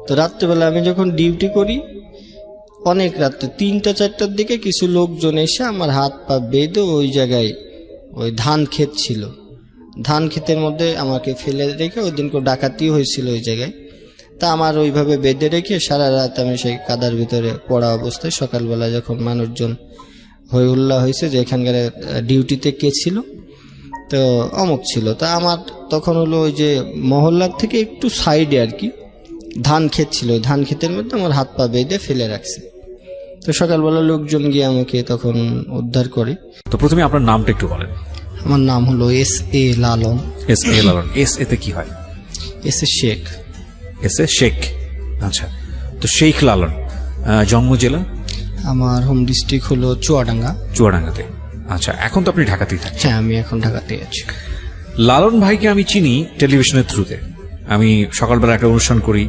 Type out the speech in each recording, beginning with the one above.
তো রাত্রেবেলা আমি যখন ডিউটি করি, অনেক রাত্রে 3টা-4টার দিকে কিছু লোকজন এসে আমার হাত পা বেঁধে ওই জায়গায়, ওই ধান ক্ষেত ছিল, ধান ক্ষেতের মধ্যে আমাকে ফেলে রেখে, ওই দিন ডাকাতি হয়েছিল ওই জায়গায়, তা আমার ওইভাবে বেঁধে রেখে সারা রাত আমি সেই কাদার ভিতরে পড়া অবস্থায়, সকালবেলা যখন মানুষজন হই হুল্লা হয়েছে যে এখানকার ডিউটিতে কে ছিল, তো অমুক ছিল, তা আমার তখন হলো ওই যে মহল্লার থেকে একটু সাইডে আর কি ধান ক্ষেত ছিল, ওই ধান ক্ষেতের মধ্যে আমার হাত পা বেঁধে ফেলে রাখছে। তো সকালবেলা লোকজন গিয়ে আমাকে তখন উদ্ধার করে। তো প্রথমে আপনার নামটা একটু বলেন। আমার নাম হলো S.A. লালন। S.A. লালন। এস এতে কি হয়? S.A. শেখ। S.A. শেখ। আচ্ছা, তো শেখ লালন। জন্ম জেলা? আমার হোম ডিস্ট্রিক্ট হলো চুয়াডাঙ্গা। চুয়াডাঙ্গাতে। আচ্ছা, এখন তো আপনি ঢাকাতেই থাকেন। হ্যাঁ, আমি এখন ঢাকাতে আছি। লালন ভাইকে আমি চিনি টেলিভিশনের থ্রুতে। আমি সকালবেলা একটা অনুষ্ঠান করি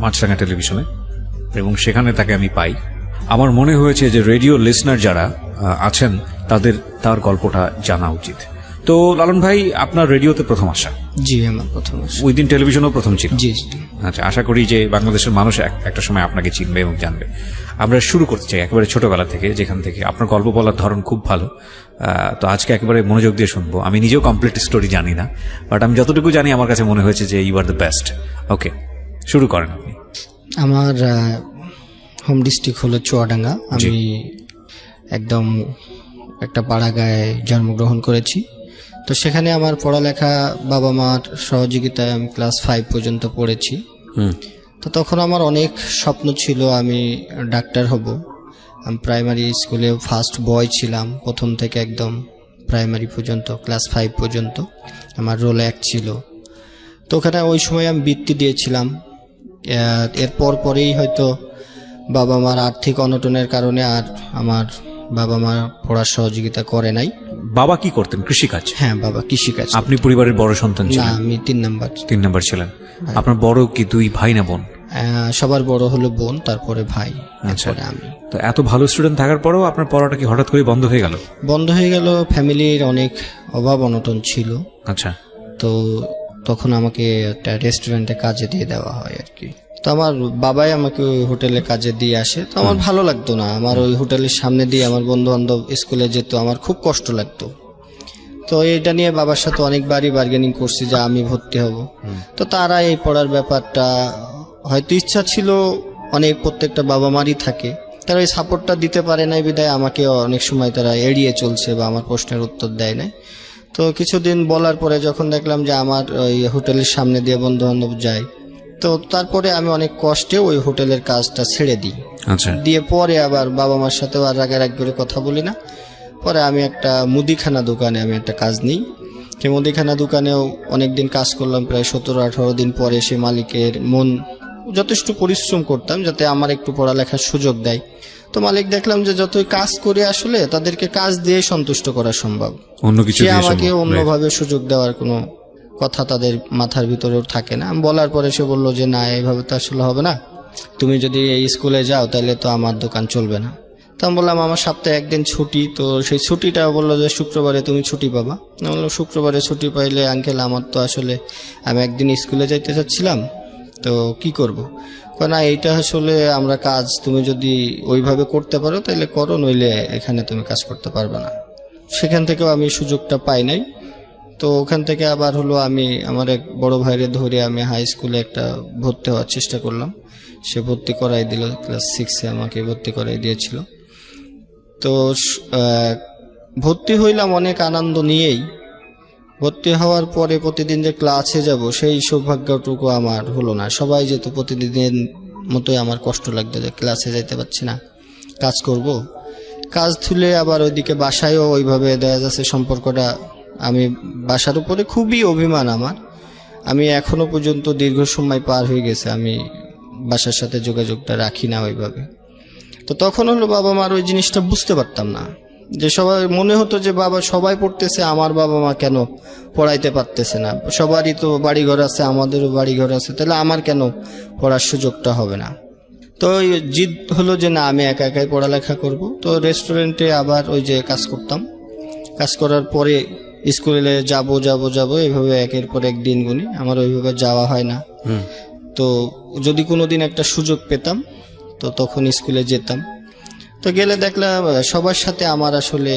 মাছরাঙা টেলিভিশনে, এবং সেখানে তাকে আমি পাই। আমার মনে হয়েছে যে রেডিও লিসনার যারা আছেন তাদের তার গল্পটা জানা উচিত। তো লালন ভাই, আপনার রেডিওতে প্রথম আসা? জি, আমার প্রথম আসা। ওই দিন টেলিভিশনও প্রথম ছিল? জি। আচ্ছা, আশা করি যে বাংলাদেশের মানুষ একটা সময় আপনাকে চিনবে এবং জানবে। আমরা শুরু করতে চাই একেবারে ছোটবেলা থেকে, যেখান থেকে আপনার গল্প বলার ধরন খুব ভালো। তো আজকে একেবারে মনোযোগ দিয়ে শুনবো। আমি নিজেও কমপ্লিট স্টোরি জানি না, বাট আমি যতটুকু জানি আমার কাছে মনে হয়েছে যে ইউ আর দ্য বেস্ট। ওকে, শুরু করেন আপনি। আমার হোম ডিস্ট্রিক্ট হলো চুয়াডাঙ্গা। আমি একদম একটা পাড়া গায়ে জন্মগ্রহণ করেছি। তো সেখানে আমার পড়ালেখা বাবা মার সহযোগিতায় আমি ক্লাস 5 পর্যন্ত পড়েছি। তো তখন আমার অনেক স্বপ্ন ছিল, আমি ডাক্তার হব। আমি প্রাইমারি স্কুলে ফার্স্ট বয় ছিলাম, প্রথম থেকে একদম প্রাইমারি পর্যন্ত, ক্লাস 5 পর্যন্ত আমার রোল 1 ছিল। তো ওখানে ওই সময় আমি বৃত্তি দিয়েছিলাম। এরপর পরেই হয়তো বাবা মার আর্থিক অনটনের কারণে আর আমার বাবা মা পড়ার সহযোগিতা করে নাই। বাবা কি করতেন? কৃষিকাজ? হ্যাঁ, বাবা কৃষিকাজ। আপনি পরিবারের বড় সন্তান না, ছিলেন? আমি 3 নাম্বার ছিলেন। আপনার বড় কি 2 ভাই না বোন? সবার বড় হলো বোন, তারপরে ভাই, আচ্ছা। তারপরে আমি। তো এত ভালো স্টুডেন্ট থাকার পরেও আপনার পড়াটা কি হঠাৎ করে বন্ধ হয়ে গেল? বন্ধ হয়ে গেল, ফ্যামিলির অনেক অভাব অনটন ছিল। আচ্ছা। তো তখন আমাকে একটা রেস্টুরেন্টে কাজে দিয়ে দেওয়া হয় আর কি। তো আমার বাবাই আমাকে ওই হোটেলে কাজে দিয়ে আসে। তো আমার ভালো লাগতো না, আমার ওই হোটেলের সামনে দিয়ে আমার বন্ধু বান্ধব স্কুলে যেত, আমার খুব কষ্ট লাগতো। তো এটা নিয়ে বাবার সাথে অনেকবারই বার্গেনিং করছি যে আমি ভর্তি হব। তো তারা এই পড়ার ব্যাপারটা, হয়তো ইচ্ছা ছিল অনেক, প্রত্যেকটা বাবা মারই থাকে, তারা ওই সাপোর্টটা দিতে পারে নাই বিধায় আমাকে অনেক সময় তারা এড়িয়ে চলছে বা আমার প্রশ্নের উত্তর দেয় নাই। তো কিছুদিন বলার পরে যখন দেখলাম যে আমার ওই হোটেলের সামনে দিয়ে বন্ধু বান্ধব যায়, তো তারপরে আমি অনেক কষ্টে ওই হোটেলের কাজটা ছেড়ে দিই। আচ্ছা। দিয়ে পরে আবার বাবা মার সাথেও আর রাগারাগ করে কথা বলি না। পরে আমি একটা মুদিখানা দোকানে আমি একটা কাজ নিই। সেই মুদিখানা দোকানেও অনেকদিন কাজ করলাম, প্রায় 17-18 দিন পরে সে মালিকের মন, যথেষ্ট পরিশ্রম করতাম যাতে আমার একটু পড়ালেখার সুযোগ দেয়। তো মালিক দেখলাম যে যতই কাজ করে আসলে তাদেরকে কাজ দিয়ে সন্তুষ্ট করা সম্ভব, অন্য কিছু সে আমাকে অন্যভাবে সুযোগ দেওয়ার কোনো কথা তাদের মাথার ভিতরেও থাকে না। আমি বলার পরে সে বললো যে না, এইভাবে তো আসলে হবে না, তুমি যদি এই স্কুলে যাও তাহলে তো আমার দোকান চলবে না। তো আমি বললাম আমার সপ্তাহে 1 দিন ছুটি, তো সেই ছুটিটা বললো যে শুক্রবারে তুমি ছুটি পাবা। আমি বললাম শুক্রবারে ছুটি পাইলে আঙ্কেল আমার তো আসলে, আমি 1 দিন স্কুলে যাইতে চাচ্ছিলাম, তো কি করব? না, এইটা আসলে আমরা কাজ, তুমি যদি ওইভাবে করতে পারো তাহলে করো, নইলে এখানে তুমি কাজ করতে পারবে না। সেখান থেকেও আমি সুযোগটা পাই নাই। তো ওখান থেকে আবার হলো আমি আমার এক বড় ভাইরে ধরে আমি হাই স্কুলে একটা ভর্তি হওয়ার চেষ্টা করলাম। সে ভর্তি করাই দিল, ক্লাস 6-এ আমাকে ভর্তি করাই দিয়েছিল। তো ভর্তি হইলাম অনেক আনন্দ নিয়েই। ভর্তি হওয়ার পরে প্রতিদিন যে ক্লাসে যাব সেই সৌভাগ্যটুকু আমার হলো না। সবাই যেত প্রতিদিনের মতোই আমার কষ্ট লাগতো যে ক্লাসে যাইতে পারছি না, কাজ করব। কাজ তুলে আবার ওইদিকে বাসায়ও ওইভাবে দেখা যাচ্ছে সম্পর্কটা, আমি বাসার উপরে খুবই অভিমান আমার। আমি এখনো পর্যন্ত দীর্ঘ সময় পার হয়ে গেছে আমি বাসার সাথে যোগাযোগটা রাখি না ওইভাবে। তো তখন হলো বাবা মার ওই জিনিসটা বুঝতে পারতাম না, যে সবাই মনে হতো যে বাবা সবাই পড়তেছে, আমার বাবা মা কেন পড়াইতে পারতেছে না, সবারই তো বাড়িঘর আছে, আমাদেরও বাড়িঘর আছে, তাহলে আমার কেন পড়ার সুযোগটা হবে না। তো জিদ হলো যে না, আমি একা একাই পড়ালেখা করব। তো রেস্টুরেন্টে আবার ওই যে কাজ করতাম, কাজ করার পরে স্কুলে যাব এভাবে একের পর এক দিন গুনি, আমার ওইভাবে যাওয়া হয় না। তো যদি কোনোদিন একটা সুযোগ পেতাম তো তখন স্কুলে যেতাম। তো গেলে দেখলাম সবার সাথে আমার আসলে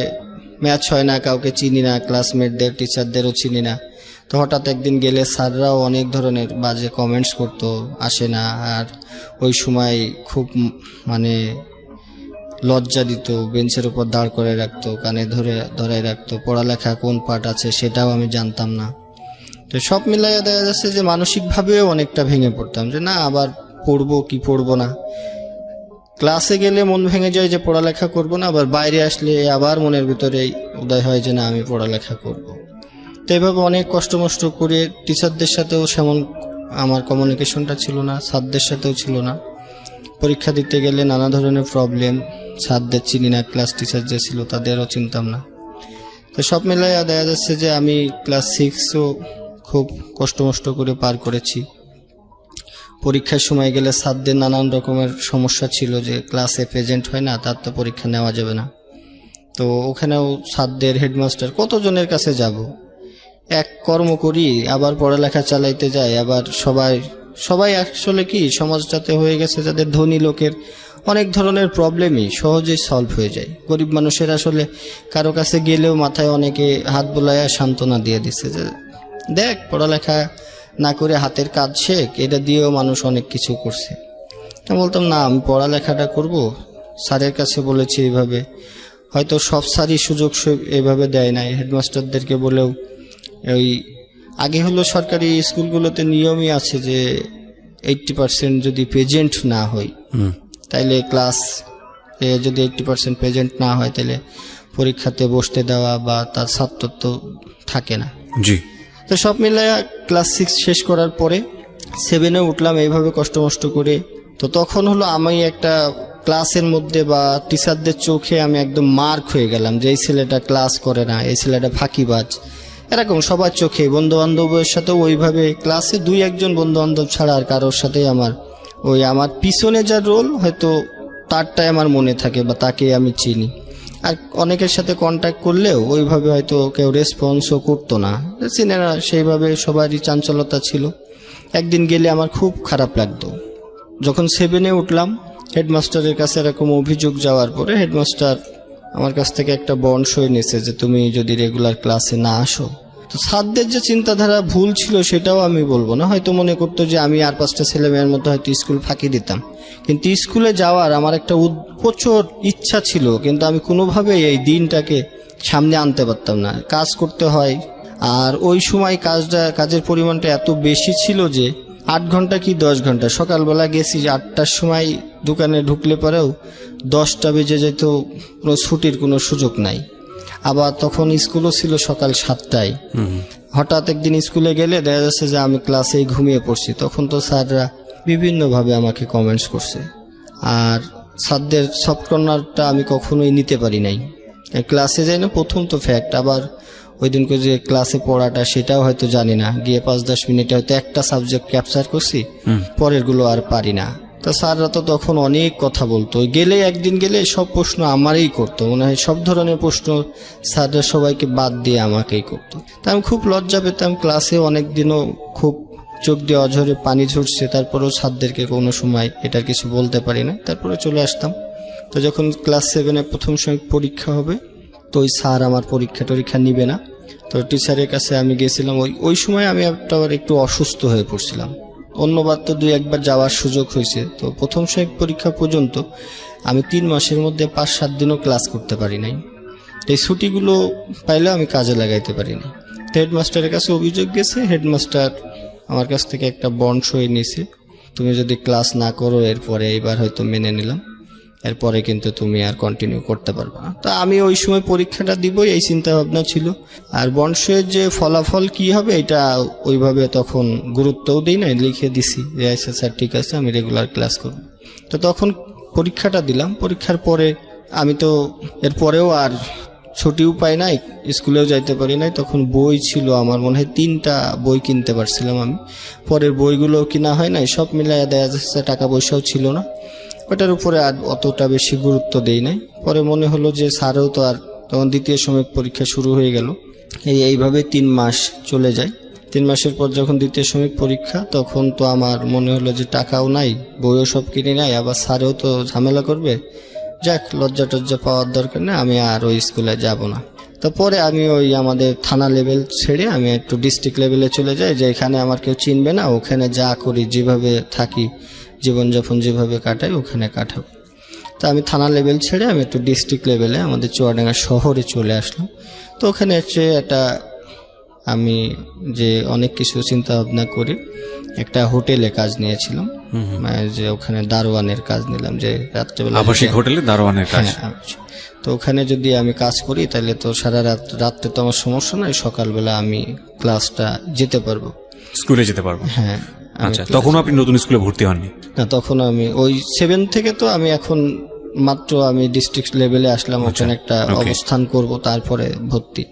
ম্যাচ হয় না, কাউকে চিনি না, ক্লাসমেটদের টিচারদেরও চিনি না। তো হঠাৎ একদিন গেলে স্যাররাও অনেক ধরনের বাজে কমেন্টস করতো, আসে না। আর ওই সময় খুব মানে লজ্জা দিত, বেঞ্চের উপর দাঁড় করে রাখতো, কানে ধরে রাখতো, পড়ালেখা কোন পার্ট আছে সেটাও আমি জানতাম না। তো সব মিলাইয়া দেখা যাচ্ছে যে মানসিকভাবেও অনেকটা ভেঙে পড়তাম, যে না আবার পড়বো কি পড়বো না। ক্লাসে গেলে মন ভেঙে যায় যে পড়ালেখা করব না, আবার বাইরে আসলে আবার মনের ভিতরে উদয় হয় যে না আমি পড়ালেখা করব। তো এভাবে অনেক কষ্ট মষ্ট করে টিচারদের সাথেও সেমন আমার কমিউনিকেশনটা ছিল না, স্যারদের সাথেও ছিল না। পরীক্ষা দিতে গেলে নানা ধরনের প্রবলেম, স্যারদের চিনি না, ক্লাস টিচার যে ছিল তাদেরও চিনতাম না। তো সব মিলাইয়া দেখা যাচ্ছে যে আমি ক্লাস 6ও খুব কষ্ট মষ্ট করে পার করেছি। পরীক্ষার সময় গেলে স্যারদের নানান রকমের সমস্যা ছিল, যে ক্লাসে প্রেজেন্ট হয় না তার তো পরীক্ষা নেওয়া যাবে না। তো ওখানেও স্যারদের, হেডমাস্টার কতজনের কাছে যাব, এক কর্ম করি আবার পড়ালেখা চালাইতে যাই। আবার সবাই আসলে কি সমাজটাতে হয়ে গেছে যাদের ধনী লোকের অনেক ধরনের প্রবলেমই সহজেই সলভ হয়ে যায়। গরিব মানুষের আসলে কারো কাছে গেলেও মাথায় অনেকে হাত বোলাইয়া সান্ত্বনা দিয়ে দিচ্ছে যে দেখ পড়ালেখা না করে হাতের কাজ শেখ, এটা দিয়েও মানুষ অনেক কিছু করছে। আমি বলতাম না আমি পড়ালেখাটা করব। স্যারের কাছে বলেছি এইভাবে, হয়তো সব স্যারই সুযোগ এইভাবে দেয় নাই। হেডমাস্টারদেরকে বলেও ওই আগে হলো সরকারি স্কুলগুলোতে নিয়মই আছে যে 80% যদি প্রেজেন্ট না হয় তাইলে ক্লাস যদি 80% প্রেজেন্ট না হয় তাহলে পরীক্ষাতে বসতে দেওয়া বা তার ছাত্রত্ব থাকে না। জি। তো সব মিলাইয়া ক্লাস 6 শেষ করার পরে 7-এ উঠলাম এইভাবে কষ্ট মষ্ট করে। তো তখন হলো আমি একটা ক্লাসের মধ্যে বা টিচারদের চোখে আমি একদম মার্ক হয়ে গেলাম যে এই ছেলেটা ক্লাস করে না, এই ছেলেটা ফাঁকিবাজ, এরকম সবার চোখে। বন্ধু বান্ধবের সাথেও ওইভাবে, ক্লাসে 2-1 বন্ধু বান্ধব ছাড়া আর কারোর সাথেই আমার পিছনে যার রোল হয়তো তারটাই আমার মনে থাকে বা তাকে আমি চিনি। আর অনেকের সাথে কন্ট্যাক্ট করলেও ওইভাবে হয়তো কেউ রেসপন্সও করতো না, চিনে না, সেইভাবে সবারই চাঞ্চলতা ছিল। একদিন গেলে আমার খুব খারাপ লাগতো। যখন 7-এ উঠলাম হেডমাস্টারের কাছে এরকম অভিযোগ যাওয়ার পরে হেডমাস্টার আমার কাছ থেকে একটা বন্ড সই নিয়েছে যে তুমি যদি রেগুলার ক্লাসে না আসো। তো স্যারদের যে চিন্তাধারা ভুল ছিল সেটাও আমি বলবো না, হয়তো মনে করতো যে আমি আর 5টা ছেলে মেয়ের মধ্যে হয়তো স্কুল ফাঁকি দিতাম, কিন্তু স্কুলে যাওয়ার আমার একটা প্রচুর ইচ্ছা ছিল, কিন্তু আমি কোনোভাবে এই দিনটাকে সামনে আনতে পারতাম না। কাজ করতে হয়, আর ওই সময় কাজের পরিমাণটা এত বেশি ছিল যে 8 ঘন্টা কি 10 ঘন্টা, সকালবেলা গেছি 8টার সময় দোকানে ঢুকলে পরেও 10টা বেজে যেত, কোনো ছুটির কোনো সুযোগ নাই। আবার তখন স্কুলও ছিল সকাল 7টায়। হঠাৎ একদিন স্কুলে গেলে দেখা যাচ্ছে যে আমি ক্লাসেই ঘুমিয়ে পড়ছি। তখন তো স্যাররা বিভিন্নভাবে আমাকে কমেন্টস করছে, আর স্যারদের সফট কর্নারটা আমি কখনোই নিতে পারি নাই। ক্লাসে যাই না প্রথম তো ফ্যাক্ট, আবার ওই দিনকে যে ক্লাসে পড়াটা সেটাও হয়তো জানি না, গিয়ে 5-10 মিনিটে হয়তো একটা সাবজেক্ট ক্যাপচার করছি, পরের গুলো আর পারি না। তো স্যাররা তো তখন অনেক কথা বলতো, গেলে একদিন গেলে সব প্রশ্ন আমারই করতো, মনে হয় সব ধরনের প্রশ্ন স্যাররা সবাইকে বাদ দিয়ে আমাকেই করতো। তা আমি খুব লজ্জা পেতাম। ক্লাসে অনেক দিনও খুব চোখ দিয়ে অঝরে পানি ঝরছে, তারপরেও স্যারদেরকে কোনো সময় এটার কিছু বলতে পারি না, তারপরে চলে আসতাম। তো যখন ক্লাস 7-এ প্রথম সময় পরীক্ষা হবে, তো ওই স্যার আমার পরীক্ষা নিবে না। তো টিচারের কাছে আমি গেছিলাম, ওই সময় আমি একটু অসুস্থ হয়ে পড়ছিলাম। অন্যবার তো 2-1 যাওয়ার সুযোগ হয়েছে। তো প্রথম সাময়িক পরীক্ষা পর্যন্ত আমি 3 মাসের মধ্যে 5-7 দিনও ক্লাস করতে পারি নাই। এই ছুটিগুলো পাইলেও আমি কাজে লাগাইতে পারিনি। তো হেডমাস্টারের কাছে অভিযোগ গেছে, হেডমাস্টার আমার কাছ থেকে একটা বন্ড সই নিয়েছে, তুমি যদি ক্লাস না করো এরপরে, এইবার হয়তো মেনে নিলাম, এরপরে কিন্তু তুমি আর কন্টিনিউ করতে পারবে না। তা আমি ওই সময় পরীক্ষাটা দিবই এই চিন্তা ভাবনা ছিল। আর বন্ড সইয়ের যে ফলাফল কি হবে এটা ওইভাবে তখন গুরুত্বও দিই না, লিখে দিছি যে আচ্ছা স্যার ঠিক আছে আমি রেগুলার ক্লাস করব। তো তখন পরীক্ষাটা দিলাম। পরীক্ষার পরে আমি তো এরপরেও আর ছুটিও পাই নাই, স্কুলেও যাইতে পারি নাই। তখন বই ছিল আমার মনে হয় 3টা বই কিনতে পারছিলাম আমি, পরের বইগুলোও কিনা হয় নাই। সব মিলাইয়া দেয়া যাচ্ছে টাকা পয়সাও ছিল না, ওটার উপরে আর অতটা বেশি গুরুত্ব দেই নাই। পরে মনে হলো যে স্যারও তো আর, তখন দ্বিতীয় সাময়িক পরীক্ষা শুরু হয়ে গেল। এইভাবে 3 মাস চলে যায়। 3 মাসের পর যখন দ্বিতীয় সাময়িক পরীক্ষা, তখন তো আমার মনে হলো যে টাকাও নাই, বইও সব কিনে নাই, আবার স্যারেও তো ঝামেলা করবে, যাক লজ্জা টজ্জা পাওয়ার দরকার নেই, আমি আর ওই স্কুলে যাব না। তারপরে আমি ওই আমাদের থানা লেভেল ছেড়ে আমি একটু ডিস্ট্রিক্ট লেভেলে চলে যাই, যে এখানে আমার কেউ চিনবে না, ওখানে যা করি যেভাবে থাকি জীবনযাপন যেভাবে কাটাই ওখানে কাটাবো। তা আমি থানা লেভেল ছেড়ে আমি একটু ডিস্ট্রিক্ট লেভেলে আমাদের চুয়াডাঙ্গা শহরে চলে আসলাম। তো ওখানে হচ্ছে আমি যে অনেক কিছু চিন্তা ভাবনা করি, একটা হোটেলে কাজ নিয়েছিলাম, যে ওখানে দারোয়ানের কাজ নিলাম, যে রাত্রেবেলা আবাসিক হোটেলে দারোয়ানের কাজ। হ্যাঁ, তো ওখানে যদি আমি কাজ করি তাহলে তো সারা রাত্রে তো আমার সমস্যা নাই, সকালবেলা আমি ক্লাসটা যেতে পারবো, স্কুলে যেতে পারবো। হ্যাঁ। আচ্ছা, তখনও আপনি নতুন স্কুলে ভর্তি হননি? না, তখন আমি ওই 7 থেকে, তো আমি এখন মাত্র আমি ডিস্ট্রিক্ট লেভেলে আসলাম, ওখানে একটা অবস্থান করব, তারপরে ভর্তি।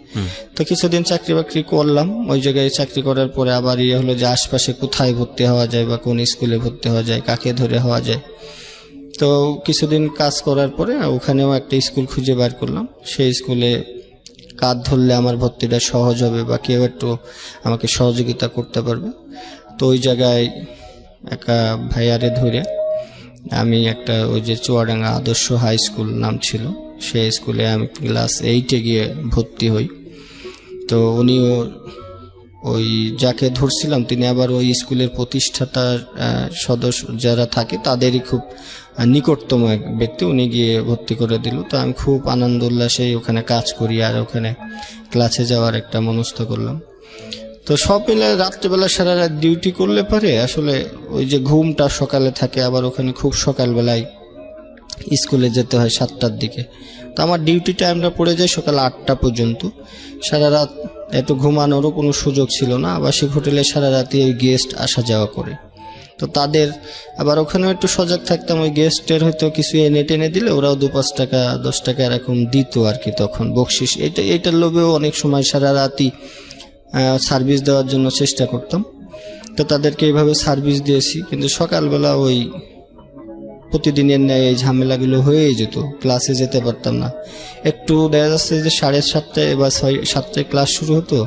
তো কিছুদিন চাকরি বাকরি করলাম, ওই জায়গায় চাকরি করার পরে আবার হলো যে আশপাশে কোথায় ভর্তি হওয়া যায় বা কোন স্কুলে ভর্তি হওয়া যায়, কাকে ধরে হওয়া যায়। তো কিছুদিন কাজ করার পরে ওখানেও একটা স্কুল খুঁজে বার করলাম, সেই স্কুলে কাজ ধরলে আমার ভর্তিটা সহজ হবে বা কেউ একটু আমাকে সহযোগিতা করতে পারবে। তো ওই জায়গায় একটা ভাইয়ারে ধরে আমি একটা ওই যে চুয়াডাঙ্গা আদর্শ হাই স্কুল নাম ছিল, সেই স্কুলে আমি ক্লাস 8-এ গিয়ে ভর্তি হই। তো উনিও ওই যাকে ধরছিলাম তিনি আবার ওই স্কুলের প্রতিষ্ঠাতার সদস্য যারা থাকে তাদেরই খুব নিকটতম এক ব্যক্তি, উনি গিয়ে ভর্তি করে দিল। তো আমি খুব আনন্দ উল্লাসেই ওখানে কাজ করি আর ওখানে ক্লাসে যাওয়ার একটা মনস্থ করলাম। তো সব মিলে রাত্রেবেলা সারা রাত ডিউটি করলে পারে আসলে ওই যে ঘুমটা সকালে থাকে, আবার ওখানে খুব সকালবেলায় স্কুলে যেতে হয় 7টার দিকে। তো আমার ডিউটি টাইমটা পড়ে যায় সকাল 8টা পর্যন্ত। সারা রাত একটু ঘুমানোরও কোনো সুযোগ ছিল না, আবাসিক হোটেলে সারা রাতে ওই গেস্ট আসা যাওয়া করে। তো তাদের আবার ওখানেও একটু সজাগ থাকতাম, ওই গেস্টের হয়তো কিছু এনে টেনে দিলে ওরাও 2-5 টাকা 10 টাকা এরকম দিত আর কি, তখন বকশিস। এইটার লোভেও অনেক সময় সারা রাতই সার্ভিস দেওয়ার জন্য চেষ্টা করতাম। তো তাদেরকে এইভাবে সার্ভিস দিয়েছি, কিন্তু সকালবেলা ওই প্রতিদিনের ন্যায় এই ঝামেলাগুলো হয়েই যেত, ক্লাসে যেতে পারতাম না। একটু দেখা যাচ্ছে যে 7:30 বা 7টায় ক্লাস শুরু হতো,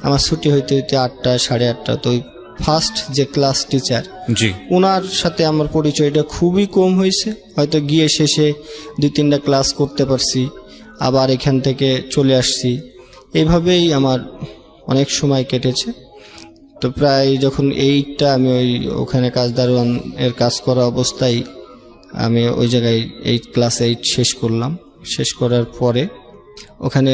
আমার ছুটি হইতে হইতে 8টা 8:30। তো ওই ফার্স্ট যে ক্লাস টিচার, ওনার সাথে আমার পরিচয়টা খুবই কম হয়েছে, হয়তো গিয়ে শেষে 2-3টা ক্লাস করতে পারছি, আবার এখান থেকে চলে আসছি। এইভাবেই আমার অনেক সময় কেটেছে। তো প্রায় যখন 8টা আমি ওখানে কাজ দারোয়ান এর কাজ করা অবস্থায় আমি ওই জায়গায় ক্লাস 8 শেষ করলাম। শেষ করার পরে ওখানে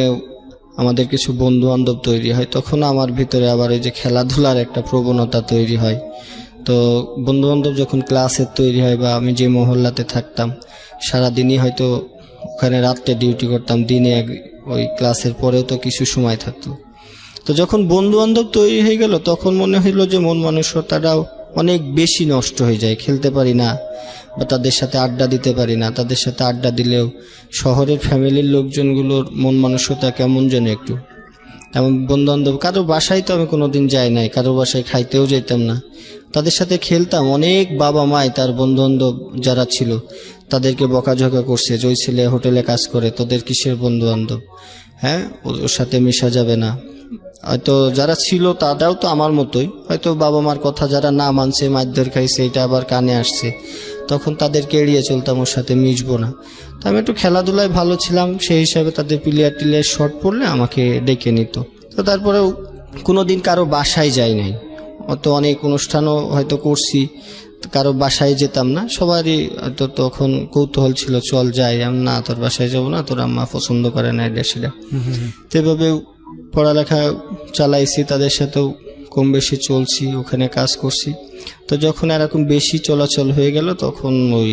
আমাদের কিছু বন্ধু বান্ধব তৈরি হয়, তখন আমার ভিতরে আবার ওই যে খেলাধুলার একটা প্রবণতা তৈরি হয়। তো বন্ধু বান্ধব যখন ক্লাসে তৈরি হয় বা আমি যে মহল্লাতে থাকতাম সারাদিনই হয়তো ওখানে রাত্রে ডিউটি করতাম, দিনে ওই ক্লাসের পরেও তো কিছু সময় থাকতো। তো যখন বন্ধু বান্ধব তৈরি হয়ে গেল তখন মনে হইলো যে মন মানসিকতাটাও অনেক বেশি নষ্ট হয়ে যায়, খেলতে পারি না বা তাদের সাথে আড্ডা দিতে পারি না। তাদের সাথে আড্ডা দিলেও শহরের ফ্যামিলির লোকজনগুলোর মন মানসিকতা কেমন যেন একটু, এমন বন্ধু বান্ধব কারো বাসায় তো আমি কোনোদিন যাই নাই, কারো বাসায় খাইতেও যেতাম না, তাদের সাথে খেলতাম। অনেক বাবা মাই তার বন্ধু বান্ধব যারা ছিল তাদেরকে বকাঝকা করছে, যে ওই ছেলে হোটেলে কাজ করে, তোদের কিসের বন্ধু বান্ধব, হ্যাঁ ওর সাথে মেশা যাবে না। হয়তো যারা ছিল তারাও তো আমার মতোই, হয়তো বাবা মার কথা যারা না মানছে, মারধর খাইছে, এটা আবার কানে আসছে, তখন তাদেরকে এড়িয়ে চলতাম, ওর সাথে মিশবো না। তো আমি একটু খেলাধুলায় ভালো ছিলাম, সেই হিসাবে তাদের প্লেয়ার শর্ট পড়লে আমাকে ডেকে নিত। তো তারপরেও কোনোদিন কারো বাসায় যাই নাই, অত অনেক অনুষ্ঠানও হয়তো করছি, কারো বাসায় যেতাম না। সবারই হয়তো তখন কৌতূহল ছিল, চল যাই। আমি না, তোর বাসায় যাবো না, তোর আম্মা পছন্দ করে না এটা সেটা। তো এভাবে পড়ালেখা চালাইছি, তাদের সাথেও কম বেশি চলছি, ওখানে কাজ করছি। তো যখন এরকম বেশি চলাচল হয়ে গেল তখন ওই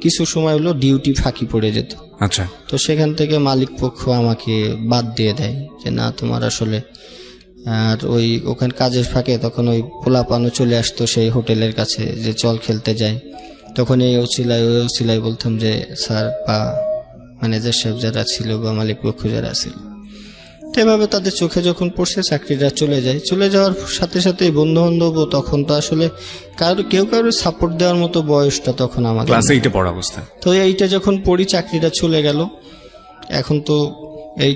কিছু সময় হলো ডিউটি ফাঁকি পড়ে যেত। আচ্ছা। তো সেখান থেকে মালিক পক্ষ আমাকে বাদ দিয়ে দেয়, যে না তোমার আসলে। আর ওখানে কাজের ফাঁকে তখন ওই পোলাপানও চলে আসতো সেই হোটেলের কাছে, যে চল খেলতে যাই। তখন এই ওসিলায় বলতাম যে স্যার বা ম্যানেজার সাহেব যারা ছিল বা মালিক পক্ষ যারা ছিল, এভাবে তাদের চোখে যখন পড়ছে চাকরিটা চলে যায়। চলে যাওয়ার সাথে সাথে বন্ধু বান্ধব, তখন তো আসলে কেউ কারো সাপোর্ট দেওয়ার মতো বয়সটা তখন আমাদের ক্লাস 8-এ পড়া অবস্থা। তো এইটা যখন পড়ি চাকরিটা চলে গেল, এখন তো এই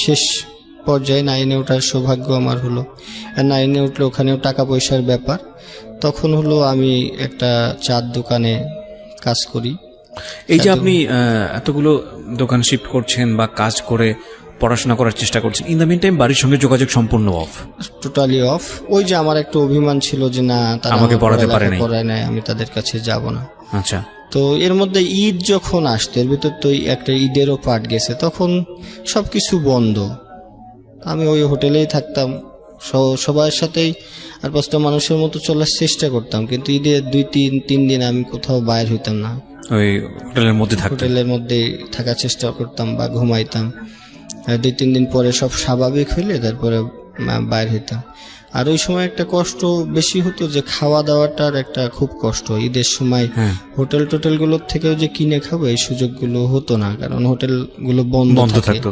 শেষ পর্যায়ে 9-এ ওঠার সৌভাগ্য আমার হলো। আর 9-এ উঠলে ওখানেও টাকা পয়সার ব্যাপার। তখন হলো আমি একটা চার দোকানে কাজ করি। এই যে আপনি এতগুলো দোকান শিফট করছেন বা কাজ করে পড়াশোনা করার চেষ্টা করছেন, ইন দ্য মিন টাইম বাড়ির সঙ্গে যোগাযোগ সম্পূর্ণ অফ? Totally off. ওই যে আমার একটা অভিমান ছিল যে না, তারা আমাকে পড়াতে পারে নাই, পড়ায় নাই, আমি তাদের কাছে যাব না। আচ্ছা। তো এর মধ্যে ঈদ যখন আসতো, এর ভিতর তো একটা ঈদেরও পার্ট গেছে, তখন সবকিছু বন্ধ। আমি ওই হোটেলেই থাকতাম, সবার সাথেই আর 5টা মানুষের মতো চলার চেষ্টা করতাম, কিন্তু ঈদের 2-3 দিন আমি কোথাও বাইর হইতাম না, ওই হোটেলের মধ্যে থাকতাম, হোটেলের মধ্যে থাকার চেষ্টা করতাম বা ঘুমাইতাম। 2-3 দিন পরে সব স্বাভাবিক হইলে তারপরে বাইর হইতাম। আর ওই সময় একটা কষ্ট বেশি হতো যে খাওয়া দাওয়াটার একটা খুব কষ্ট। ঈদের সময় হোটেলগুলোর থেকেও যে কিনে খাবো এই সুযোগগুলো হতো না, কারণ হোটেলগুলো বন্ধ থাকতো।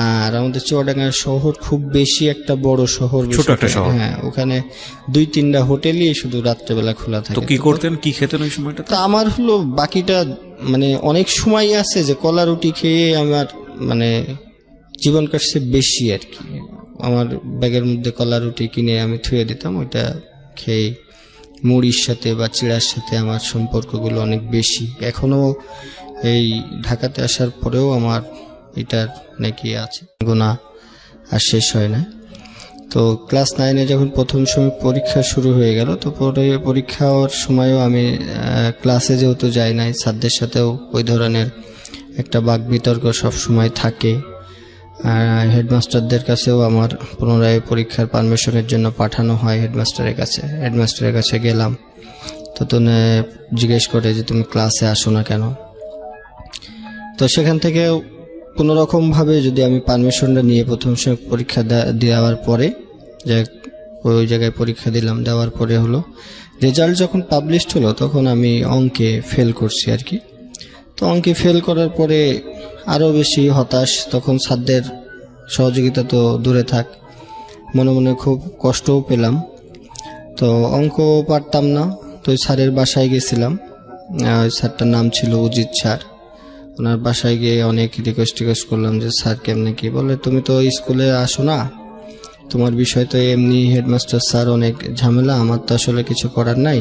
আর আমাদের চুয়াডাঙ্গা শহর খুব বেশি একটা বড় শহর, ছোট একটা শহর। হ্যাঁ, ওখানে 2-3টা হোটেলই শুধু রাত্রেবেলা খোলা থাকে। তো কি করতেন, কি খেতেন ওই সময়টা? তা আমার হলো বাকিটা মানে অনেক সময় আছে যে কলা রুটি খেয়ে আমার মানে জীবন কাটছে বেশি আর কি। আমার ব্যাগের মধ্যে কলা রুটি কিনে আমি থুয়ে দিতাম, ওইটা খেয়ে মুড়ির সাথে বা চিড়ার সাথে আমার সম্পর্কগুলো অনেক বেশি। এখনো এই ঢাকাতে আসার পরেও আমার এটার নাকি আছে, গুণা আর শেষ হয় না। তো ক্লাস 9-এ যখন প্রথম সময় পরীক্ষা শুরু হয়ে গেল, তো পরে পরীক্ষার সময়ও আমি ক্লাসে যেহেতু যাই নাই, স্যারদের সাথেও ওই ধরনের একটা বাক বিতর্ক সব সময় থাকে। আর হেডমাস্টারদের কাছেও আমার পুনরায় পরীক্ষার পারমিশনের জন্য পাঠানো হয় হেডমাস্টারের কাছে গেলাম, তো তুমি জিজ্ঞেস করে যে তুমি ক্লাসে আসো না কেন। তো সেখান থেকে কোনোরকমভাবে যদি আমি পারমিশনটা নিয়ে প্রথম সময় পরীক্ষা দেওয়ার পরে যে ওই জায়গায় পরীক্ষা দিলাম, দেওয়ার পরে হলো রেজাল্ট যখন পাবলিশড হলো তখন আমি অঙ্কে ফেল করছি আর কি। তো অঙ্কে ফেল করার পরে আরও বেশি হতাশ, তখন স্যারদের সহযোগিতা তো দূরে থাক, মনে মনে খুব কষ্টও পেলাম। তো অঙ্ক পারতাম না, তো ওই স্যারের বাসায় গেছিলাম। ওই স্যারটার নাম ছিল অজিত স্যার। ওনার বাসায় গিয়ে অনেক রিকোয়েস্ট করলাম যে স্যার কেমনে কি, বলে তুমি তো স্কুলে আসো না, তোমার বিষয় তো এমনি হেডমাস্টার স্যার অনেক ঝামেলা, আমার তো আসলে কিছু করার নাই,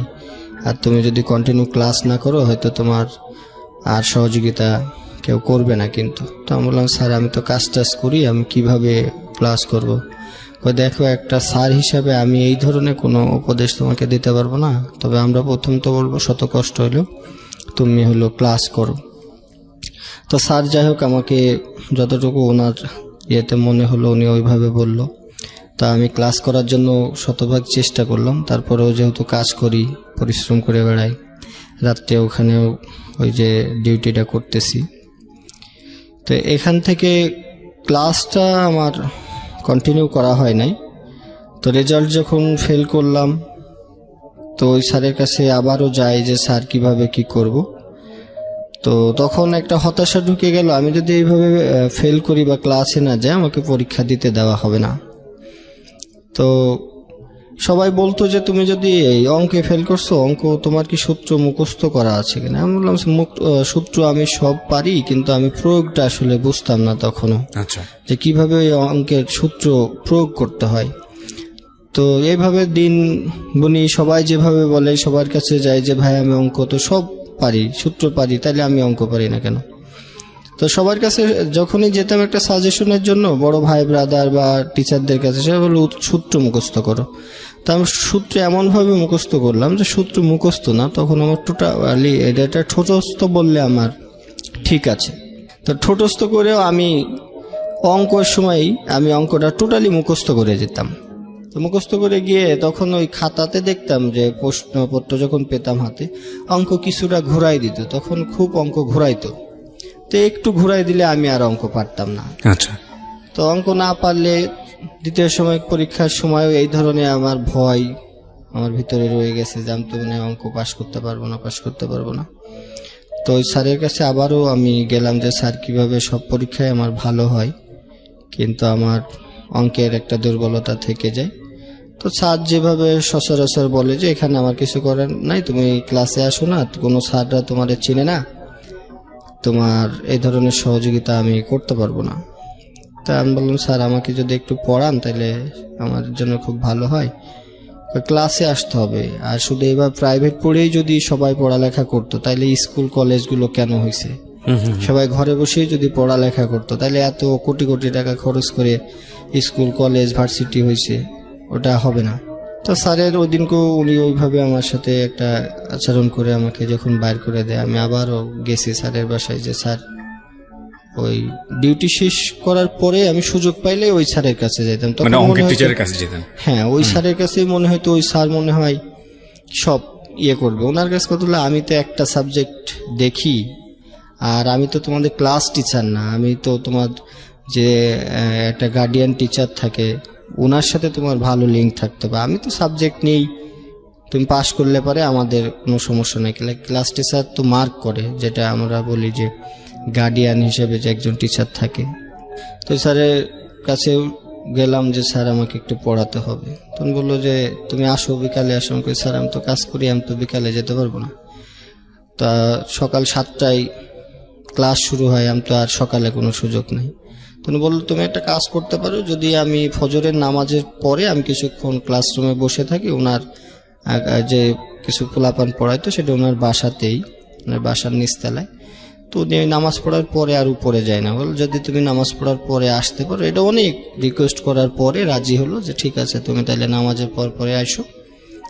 আর তুমি যদি কন্টিনিউ ক্লাস না করো হয়তো তোমার আর সহযোগিতা কেউ করবে না কিন্তু। তো আমি বললাম স্যার আমি তো কাজ করি, আমি কিভাবে ক্লাস করব? দেখো একটা স্যার হিসাবে আমি এই ধরনের কোনো উপদেশ তোমাকে দিতে পারবো না, তবে আমরা প্রথম তো বলবো শত কষ্ট হলেও তুমি হলো ক্লাস করো। তো স্যার যাই হোক আমাকে যতটুকু ওনার ইয়েতে মনে হলো উনি ওইভাবে বলল। তা আমি ক্লাস করার জন্য শতভাগ চেষ্টা করলাম। তারপরেও যেহেতু কাজ করি, পরিশ্রম করে বেড়াই, রাত্রে ওখানেও ওই যে ডিউটিটা করতেছি, তো এখান থেকে ক্লাসটা আমার কন্টিনিউ করা হয় নাই। তো রেজাল্ট যখন ফেল করলাম তো ওই স্যারের কাছে আবারও যাই যে স্যার কিভাবে কি করব। তো তখন একটা হতাশা ঢুকে গেল, আমি যদি এইভাবে ফেল করি বা ক্লাসে না যাই আমাকে পরীক্ষা দিতে দেওয়া হবে না। তো সবাই বলতো যে তুমি যদি এই অঙ্কে ফেল করছো, অঙ্ক তোমার কি সূত্র মুখস্থ করা আছে কিনা? আমি বললাম সূত্র আমি সব পারি, কিন্তু আমি প্রয়োগটা আসলে বুঝতাম না তখনও, আচ্ছা, যে কিভাবে ওই অঙ্কের সূত্র প্রয়োগ করতে হয়। তো এইভাবে দিন গুনি, সবাই যেভাবে বলে সবার কাছে যাই যে ভাই আমি অঙ্ক তো সব পারি, সূত্র পারি, তাহলে আমি অঙ্ক পারি না কেন? তো সবার কাছে যখনই যেতাম একটা সাজেশনের জন্য, বড় ভাই ব্রাদার বা টিচারদের কাছে, সে বলল সূত্র মুখস্থ করো। তো আমি সূত্র এমনভাবে মুখস্থ করলাম যে সূত্র মুখস্থ না, তখন আমার টোটালি এটা ঠোঁটস্থ বললে আমার ঠিক আছে। তো ঠোঁটস্থ করেও আমি অঙ্কের সময় আমি অঙ্কটা টোটালি মুখস্থ করে যেতাম। তো মুখস্থ করে গিয়ে তখন ওই খাতাতে দেখতাম যে প্রশ্নপত্র যখন পেতাম হাতে, অঙ্ক কিছুটা ঘুরাই দিত, তখন খুব অঙ্ক ঘুরাইতো। তো একটু ঘুরাই দিলে আমি আর অঙ্ক পারতাম না। আচ্ছা, তো অঙ্ক না পারলে দ্বিতীয় সময় পরীক্ষার সময়ও এই ধরনের আমার ভয় আমার ভিতরে রয়ে গেছে যে আমি তো মানে অঙ্ক পাশ করতে পারবো না। তো ওই স্যারের কাছে আবারও আমি গেলাম যে স্যার কিভাবে সব পরীক্ষায় আমার ভালো হয়, কিন্তু আমার অঙ্কের একটা দুর্বলতা থেকে যায়। তো স্যার যেভাবে সচরাচর বলে যে এখানে আমার কিছু করার নাই, তুমি ক্লাসে আসো না, কোনো স্যাররা তোমাদের চিনে না, তোমার এই ধরনের সহযোগিতা আমি করতে পারবো না। তা আমি বললাম স্যার আমাকে যদি একটু পড়ান তাহলে আমার জন্য খুব ভালো হয়, ক্লাসে আসতে হবে। আর শুধু এবার প্রাইভেট পড়েই যদি সবাই পড়ালেখা করতো তাহলে স্কুল কলেজগুলো কেন হয়েছে? সবাই ঘরে বসেই যদি পড়ালেখা করতো তাহলে এত কোটি কোটি টাকা খরচ করে স্কুল কলেজ ভার্সিটি হয়েছে, ওটা হবে না। তো স্যারের ওই দিনকেও উনি ওইভাবে আমার সাথে একটা আচরণ করে আমাকে যখন বাইর করে দেয়, আমি আবারও গেছি স্যারের বাসায় যে স্যার ওই ডিউটি শেষ করার পরে আমি সুযোগ পাইলে ওই স্যারের কাছে যেতাম। তখন মানে মনে অঙ্কের হতো- টিচারের কাছে যেতেন? হ্যাঁ, ওই স্যারের কাছেই মনে হয়তো ওই স্যার মনে হয় সব ইয়ে করবে। ওনার কাছে কত হলো, আমি তো একটা সাবজেক্ট দেখি, আর আমি তো তোমাদের ক্লাস টিচার না, আমি তো তোমার যে একটা গার্ডিয়ান টিচার থাকে ওনার সাথে তোমার ভালো লিঙ্ক থাকতে হবে। আমি তো সাবজেক্ট নেই, তুমি পাশ করলে পরে আমাদের কোনো সমস্যা নেই। ক্লাস টিচার তো মার্ক করে, যেটা আমরা বলি যে গার্ডিয়ান হিসেবে যে একজন টিচার থাকে। তো স্যারের কাছে গেলাম যে স্যার আমাকে একটু পড়াতে হবে। তখন বললো যে তুমি আসো, বিকালে আসো। আমি কই স্যার আমি তো কাজ করি, আমি তো বিকালে যেতে পারবো না। তা সকাল 7টায় ক্লাস শুরু হয়, আমি তো আর সকালে কোনো সুযোগ নেই। তখন বললো তুমি একটা কাজ করতে পারো, যদি আমি ফজরের নামাজের পরে আমি কিছুক্ষণ ক্লাসরুমে বসে থাকি, ওনার যে কিছু পোলাপান পড়াইতো সেটা ওনার বাসাতেই, ওনার বাসার নিচতলায়। তো উনি নামাজ পড়ার পরে আর উপরে যায় না, বল যদি তুমি নামাজ পড়ার পরে আসতে পারো। এটা অনেক রিকোয়েস্ট করার পরে রাজি হলো যে ঠিক আছে তুমি তাহলে নামাজের পর পরে আসো,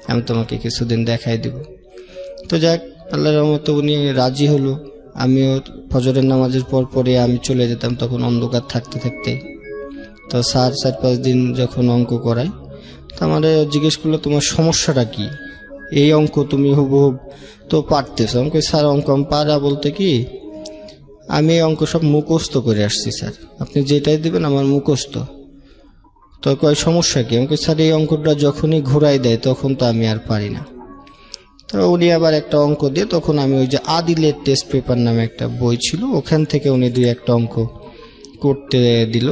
আমি তোমাকে কিছুদিন দেখাই দিব। তো যাক, আল্লাহর রহমতে উনি রাজি হলো। আমিও ফজরের নামাজের পর পরে আমি চলে যেতাম, তখন অন্ধকার থাকতে থাকতে। তো স্যার 4-5 দিন যখন অঙ্ক করায়, তো আমার জিজ্ঞেস করলো তোমার সমস্যাটা কি, এই অঙ্ক তুমি হুবহুব তো পারতেছো। আমি কই স্যার অঙ্ক আমি পারা বলতে কি, আমি এই অঙ্ক সব মুখস্থ করে আসছি স্যার, আপনি যেটাই দিবেন আমার মুখস্থ। তো কয় সমস্যা কি? আমি কই স্যার এই অঙ্কটা যখনই ঘুরাই দেয় তখন তো আমি আর পারি না। তো উনি আবার একটা অঙ্ক দিয়ে, তখন আমি ওই যে আদিলের টেস্ট পেপার নামে একটা বই ছিল, ওখান থেকে উনি 2-1টা অঙ্ক করতে দিল।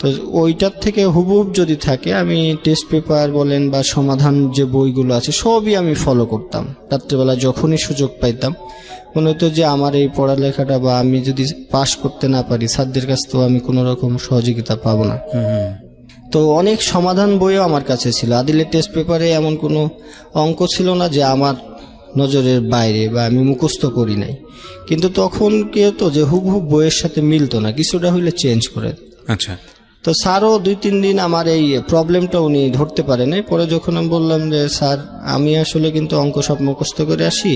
তো ওইটার থেকে হুবহুব যদি থাকে, আমি টেস্ট পেপার বলেন বা সমাধান যে বইগুলো আছে সবই আমি ফলো করতাম। রাত্রেবেলা যখনই সুযোগ পাইতাম মনে হতো যে আমার এই পড়ালেখাটা বা আমি যদি পাশ করতে না পারি, স্যারদের কাছ তো আমি কোনো রকম সহযোগিতা পাবো না। তো অনেক সমাধান বইও আমার কাছে ছিল। আদিলের টেস্ট পেপারে এমন কোনো অঙ্ক ছিল না যে আমার নজরের বাইরে বা আমি মুখস্থ করি নাই। কিন্তু তখন কি হতো যে হুবহুব বইয়ের সাথে মিলতো না, কিছুটা হইলে চেঞ্জ করে দিত। আচ্ছা। তো স্যারও 2-3 দিন আমার এই প্রবলেমটা উনি ধরতে পারে নাই। পরে যখন আমি বললাম যে স্যার আমি আসলে কিন্তু অঙ্ক সব মুখস্থ করে আসি,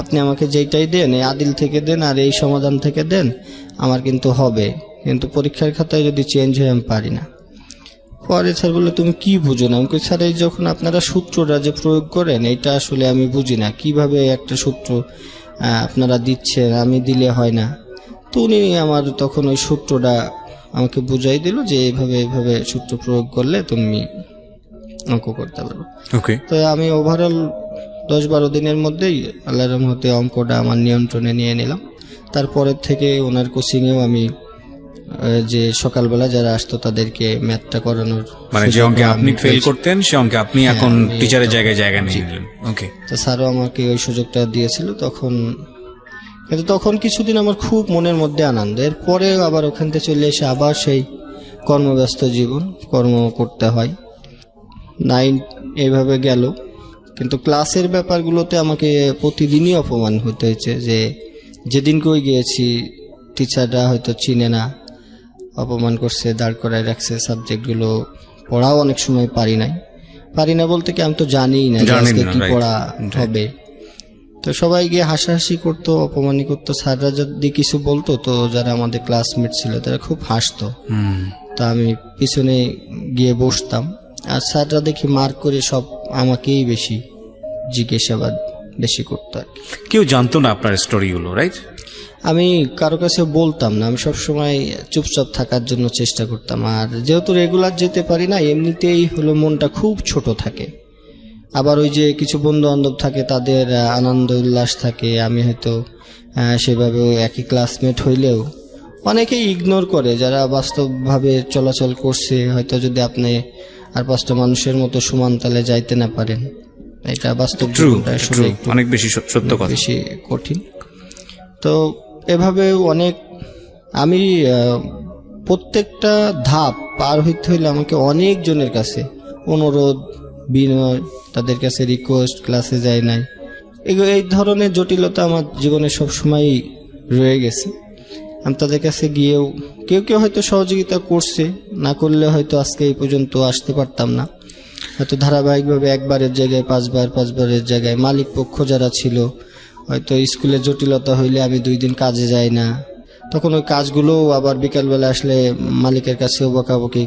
আপনি আমাকে যেইটাই দেন এই আদিল থেকে দেন আর এই সমাধান থেকে দেন, আমার কিন্তু হবে, কিন্তু পরীক্ষার খাতায় যদি চেঞ্জ হয় আমি পারি না। পরে স্যার বললো তুমি কি বুঝো না? আমি কই স্যার এই যখন আপনারা সূত্রটা যে প্রয়োগ করেন এটা আসলে আমি বুঝি না, কিভাবে একটা সূত্র আপনারা দিচ্ছেন, আমি দিলে হয় না। তো উনি আমার তখন ওই সূত্রটা আমাকে বুঝাই দিল যে এইভাবে এইভাবে সূত্র প্রয়োগ করলে তুমি অঙ্ক করতে পারো। ওকে। তো আমি ওভারঅল 10-12 দিনের মধ্যেই আল্লাহর রহমতে অঙ্কটা আমার নিয়ন্ত্রণে নিয়ে নিলাম। তারপরের থেকে ওনার কোচিংয়েও আমি যে সকালবেলা যারা আসতো তাদেরকে ম্যাথটা করানোর, মানে যে অঙ্কে আপনি ফেল করতেন সে অঙ্কে আপনি এখন আমি টিচারের তো- জায়গায় জায়গা নিয়ে নিলেন। ওকে। তো স্যারও আমাকে ওই সুযোগটা দিয়েছিল তখন। কিন্তু তখন কিছুদিন আমার খুব মনের মধ্যে আনন্দ, এরপরে আবার ওখান থেকে চলে এসে আবার সেই কর্মব্যস্ত জীবন, কর্ম করতে হয়। 9 এইভাবে গেল। কিন্তু ক্লাসের ব্যাপারগুলোতে আমাকে প্রতিদিনই অপমান হতে হয়েছে, যে যেদিন কই গিয়েছি টিচাররা হয়তো চিনে না, অপমান করছে, দাঁড় করায় রাখছে। সাবজেক্টগুলো পড়াও অনেক সময় পারি না বলতে কি আমি তো জানিই না যে জানেন আজকে না, কি right, পড়া right. হবে। তো সবাই গিয়ে হাসাহাসি করতো, অপমানই করতো। স্যাররা যদি কিছু বলতো তো যারা আমাদের ক্লাসমেট ছিল তারা খুব হাসতো। তা আমি পিছনে গিয়ে বসতাম, আর স্যাররা দেখি মার্ক করে সব আমাকেই বেশি জিজ্ঞাসাবাদ বেশি করতো আর কি। কেউ জানতো না আপনার স্টোরিগুলো, রাইট? আমি কারো কাছে বলতাম না, আমি সব সময় চুপচাপ থাকার জন্য চেষ্টা করতাম। আর যেহেতু রেগুলার যেতে পারি না, এমনিতেই হলো মনটা খুব ছোট থাকে। আবার ওই যে কিছু বন্ধু বান্ধব থাকে, তাদের আনন্দ উল্লাস থাকে, আমি হয়তো সেভাবে একই ক্লাসমেট হইলেও অনেকেই ইগনোর করে যারা বাস্তবভাবে চলাচল করছে। হয়তো যদি আপনি আর 5টা মানুষের মতো সমান তালে যাইতে না পারেন, এটা বাস্তব জীবনটা আসলে একটু অনেক বেশি সত্য কথা। বেশি কঠিন। তো এভাবে অনেক আমি প্রত্যেকটা ধাপ পার হইতে হইলে আমাকে অনেক জনের কাছে অনুরোধ, বিনয়, তাদের কাছে রিকোয়েস্ট, ক্লাসে যায় নাই, এই ধরনের জটিলতা আমার জীবনে সবসময় রয়ে গেছে। আমি তাদের কাছে গিয়েও কেউ কেউ হয়তো সহযোগিতা করছে, না করলে হয়তো আজকে এই পর্যন্ত আসতে পারতাম না। হয়তো ধারাবাহিকভাবে একবারের জায়গায় পাঁচবারের জায়গায় মালিক পক্ষ যারা ছিল, হয়তো স্কুলে জটিলতা হইলে আমি 2 দিন কাজে যাই না, তখন ওই কাজগুলো আবার বিকালবেলা আসলে মালিকের কাছেও বকাবকি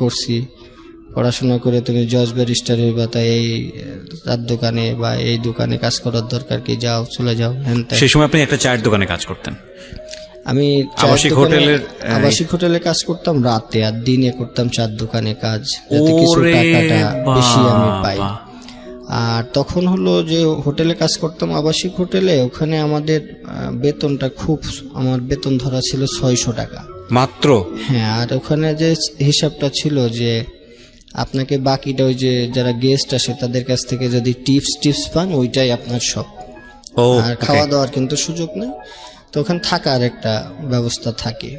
করছি, পড়াশোনা করে তুমি জজ ব্যারিস্টার হইবা, তাই এই তার দোকানে বা এই দোকানে কাজ করার দরকার কি, যাও চলে যাও। সেই সময় আপনি একটা চায়ের দোকানে কাজ করতেন? আমি আবাসিক হোটেলে কাজ করতাম রাতে, আর দিনে করতাম চার দোকানে কাজ, যাতে কিছু টাকাটা বেশি আমি পাই। আর তখন হলো যে হোটেলে কাজ করতাম, আবাসিক হোটেলে, ওখানে আমাদের বেতনটা আমার বেতন ধরা ছিল 600 টাকা মাত্র। হ্যাঁ, আর ওখানে যে হিসাবটা ছিল যে আপনাকে বাকিটা ওই যে যারা গেস্ট আসে তাদের কাছ থেকে যদি টিপস পান, ওইটাই আপনার সব। আর খাওয়া দাওয়ার কিন্তু সুযোগ নেই, তো ওখানে থাকার একটা ব্যবস্থা থাকে।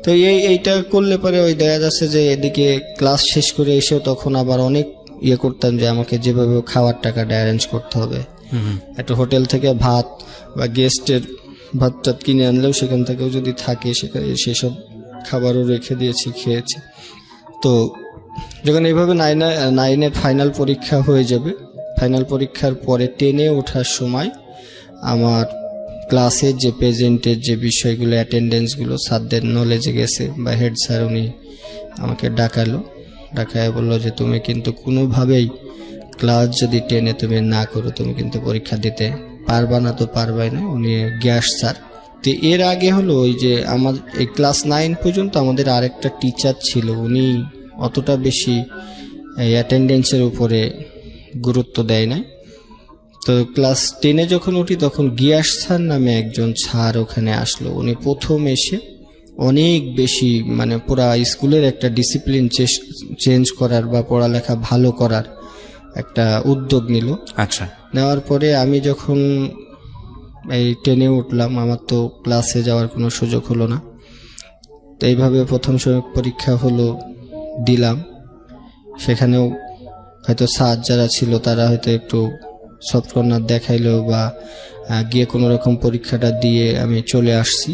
তো এইটা করলে পরে ওই দেখা যাচ্ছে যে এদিকে ক্লাস শেষ করে এসেও তখন আবার অনেক করতাম যে আমাকে যেভাবে খাওয়ার টাকাটা অ্যারেঞ্জ করতে হবে। একটা হোটেল থেকে ভাত বা গেস্টের ভাত টাত কিনে আনলেও সেখান থেকেও যদি থাকে সেসব খাবারও রেখে দিয়েছি, খেয়েছি। তো যখন এইভাবে নাইনের ফাইনাল পরীক্ষা হয়ে যাবে, ফাইনাল পরীক্ষার পরে 10-এ ওঠার সময় আমার ক্লাসের যে প্রেজেন্টের যে বিষয়গুলো, অ্যাটেন্ডেন্সগুলো স্যারদের নলেজে গেছে, বা হেড স্যার উনি আমাকে ডাকায় বললো যে তুমি কিন্তু কোনোভাবেই ক্লাস যদি 10-এ তুমি না করো, তুমি কিন্তু পরীক্ষা দিতে পারবা না। তো পারবাই না, উনি গ্যাস স্যার। তো এর আগে হলো ওই যে আমার এই ক্লাস 9 পর্যন্ত আমাদের আরেকটা টিচার ছিল, উনি অতটা বেশি অ্যাটেন্ডেন্সের উপরে গুরুত্ব দেয় নাই। তো ক্লাস 10-এ যখন উঠি তখন গিয়াস স্যার নামে একজন স্যার ওখানে আসলো। উনি প্রথম এসে অনেক বেশি মানে পুরা স্কুলের একটা ডিসিপ্লিন চেঞ্জ করার বা পড়ালেখা ভালো করার একটা উদ্যোগ নিল। আচ্ছা, নেওয়ার পরে আমি যখন এই 10-এ উঠলাম, আমার তো ক্লাসে যাওয়ার কোনো সুযোগ হলো না। তো এইভাবে প্রথম পরীক্ষা হলো, দিলাম। সেখানেও হয়তো স্যার যারা ছিল তারা হয়তো একটু সফট কর্নার দেখাইলো বা গিয়ে কোনো রকম পরীক্ষাটা দিয়ে আমি চলে আসছি।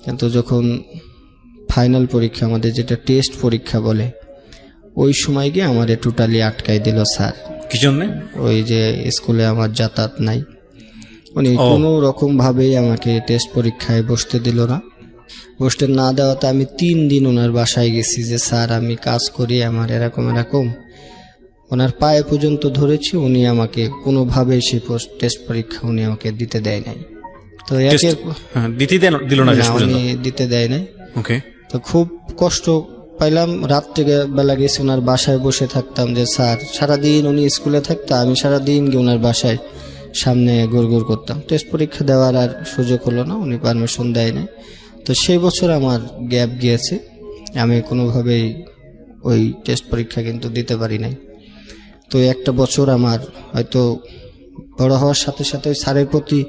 কিন্তু যখন ফাইনাল পরীক্ষা, আমাদের যেটা টেস্ট পরীক্ষা বলে, ওই সময় গিয়ে আমার টোটালি আটকাই দিল স্যার। কি জন্য? ওই যে স্কুলে আমার যাতায়াত নাই, উনি কোনো রকম ভাবেই আমাকে টেস্ট পরীক্ষায় বসতে দিল না। বসতে না দেওয়াতে আমি 3 দিন ওনার বাসায় গেছি যে স্যার আমি কাজ করি, আমার এরকম ওনার পায়ে পর্যন্ত ধরেছি, উনি আমাকে কোনোভাবেই সেই টেস্ট পরীক্ষা উনি আমাকে দিতে দেয় নাই। তো উনি দিতে দেয় নাই। তো খুব কষ্ট পাইলাম। রাত্রে বেলা গেছি ওনার বাসায়, বসে থাকতাম যে স্যার, সারাদিন উনি স্কুলে থাকতো, আমি সারাদিন গিয়ে ওনার বাসায় সামনে গুড় করতাম। টেস্ট পরীক্ষা দেওয়ার আর সুযোগ হলো না, উনি পারমিশন দেয় নাই। তো সেই বছর আমার গ্যাপ গিয়েছে, আমি কোনোভাবেই ওই টেস্ট পরীক্ষা কিন্তু দিতে পারি নাই। তো একটা বছর আমার হয়তো বড় হওয়ার সাথে সাথে স্যারের প্রতি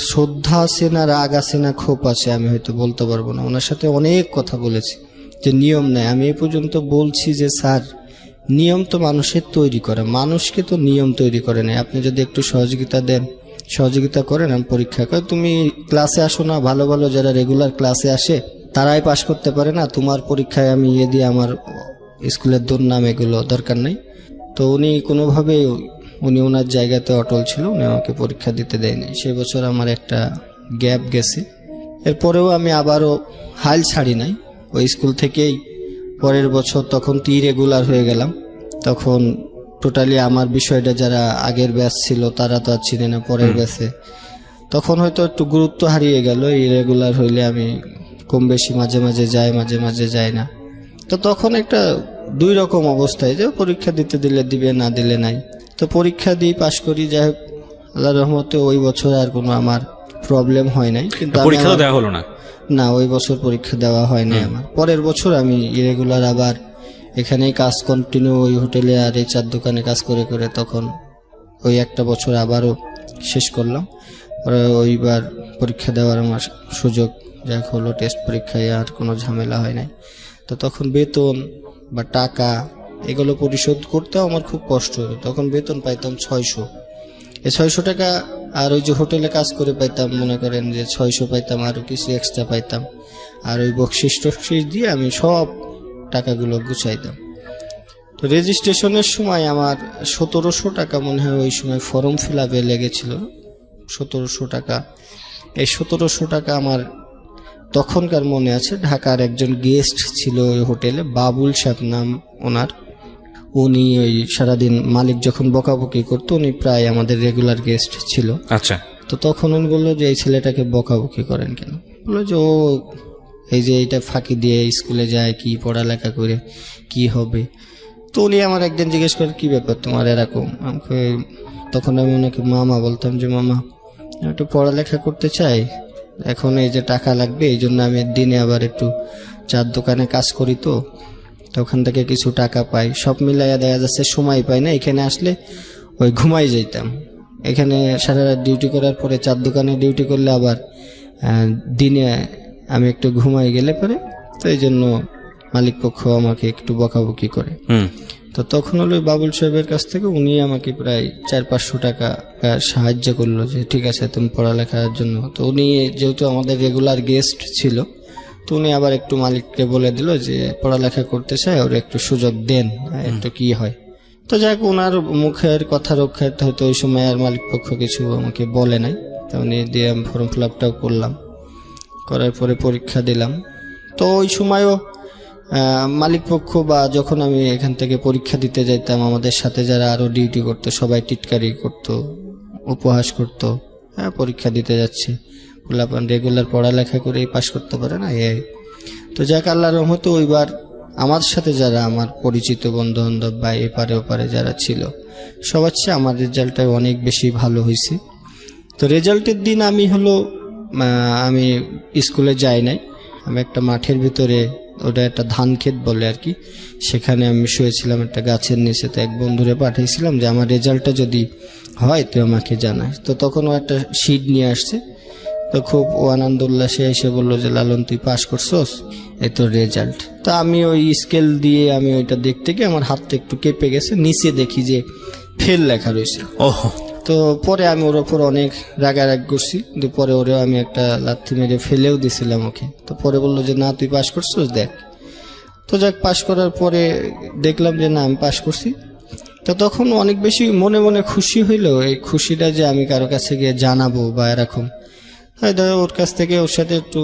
শ্রদ্ধা আছে না, রাগ আছে না, ক্ষোভ আছে, আমি হয়তো বলতে পারবো না। ওনার সাথে অনেক কথা বলেছি যে নিয়ম নেই। আমি এই পর্যন্ত বলছি যে স্যার, নিয়ম তো মানুষের তৈরি করা, মানুষকে তো নিয়ম তৈরি করে নেয়। আপনি যদি একটু সহযোগিতা করেন, আমি পরীক্ষা করে, তুমি ক্লাসে আসো না, ভালো যারা রেগুলার ক্লাসে আসে তারাই পাশ করতে পারে না, তোমার পরীক্ষায় আমি দিয়ে আমার স্কুলের দুর্নাম, এগুলো দরকার নেই। তো উনি কোনোভাবেই ওনার জায়গাতে অটল ছিল, উনি আমাকে পরীক্ষা দিতে দেয়নি। সেই বছর আমার একটা গ্যাপ গেছে। এরপরেও আমি আবারও হাল ছাড়ি নাই ওই স্কুল থেকেই। পরের বছর তখন তো ইরেগুলার হয়ে গেলাম, তখন টোটালি আমার বিষয়টা যারা আগের ব্যাচ ছিল তারা তো আর চিনে না, পরের ব্যাচে তখন হয়তো একটু গুরুত্ব হারিয়ে গেল। ইরেগুলার হইলে আমি কম বেশি মাঝে মাঝে যাই না। তো তখন একটা 2 রকম অবস্থায়, যে পরীক্ষা দিতে দিলে দিবে, না দিলে নাই। তো পরীক্ষা দিয়ে পাশ করি, যাই হোক আল্লাহর রহমতে ওই বছর আর কোনো আমার প্রবলেম হয় নাই। কিন্তু পরীক্ষা দেওয়া হলো না, ওই বছর পরীক্ষা দেওয়া হয় নাই আমার। পরের বছর আমি ইরেগুলার আবার এখানেই কাজ কন্টিনিউ, ওই হোটেলে আর এই 4 দোকানে কাজ করে তখন ওই একটা বছর আবারও শেষ করলাম। পরে ওইবার পরীক্ষা দেওয়ার আমার সুযোগ যাক হলো, টেস্ট পরীক্ষায় আর কোনো ঝামেলা হয় নাই। তো তখন বেতন বা টাকা এগুলো পরিশোধ করতেও আমার খুব কষ্ট হতো। তখন বেতন পাইতাম 600, এই 600 টাকা আর ওই যে হোটেলে কাজ করে পাইতাম, মনে করেন যে 600 পাইতাম, আরও কিছু এক্সট্রা পাইতাম, আর ওই বকশিস টকশিস দিয়ে আমি সব টাকাগুলো গুছাইতাম। তো রেজিস্ট্রেশনের সময় আমার 1700 টাকা মনে হয় ওই সময় ফর্ম ফিল আপে লেগেছিল, 1700 টাকা। এই 1700 টাকা আমার তখনকার মনে আছে, ঢাকার একজন গেস্ট ছিল ওই হোটেলে, বাবুল সাহেব নাম ওনার। উনি ওই সারাদিন মালিক যখন বকাবকি করতো, উনি প্রায় আমাদের রেগুলার গেস্ট ছিল। আচ্ছা। তো তখন উনি বললো যে এই ছেলেটাকে বকাবকি করেন কেন? বললো যে ও এই যে এইটা ফাঁকি দিয়ে স্কুলে যায়, কি পড়ালেখা করে কি হবে। তো উনি আমার একদিন জিজ্ঞেস করে কি ব্যাপার তোমার এরকম। তখন আমি ওনাকে মামা বলতাম যে মামা আমি একটু পড়ালেখা করতে চাই, এখন এই যে টাকা লাগবে, এই জন্য আমি দিনে আবার একটু চার দোকানে কাজ করি, তো ওখান থেকে কিছু টাকা পাই, সব মিলাইয়া দেখা যাচ্ছে সময় পাই না। এখানে আসলে ওই ঘুমাই যাইতাম, এখানে সারা রাত ডিউটি করার পরে চার দোকানে ডিউটি করলে আবার দিনে আমি একটু ঘুমাই গেলে পরে, তো এই জন্য মালিক পক্ষ আমাকে একটু বকাবকি করে। তো তখন হলো বাবুল সাহেবের কাছ থেকে উনি আমাকে প্রায় 400-500 টাকা সাহায্য করলো যে ঠিক আছে তুমি পড়ালেখার জন্য। তো উনি যেহেতু আমাদের রেগুলার গেস্ট ছিল, তো উনি আবার একটু মালিককে বলে দিল যে পড়ালেখা করতে চায়, ওর একটু সুযোগ দেন, একটু কি হয়। তো যাক ওনার মুখের কথা রক্ষার্থে হয়তো ওই সময় আর মালিক পক্ষ কিছু আমাকে বলে নাই। তো উনি দিয়ে আমি ফর্ম ফিল আপটাও করলাম, করার পরে পরীক্ষা দিলাম। তো ওই সময়ও মালিক পক্ষ বা যখন আমি এখান থেকে পরীক্ষা দিতে যাইতাম, আমাদের সাথে যারা আরো ডিউটি করতো সবাই টিটকারি করতো, উপহাস করতো, হ্যাঁ পরীক্ষা দিতে যাচ্ছে, পোলাপান রেগুলার পড়ালেখা করেই পাশ করতে পারে না এই। তো যাক আল্লাহর রহমতে ওইবার আমার সাথে যারা আমার পরিচিত বন্ধু বান্ধব বা এপারে ওপারে যারা ছিল সবার চেয়ে আমার রেজাল্টটা অনেক বেশি ভালো হয়েছে। তো রেজাল্টের দিন আমি আমি স্কুলে যাই নাই, আমি একটা মাঠের ভিতরে, ওটা একটা ধান ক্ষেত বলে আর কি, সেখানে আমি শুয়েছিলাম একটা গাছের নিচে। তো এক বন্ধুরে পাঠিয়েছিলাম যে আমার রেজাল্টটা যদি হয় তো আমাকে জানায়। তো তখন ও একটা শিট নিয়ে আসছে, তো খুব ও আনন্দ উল্লাসে এসে বললো যে লালন তুই পাস করছস, এই তোর রেজাল্ট। তো আমি ওই স্কেল দিয়ে আমি ওইটা দেখতে গিয়ে আমার হাতটা একটু কেঁপে গেছে, নিচে দেখি যে ফেল লেখা রয়েছে। তো পরে আমি ওর ওপর অনেক রাগারাগ করছি, কিন্তু পরে ওরেও আমি একটা লাথি মেরে ফেলেও দিছিলাম ওকে। তো পরে বললো যে না তুই পাস করছিস দেখ। তো যাক পাস করার পরে দেখলাম যে না আমি পাস করছি। তো তখন অনেক বেশি মনে মনে খুশি হইলো, এই খুশিটা যে আমি কারো কাছে গিয়ে জানাবো বা এরকম, হয়তো ওর কাছ থেকে ওর সাথে একটু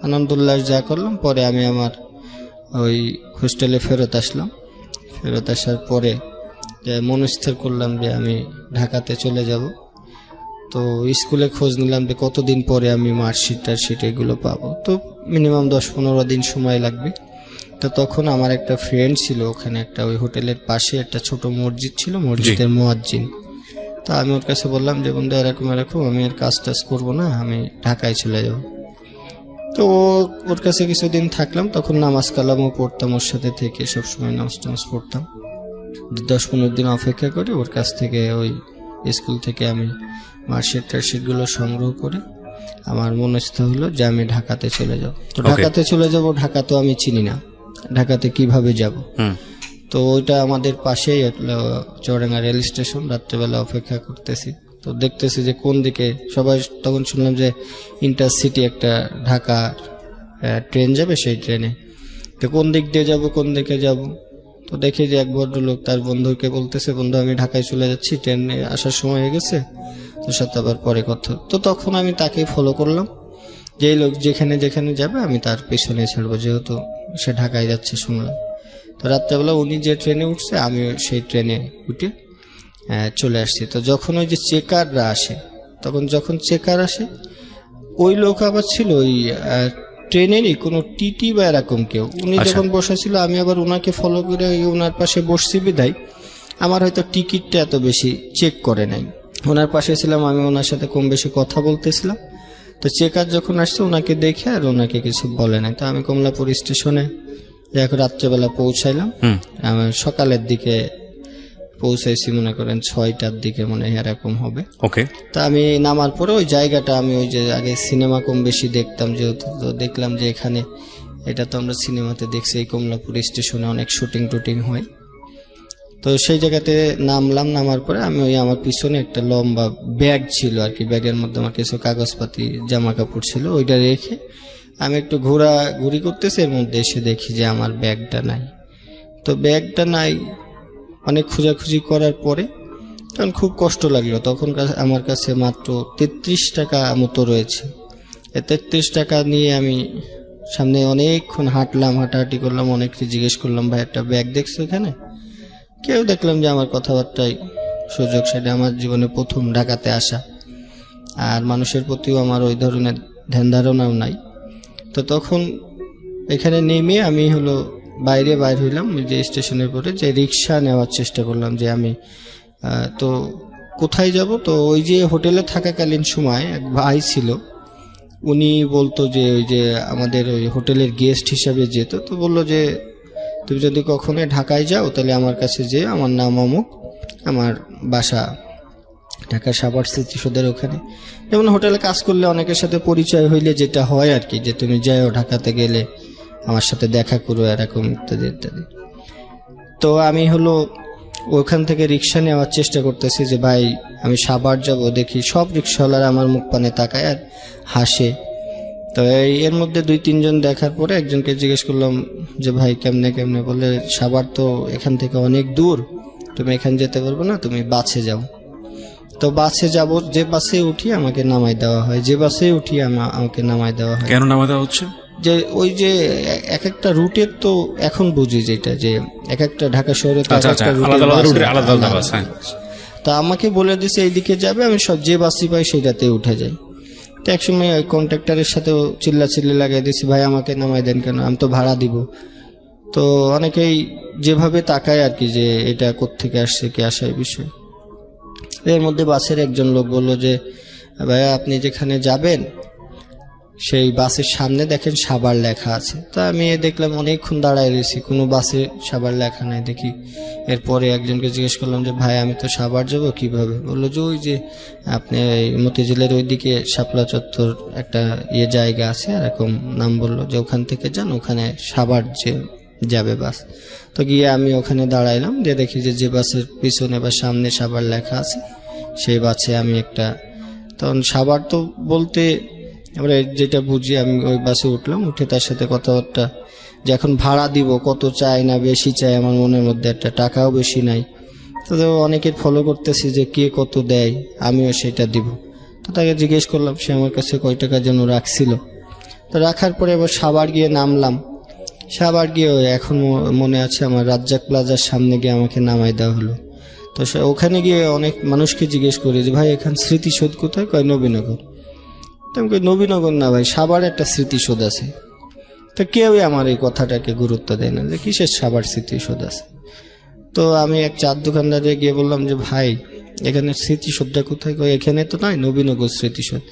আনন্দ উল্লাস যা করলাম। পরে আমি আমার ওই হোস্টেলে ফেরত আসলাম। ফেরত আসার পরে মনস্থির করলাম যে আমি ঢাকাতে চলে যাব। তো স্কুলে খোঁজ নিলাম যে কতদিন পরে আমি মার্কশিট এগুলো পাবো। তো মিনিমাম 10-15 দিন সময় লাগবে। তো তখন আমার একটা ফ্রেন্ড ছিল ওখানে, একটা ওই হোটেলের পাশে একটা ছোট মসজিদ ছিল, মসজিদের মুয়াজ্জিন। তো আমি ওর কাছে বললাম যে বন্ধু এরকম এরকম আমি আর কাজ টাজ করবো না, আমি ঢাকায় চলে যাব। তো ওর কাছে কিছুদিন থাকলাম, তখন নামাজ কালামও পড়তাম ওর সাথে থেকে, সবসময় নামাজ পড়তাম। 10-15 দিন অপেক্ষা করে ওর কাছ থেকে ওই স্কুল থেকে আমি মার্কশিটগুলো সংগ্রহ করে আমার মনস্থ হলো যে আমি ঢাকাতে চলে যাব। তো ঢাকাতে চলে যাব, ঢাকা তো আমি চিনি না, ঢাকাতে কিভাবে যাব। তো ওইটা আমাদের পাশেই চৌরাঙ্গা রেল স্টেশন। রাত্রেবেলা অপেক্ষা করতেছি, তো দেখতেছি যে কোন দিকে সবাই, তখন শুনলাম যে ইন্টারসিটি একটা ঢাকা ট্রেন যাবে, সেই ট্রেনে। তো কোন দিক দিয়ে যাব, কোন দিকে যাব। তো দেখি যে এক ভদ্রলোক তার বন্ধুকে বলতেছে বন্ধু আমি ঢাকায় চলে যাচ্ছি, ট্রেনে আসার সময় হয়ে গেছে, তোর সাথে আবার পরে কথা। তো তখন আমি তাকে ফলো করলাম, যেই লোক যেখানে যেখানে যাবে আমি তার পেছনে ছাড়বো, যেহেতু সে ঢাকায় যাচ্ছে শুনলাম। তো রাত্রেবেলা উনি যে ট্রেনে উঠছে আমি সেই ট্রেনে উঠে চলে আসছি। তো যখন ওই যে চেকাররা আসে, তখন যখন চেকার আসে ওই লোক আবার ছিল ওই ট্রেনেরই কোনো টিটি বা এরকম কেউ। উনি যখন বসেছিল আমি আবার ওনাকে ফলো করে ওনার পাশে বসছি বিদায় আমার হয়তো টিকিটটা এত বেশি চেক করে নাই। ওনার পাশে ছিলাম, আমি ওনার সাথে কম বেশি কথা বলতেছিলাম। তো চেকার যখন আসছে ওনাকে দেখে আর ওনাকে কিছু বলে নাই। তো আমি কমলাপুর স্টেশনে রাত্রেবেলা পৌঁছাইলাম, আমার সকালের দিকে পৌঁছাইছি মনে করেন 6টার দিকে মনে হয় এরকম হবে। ওকে। তা আমি নামার পরে ওই জায়গাটা আমি ওই যে আগে সিনেমা কম বেশি দেখতাম, যেহেতু তো দেখলাম যে এখানে, এটা তো আমরা সিনেমাতে দেখছি এই কমলাপুর স্টেশনে অনেক শুটিং টুটিং হয়। তো সেই জায়গাতে নামলাম, নামার পরে আমি ওই আমার পিছনে একটা লম্বা ব্যাগ ছিল আর কি, ব্যাগের মধ্যে আমার কিছু কাগজপাতি জামা কাপড় ছিল, ওইটা রেখে আমি একটু ঘোরাঘুরি করতেছি, এর মধ্যে এসে দেখি যে আমার ব্যাগটা নাই। তো ব্যাগটা নাই, অনেক খোঁজাখুঁজি করার পরে তখন খুব কষ্ট লাগলো। তখন আমার কাছে মাত্র 33 টাকা মতো রয়েছে। এই 33 টাকা নিয়ে আমি সামনে অনেকক্ষণ হাঁটলাম, হাঁটাহাঁটি করলাম, অনেককে জিজ্ঞেস করলাম ভাই একটা ব্যাগ দেখছো এখানে? কেউ দেখলাম যে আমার কথাবার্তায় সুযোগ, সেটা আমার জীবনে প্রথম ঢাকাতে আসা, আর মানুষের প্রতিও আমার ওই ধরনের ধ্যান ধারণাও নাই। তো তখন এখানে নেমে আমি বাইরে বাইর হইলাম, যে স্টেশনের পরে যে রিক্সা নেওয়ার চেষ্টা করলাম যে আমি তো কোথায় যাব। তো ওই যে হোটেলে থাকাকালীন সময় এক ভাই ছিল, উনি বলতো যে ওই যে আমাদের ওই হোটেলের গেস্ট হিসাবে যেত, তো বললো যে তুমি যদি কখনো ঢাকায় যাও তাহলে আমার কাছে যে, আমার নাম অমুক, আমার বাসা ঢাকা সাভার স্মৃতিসৌধের ওখানে। যেমন হোটেলে কাজ করলে অনেকের সাথে পরিচয় হইলে যেটা হয় আর কি, যে তুমি যাও ঢাকাতে গেলে আমার সাথে দেখা করো, এরকম ইত্যাদি ইত্যাদি। তো আমি ওখান থেকে রিক্সা নেওয়ার চেষ্টা করতেছি যে ভাই আমি সাভার যাব। দেখি সব রিক্সাওয়ালারা আমার মুখ পানে তাকায় আর হাসে। তো এর মধ্যে 2-3 জন দেখার পরে একজনকে জিজ্ঞেস করলাম যে ভাই কেমনে কেমনে, বলে সাভার তো এখান থেকে অনেক দূর, তুমি এখান যেতে পারবে না, তুমি বাসে যাও। তো বাসে যাব, যে বাসে উঠি আমাকে নামাই দেওয়া হয়, যে বাসে উঠি আমাকে নামাই দেওয়া হয়। কেন নামাই দেওয়া হচ্ছে? যে ওই যে এক একটা রুটের তো এখন বুঝি যেটা, যে এক একটা ঢাকা শহরে তা আমাকে বলে দিছে এইদিকে যাবে, আমি সব যে বাসই পাই সেইটাতে উঠে যাই। তো একসময় ওই কন্ট্রাক্টরের সাথেও চিল্লাচিল্লি লাগাই দিয়েছি, ভাই আমাকে নামাই দেন কেন, আমি তো ভাড়া দিব। তো অনেকেই যেভাবে তাকায় আর কি, যে এটা কোত্থেকে আসছে, কি আসার বিষয়। এর মধ্যে বাসের একজন লোক বলল যে ভাইয়া আপনি যেখানে যাবেন সেই বাসের সামনে দেখেন সাভার লেখা আছে। তা আমি দেখলাম অনেকক্ষণ দাঁড়ায় রয়েছি, কোনো বাসে সাভার লেখা নাই দেখি। এরপরে একজনকে জিজ্ঞেস করলাম যে ভাই আমি তো সাভার যাব কিভাবে? বললো যে ওই যে আপনি মতিঝিলের ওইদিকে শাপলা চত্বর একটা জায়গা আছে, এরকম নাম বললো, যে ওখান থেকে যান, ওখানে সাভার যে যাবে বাস। তো গিয়ে আমি ওখানে দাঁড়াইলাম, যে দেখি যে বাসের পিছনে বা সামনে সাভার লেখা আছে সেই বাসে আমি তখন সাভার তো বলতে আমরা যেটা বুঝি, আমি ওই বাসে উঠলাম, উঠে তার সাথে কথাবার্তা, যে এখন ভাড়া দিব, কত চাই না বেশি চাই, আমার মনের মধ্যে একটা টাকাও বেশি নাই। তো অনেকের ফলো করতেছি যে কে কত দেয়, আমিও সেটা দিব। তো তাকে জিজ্ঞেস করলাম, সে আমার কাছে কয় টাকা যেন রাখছিল। তো রাখার পরে এবার সাভার গিয়ে নামলাম। সাভার গিয়ে এখন মনে আছে আমার রাজ্জাক প্লাজার সামনে গিয়ে আমাকে নামাই দেওয়া হলো। তো ওখানে গিয়ে অনেক মানুষকে জিজ্ঞেস করি যে ভাই এখানে স্মৃতিসৌধ কোথায়? কয় নবীনগর। নবীনগর না ভাই, সাভার একটা স্মৃতিসৌধ আছে। তো কেউই আমার এই কথাটাকে গুরুত্ব দেয় না, যে কিসের সাভার স্মৃতিসৌধ আছে। তো আমি এক চার দোকানদারে গিয়ে বললাম যে ভাই এখানে স্মৃতিসৌধটা কোথায়? কয় এখানে তো নয়, নবীনগর স্মৃতিসৌধ।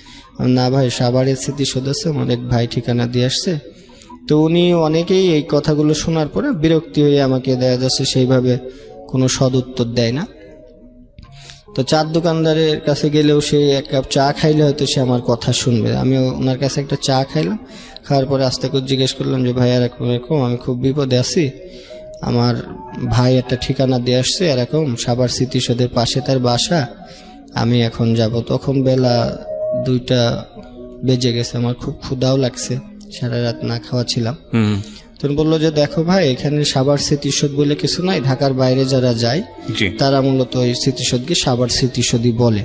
না ভাই সাভারের স্মৃতিসৌধ আছে, আমার এক ভাই ঠিকানা দিয়ে আসছে। তো উনি অনেকেই এই কথাগুলো শোনার পরে বিরক্তি হয়ে আমাকে দেখা যাচ্ছে সেইভাবে কোনো সদ উত্তর দেয় না। তো চার দোকানদারের কাছে গেলেও সে এক কাপ চা খাইলে হয়তো সে আমার কথা শুনবে। আমি ওনার কাছে একটা চা খাইলাম, খাওয়ার পরে আস্তে করে জিজ্ঞেস করলাম যে ভাই এরকম আমি খুব বিপদে আছি, আমার ভাই একটা ঠিকানা দিয়ে আসছে এরকম সাভার স্মৃতিসৌধের পাশে তার বাসা, আমি এখন যাব। তখন বেলা 2টা বেজে গেছে, আমার খুব ক্ষুধাও লাগছে, সারা রাত না খাওয়া ছিলাম। তখন বললো যে দেখো ভাই এখানে সাভার স্মৃতিসৌধ বলে কিছু নাই, ঢাকার বাইরে যারা যায় তারা মূলত ওই স্মৃতিসৌধকে সাভার স্মৃতিসৌধই বলে।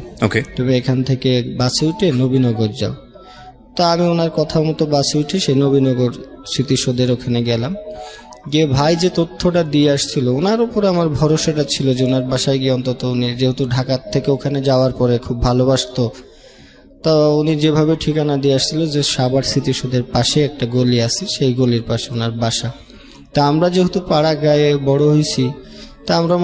তুমি এখান থেকে বাসে উঠে নবীনগর যাও। তা আমি ওনার কথা মতো বাসে উঠে সেই নবীনগর স্মৃতিসৌধের ওখানে গেলাম। গিয়ে ভাই যে তথ্যটা দিয়ে আসছিল ওনার উপরে আমার ভরসাটা ছিল যে ওনার বাসায় গিয়ে অন্তত উনি যেহেতু ঢাকার থেকে ওখানে যাওয়ার পরে খুব ভালোবাসতো, তা উনি যেভাবে ঠিকানা দিয়ে আসছিল যে সাভার স্মৃতিসৌধের পাশে একটা গলি আছে, সেই গলির পাশে ওনার বাসা। তা আমরা যেহেতু পাড়া গায়ে বড় হয়েছি, তা আমরা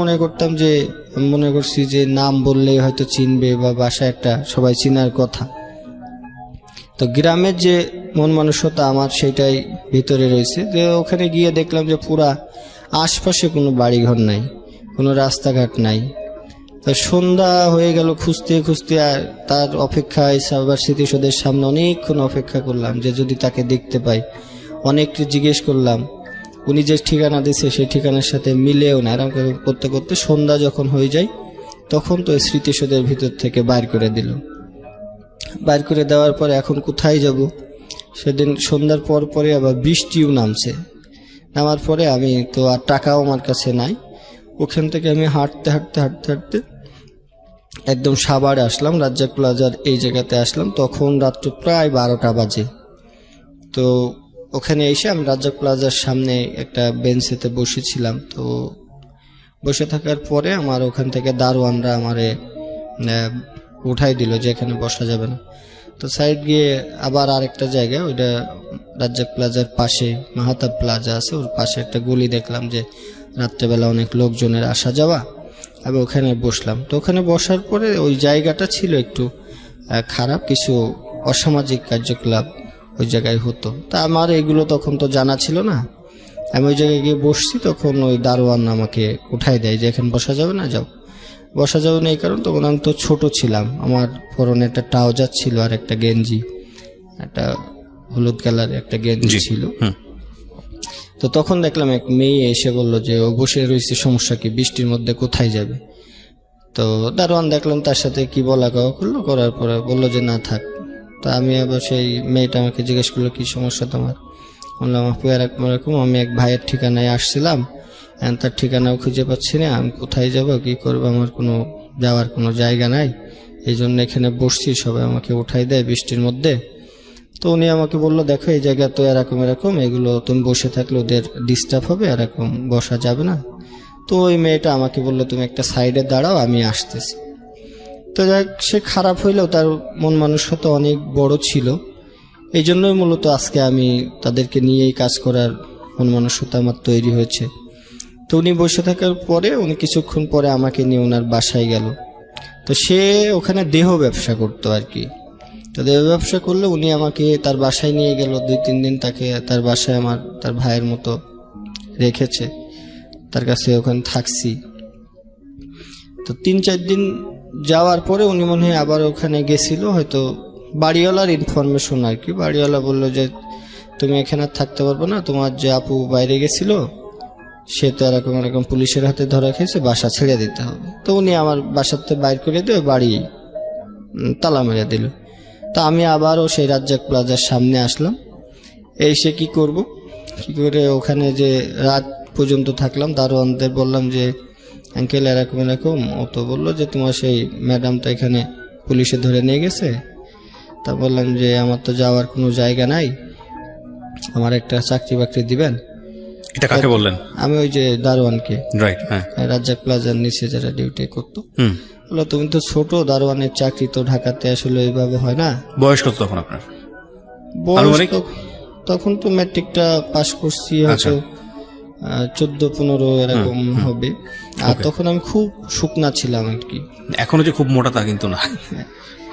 মনে করছি যে নাম বললেই হয়তো চিনবে বা বাসা একটা সবাই চিনার কথা। তো গ্রামের যে মন মানসিকতা আমার সেটাই ভিতরে রয়েছে, যে ওখানে গিয়ে দেখলাম যে পুরা আশপাশে কোনো বাড়িঘর নাই, কোনো রাস্তাঘাট নাই। তো সন্ধ্যা হয়ে গেল, খুঁজতে খুঁজতে আর তার অপেক্ষায় আবার স্মৃতিসৌধের সামনে অনেকক্ষণ অপেক্ষা করলাম যে যদি তাকে দেখতে পাই। অনেকটা জিজ্ঞেস করলাম, উনি যে ঠিকানা দিচ্ছে সেই ঠিকানার সাথে মিলেও না। এরকম করতে করতে সন্ধ্যা যখন হয়ে যায় তখন তো স্মৃতিসৌধের ভিতর থেকে বাইর করে দিল। বাইর করে দেওয়ার পরে এখন কোথায় যাব? সেদিন সন্ধ্যার পর পরে আবার বৃষ্টিও নামছে। নামার পরে আমি তো আর টাকাও আমার কাছে নাই। ওখান থেকে আমি হাঁটতে হাঁটতে হাঁটতে হাঁটতে একদম সাভারে আসলাম, রাজ্জাক প্লাজার এই জায়গাতে আসলাম। তখন রাত্র প্রায় 12টা বাজে। তো ওখানে এসে আমি রাজ্জাক প্লাজার সামনে একটা বেঞ্চেতে বসেছিলাম। তো বসে থাকার পরে আমার ওখান থেকে দারোয়ানরা আমারে উঠাই দিল যে এখানে বসা যাবে না। তো সাইড গিয়ে আবার আরেকটা জায়গায়, ওইটা রাজ্জাক প্লাজার পাশে মাহাতাব প্লাজা আছে, ওর পাশে একটা গলি দেখলাম যে রাত্রেবেলা অনেক লোকজনের আসা যাওয়া। আমি ওখানে বসলাম। তো ওখানে বসার পরে ওই জায়গাটা ছিল একটু খারাপ, কিছু অসামাজিক কার্যকলাপ ওই জায়গায় হতো। তা আমার এগুলো তখন তো জানা ছিল না। আমি ওই জায়গায় গিয়ে বসছি, তখন ওই দারোয়ান আমাকে উঠাই দেয় যে এখানে বসা যাবে না, যাও। বসা যাবে না এই কারণ তখন আমি তো ছোট ছিলাম, আমার পরনে একটা ট্রাউজার ছিল আর একটা গেঞ্জি, একটা হলুদ কালারের একটা গেঞ্জি ছিল। তো তখন দেখলাম এক মেয়ে এসে বললো যে ও বসে রয়েছে, সমস্যা কি, বৃষ্টির মধ্যে কোথায় যাবে? তো দারোয়ান দেখলাম তার সাথে কি বলা কওয়া করলো, করার পরে বললো যে না থাক। তো আমি আবার সেই মেয়েটা আমাকে জিজ্ঞেস করলো কি সমস্যা তোমার? বললাম আপু এরকম এরকম, আমি এক ভাইয়ের ঠিকানায় আসছিলাম, তার ঠিকানাও খুঁজে পাচ্ছি না, আমি কোথায় যাব, কি করবো, আমার কোনো যাওয়ার কোনো জায়গা নাই, এই জন্য এখানে বসছি, সবাই আমাকে উঠাই দেয় বৃষ্টির মধ্যে। তো উনি আমাকে বললো দেখো এই জায়গা তো এরকম এরকম, এগুলো তুমি বসে থাকলে ওদের ডিস্টার্ব হবে, এরকম বসা যাবে না। তো ওই মেয়েটা আমাকে বললো তুমি একটা সাইডে দাঁড়াও, আমি আসতেছি। তো যাক, সে খারাপ হইলেও তার মন মানসিকতা অনেক বড় ছিল। এই জন্যই মূলত আজকে আমি তাদেরকে নিয়েই কাজ করার মন মানসিকতা আমার তৈরি হয়েছে। তো উনি বসে থাকার পরে উনি কিছুক্ষণ পরে আমাকে নিয়ে ওনার বাসায় গেল। তো সে ওখানে দেহ ব্যবসা করতো আর কি। তো দেহ ব্যবসা করলে উনি আমাকে তার বাসায় নিয়ে গেল, 2-3 দিন তাকে তার বাসায় আমার তার ভাইয়ের মতো রেখেছে, তার কাছে ওখানে থাকছি। তো 3-4 দিন যাওয়ার পরে উনি মনে হয় আবার ওখানে গেছিল, হয়তো বাড়িওয়ালার ইনফরমেশন আর কি। বাড়িওয়ালা বললো যে তুমি এখানে থাকতে পারবো না, তোমার যে আপু বাইরে গেছিল সে তো এরকম এরকম পুলিশের হাতে ধরা খেয়েছে, বাসা ছেড়ে দিতে হবে। তো উনি আমার বাসাতে বাইর করে দিয়ে বাড়ি তালা মেরে দিল। তো আমি আবারও সেই রাজ্জাক প্লাজার সামনে আসলাম। এসে কি করব, কি করে ওখানে যে রাত পর্যন্ত থাকলাম। দারোয়ানদের বললাম যে আঙ্কেল এরকম এরকম, ও তো বললো যে তোমার সেই ম্যাডাম তো এখানে পুলিশে ধরে নিয়ে গেছে। তা বললাম যে আমার তো যাওয়ার কোনো জায়গা নাই, আমার একটা চাকরি বাকরি দিবেন। এটা কাকে বললেন? আমি ওই যে দারোয়ানকে, রাইট, হ্যাঁ, রাজ্জাক প্লাজার নিচে যারা ডিউটি করতো। বললো তুমি তো ছোট, দারোয়ানের চাকরি তো ঢাকাতে আসলে এইভাবে হয় না। বয়স কত তখন আপনার? বয়স তখন তো ম্যাট্রিকটা পাস করছি, হয়তো 14-15 এরকম হবে। আর তখন আমি খুব শুকনা ছিলাম আর কি। এখনো যে খুব মোটা তা কিন্তু না।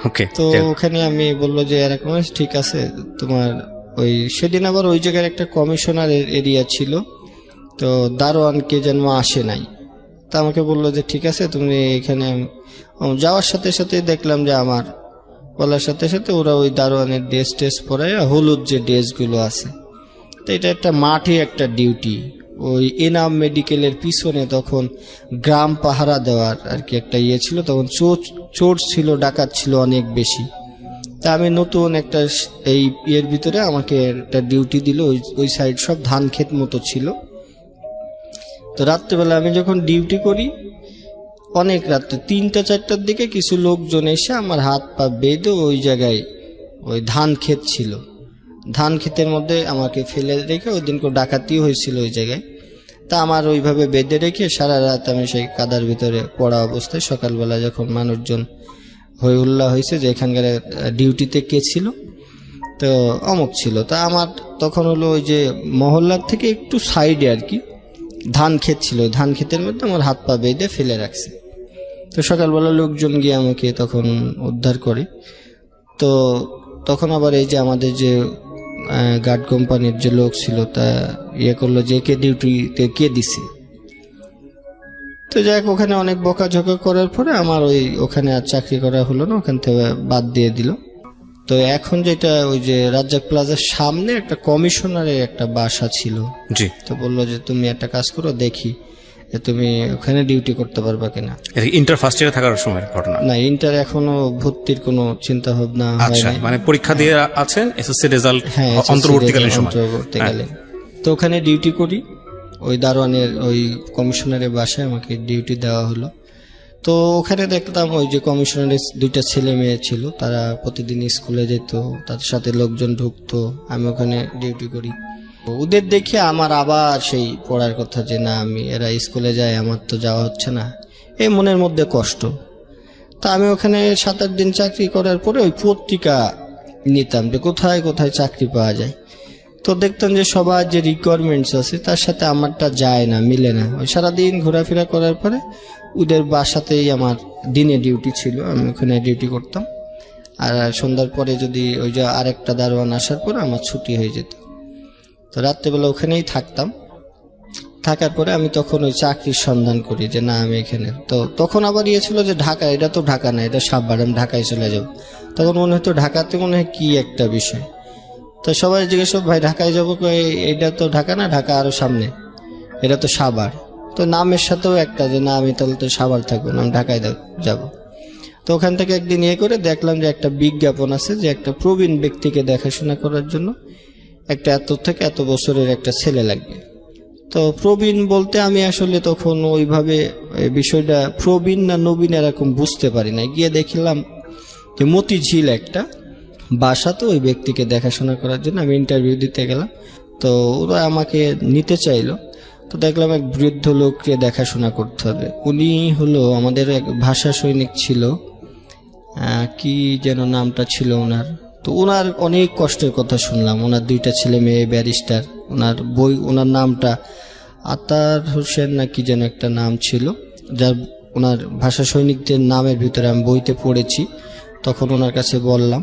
ওকে। তো ওখানে আমি বললো যে এরকম ঠিক আছে তোমার ওই, সেদিন আবার ওই জায়গার একটা কমিশনার এরিয়া ছিল, তো দারোয়ানকে যেন আসে নাই। তা আমাকে বললো যে ঠিক আছে তুমি এখানে। যাওয়ার সাথে সাথে দেখলাম যে আমার বলার সাথে সাথে ওরা ওই দারোয়ানের ড্রেস টেস পরে, হলুদ যে ড্রেসগুলো আছে। তো এটা একটা মাঠে একটা ডিউটি, ওই এনাম মেডিকেলের পিছনে তখন গ্রাম পাহারা দেওয়ার আর কি একটা ইয়ে ছিল। তখন চোর ছিল, ডাকাত ছিল অনেক বেশি। তা আমি নতুন একটা এই ইয়ের ভিতরে আমাকে একটা ডিউটি দিল। ওই সাইড সব ধান ক্ষেত মতো ছিল। তো রাত্রেবেলা আমি যখন ডিউটি করি, অনেক রাত্রে 3টা-4টার দিকে কিছু লোকজন এসে আমার হাত পা বেঁধে ওই জায়গায়, ওই ধান ক্ষেত ছিল, ধান ক্ষেতের মধ্যে আমাকে ফেলে রেখে, ওই দিন করে ডাকাতিও হয়েছিল ওই জায়গায়। তা আমার ওইভাবে বেঁধে রেখে সারা রাত আমি সেই কাদার ভিতরে পড়া অবস্থায়, সকালবেলা যখন মানুষজন হই হুল্লা হয়েছে যে এখানকার ডিউটিতে কে ছিল, তো অমুক ছিল। তা আমার তখন হলো ওই যে মহল্লার থেকে একটু সাইডে আর কি ধান ক্ষেত ছিল, ধান ক্ষেতের মধ্যে আমার হাত পা বেঁধে ফেলে রাখছে। তো সকালবেলা লোকজন গিয়ে আমাকে তখন উদ্ধার করে। তো তখন আবার এই যে আমাদের যে গার্ড কোম্পানির যে লোক ছিল তা ইয়ে করলো যে কে ডিউটিতে কে দিছে। তো যাই হোক, ওখানে অনেক বকাঝকা করার পরে আমার ওখানে আর চাকরি করা হলো না, ওখান থেকে বাদ দিয়ে দিল। তো এখন যেটা ওই যে রাজ্জাক প্লাজার সামনে একটা কমিশনারের একটা বাসা ছিল, জি। তো বললো যে তুমি একটা কাজ করো, দেখি যে তুমি ওখানে ডিউটি করতে পারবা কিনা। ইন্টার ফার্স্ট ইয়ারে থাকার সময় ঘটনা? না, ইন্টার এখনো ভর্তির কোনো চিন্তা ভাবনা হয় আচ্ছা, নাই। মানে পরীক্ষা দিয়ে আছেন, এসএসসি রেজাল্ট হ্যাঁ, অন্তর্বর্তীকালীন সময়। অন্তর্বর্তীকালীন। তো ওখানে ডিউটি করি, ওই দারোয়ানের ওই কমিশনারের বাসায় আমাকে ডিউটি দেওয়া হলো। তো ওখানে দেখতাম ওই যে কমিশনারের 2টা ছেলে মেয়ে ছিল, তারা প্রতিদিন স্কুলে যেত, তাদের সাথে লোকজন ঢুকতো, আমি ওখানে ডিউটি করি। ওদের দেখে আমার আবার সেই পড়ার কথা, যে না আমি এরা স্কুলে যায়, আমার তো যাওয়া হচ্ছে না, এই মনের মধ্যে কষ্ট। তা আমি ওখানে 7-8 দিন চাকরি করার পরে ওই পত্রিকা নিতাম যে কোথায় কোথায় চাকরি পাওয়া যায়। তো দেখতাম যে সবার যে রিকোয়ারমেন্টস আছে তার সাথে আমারটা যায় না, মিলে না। ওই সারাদিন ঘোরাফেরা করার পরে ওদের বাসাতেই আমার দিনে ডিউটি ছিল, আমি ওখানে ডিউটি করতাম। আর সন্ধ্যার পরে যদি ওই যে আরেকটা দারোয়ান আসার পরে আমার ছুটি হয়ে যেত, তো রাত্রেবেলা ওখানেই থাকতাম। থাকার পরে আমি তখন ওই চাকরির সন্ধান করি যে না আমি এখানে। তো তখন আবার ছিল যে ঢাকা, এটা তো ঢাকা না, এটা সাভার, আমি ঢাকায় চলে যাব। তখন মনে হতো ঢাকাতে মনে হয় কি একটা বিষয়। তো সবাই জিজ্ঞেস ভাই ঢাকায় যাবো, এটা তো ঢাকা না, ঢাকা আরো সামনে, এটা তো সাভার। তো নামের সাথেও একটা যে না আমি তাহলে তো সাভার থাকবো না, আমি ঢাকায় যাব। তো ওখান থেকে একদিন করে দেখলাম যে একটা বিজ্ঞাপন আছে যে একটা প্রবীণ ব্যক্তিকে দেখাশোনা করার জন্য একটা এত থেকে এত বছরের একটা ছেলে লাগবে। তো প্রবীণ বলতে আমি আসলে তখন ওইভাবে বিষয়টা প্রবীণ না নবীন এরকম বুঝতে পারি না। গিয়ে দেখলাম যে মতিঝিল একটা বাসা, তো ওই ব্যক্তিকে দেখাশোনা করার জন্য আমি ইন্টারভিউ দিতে গেলাম। তো ওরা আমাকে নিতে চাইলো। তো দেখলাম এক বৃদ্ধ লোককে দেখাশোনা করতে হবে। উনি হলো আমাদের এক ভাষা সৈনিক ছিল, কি যেন নামটা ছিল ওনার। তো ওনার অনেক কষ্টের কথা শুনলাম, ওনার 2টা ছেলে মেয়ে ব্যারিস্টার। ওনার বই, ওনার নামটা আতার হোসেন না কি যেন একটা নাম ছিল, যার ওনার ভাষা সৈনিকদের নামের ভিতরে আমি বইতে পড়েছি। তখন ওনার কাছে বললাম,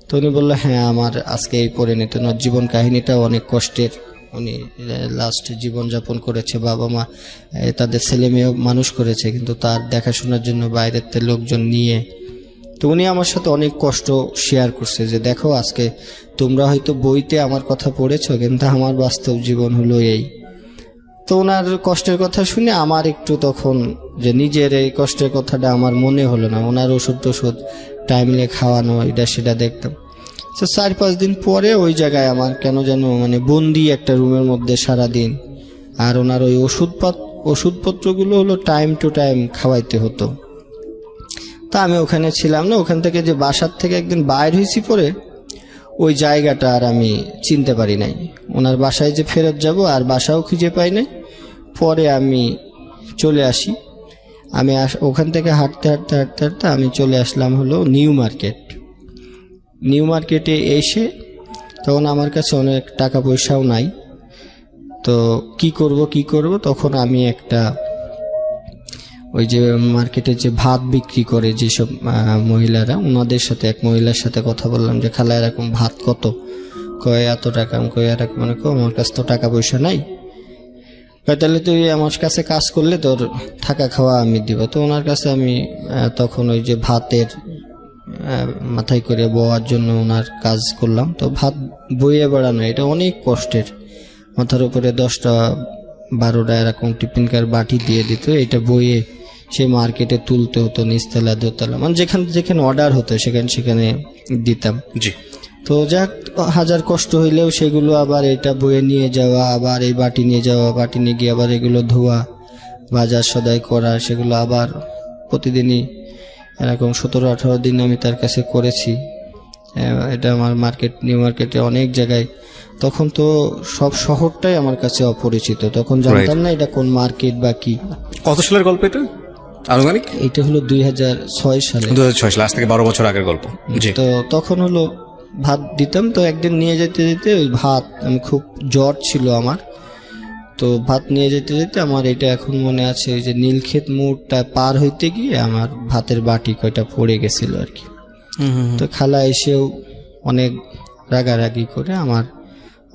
তো উনি বললো হ্যাঁ আমার আজকে এই পড়ে নিতে। ওনার জীবন কাহিনীটাও অনেক কষ্টের, উনি লাস্ট জীবনযাপন করেছে, বাবা মা তাদের ছেলে মেয়েও মানুষ করেছে, কিন্তু তার দেখাশোনার জন্য বাইরের লোকজন নিয়ে। তো উনি আমার সাথে অনেক কষ্ট শেয়ার করছে যে দেখো আজকে তোমরা হয়তো বইতে আমার কথা পড়েছো, কিন্তু আমার বাস্তব জীবন হলো এই। তো ওনার কষ্টের কথা শুনে আমার একটু তখন যে নিজের এই কষ্টের কথাটা আমার মনে হলো না। ওনার ওষুধ টষুধ টাইমলে খাওয়ানো, এটা সেটা দেখতাম। তো 4-5 দিন পরে ওই জায়গায় আমার কেন যেন মানে বন্দি একটা রুমের মধ্যে সারাদিন। আর ওনার ওই ওষুধপত্রগুলো হলো টাইম টু টাইম খাওয়াইতে হতো। তা আমি ওখানে ছিলাম না। ওখান থেকে যে বাসার থেকে একদিন বাইর হয়েছি পরে ওই জায়গাটা আর আমি চিনতে পারি নাই। ওনার বাসায় যে ফেরত যাব আর বাসাও খুঁজে পাই নাই। পরে আমি চলে আসি। আমি ওখান থেকে হাঁটতে হাঁটতে হাঁটতে হাঁটতে আমি চলে আসলাম হলো নিউ মার্কেট। নিউ মার্কেটে এসে তখন আমার কাছে অনেক টাকা পয়সাও নাই। তো কি করব তখন আমি একটা ওই যে মার্কেটে যে ভাত বিক্রি করে যেসব মহিলারা, ওনাদের সাথে এক মহিলার সাথে কথা বললাম যে খালা এরকম ভাত কত? কয় এত টাকা। আমি কই এরকম মানে আমার কাছে তো টাকা পয়সা নাই। তাহলে তুই আমার কাছে কাজ করলে তোর থাকা খাওয়া আমি দিব। তো ওনার কাছে আমি তখন ওই যে ভাতের মাথায় করে বওয়ার জন্য ওনার কাজ করলাম। তো ভাত বইয়ে বেড়ানো এটা অনেক কষ্টের। মাথার উপরে 10টা 12টা এরকম টিফিনকার বাটি দিয়ে দিত, এটা বইয়ে সেই মার্কেটে তুলতে হতো, নিচতলা দোতলা মানে যেখানে অর্ডার হতো সেখানে দিতাম। জি। তো যাক, হাজার কষ্ট হইলেও সেগুলো আবার এটা বয়ে নিয়ে যাওয়া, আবার এই বাটি নিয়ে যাওয়া, বাটি নিয়ে গিয়ে আবার এগুলো ধোয়া, বাজার সদাই করা, সেগুলো আবার প্রতিদিনই এরকম 17-18 দিন আমি তার কাছে করেছি। এটা আমার নিউ মার্কেটে অনেক জায়গায়। তখন তো সব শহরটাই আমার কাছে অপরিচিত, তখন জানতাম না এটা কোন মার্কেট বা কি। কত সালের গল্প এটা আনুমানিক? এটা হলো 2006 সালে। 2006 সালে, আজ থেকে 12 বছর আগের গল্প। জি। তো তখন হলো ভাত দিতাম। তো একদিন নিয়ে যেতে যেতে ওই ভাত, আমি খুব জ্বর ছিল আমার, তো ভাত নিয়ে যেতে যেতে আমার এটা এখন মনে আছে, ওই যে নীলক্ষেত মোড়টা পার হইতে গিয়ে আমার ভাতের বাটি কয়টা পড়ে গেছিল আর কি। তো খালা এসেও অনেক রাগারাগি করে আমার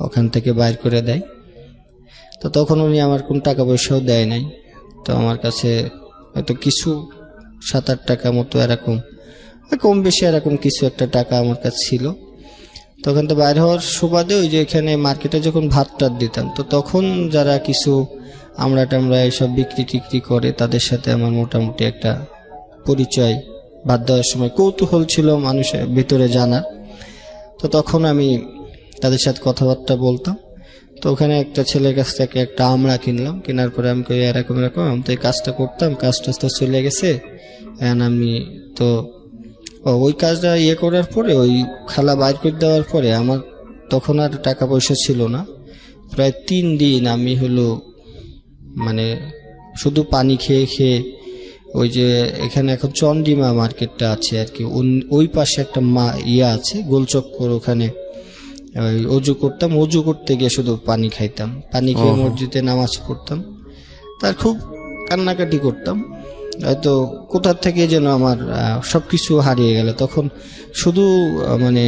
ওখান থেকে বাইর করে দেয়। তো তখন উনি আমার কোন টাকা পয়সাও দেয় নাই। তো আমার কাছে হয়তো কিছু 7-8 টাকা মতো এরকম, কম বেশি এরকম কিছু একটা টাকা আমার কাছে ছিল। তখন তো বাইরে হওয়ার সুবাদে ওই যে এখানে মার্কেটে যখন ভাত টাত দিতাম, তো তখন যারা কিছু আমরা টামরা এইসব বিক্রি টিক্রি করে তাদের সাথে আমার মোটামুটি একটা পরিচয়, ভাত দেওয়ার সময় কৌতূহল ছিল মানুষের ভিতরে জানার। তো তখন আমি তাদের সাথে কথাবার্তা বলতাম। তো ওখানে একটা ছেলের কাছ থেকে একটা আমড়া কিনলাম, কেনার পরে আমি কই এরকম এরকম, আমি তো এই কাজটা করতাম, কাজটা তো চলে গেছে। আমি তো ওই কাজটা করার পরে ওই খালা বাইর করে দেওয়ার পরে আমার তখন আর টাকা পয়সা ছিল না। প্রায় 3 দিন আমি হলো মানে শুধু পানি খেয়ে খেয়ে, ওই যে এখানে এখন চন্ডিমা মার্কেটটা আছে আর কি, ওই পাশে একটা আছে গোলচক্কর, ওখানে ওই অজু করতাম, অজু করতে গিয়ে শুধু পানি খাইতাম, পানি খেয়ে মসজিদে নামাজ পড়তাম। তার খুব কান্নাকাটি করতাম, হয়তো কোথা থেকে যেন আমার সবকিছু হারিয়ে গেল। তখন শুধু মানে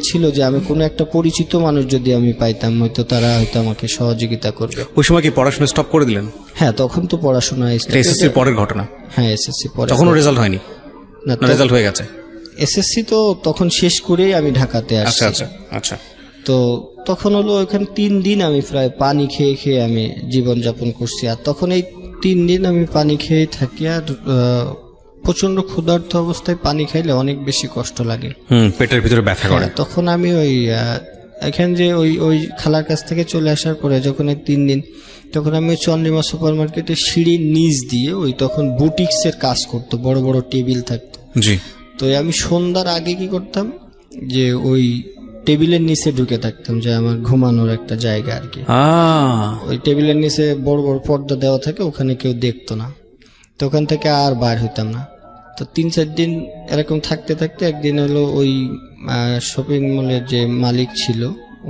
ছিল যে আমি কোনো একটা পরিচিত মানুষ যদি আমি পাইতাম, হয়তো তারা হয়তো আমাকে সহযোগিতা করবে। ওই সময় কি পড়াশোনা স্টপ করে দিলেন? হ্যাঁ, তখন তো পড়াশোনা এসএসসি পরের ঘটনা। হ্যাঁ, এসএসসি পরে। তখনও রেজাল্ট হয়নি? না, রেজাল্ট হয়ে গেছে। এসএসসি তো তখন শেষ করেই আমি ঢাকাতে আসছি। আচ্ছা আচ্ছা আচ্ছা। তো তখন হলো ওখানে 3 দিন আমি প্রায় পানি খেয়ে খেয়ে আমি জীবনযাপন করছি। আর তখন এই 3 দিন আমি পানি খেয়ে থাকি, আর প্রচন্ড ক্ষুধার্ত অবস্থায় পানি খাইলে অনেক বেশি কষ্ট লাগে, পেটের ভিতরে ব্যথা করে। তখন আমি ওই এখানে যে ওই খালার কাছ থেকে চলে আসার পরে যখন 3 দিন, তখন আমি চন্দ্রিমা সুপার মার্কেটে সিঁড়ির নিচ দিয়ে ওই তখন বুটিক্সের কাজ করতো, বড় বড় টেবিল থাকতো। জি। তো আমি সন্ধ্যার আগে কি করতাম, যে ওই টেবিলের নিচে ঢুকে থাকতাম, যে আমার ঘুমানোর একটা জায়গা আর কি। ওই টেবিলের নিচে বড় বড় পর্দা দেওয়া থাকে, ওখানে কেউ দেখতো না। তো ওখান থেকে আর বার হইতাম না। তো 3-4 দিন এরকম থাকতে থাকতে একদিন হলো ওই শপিং মলের যে মালিক ছিল,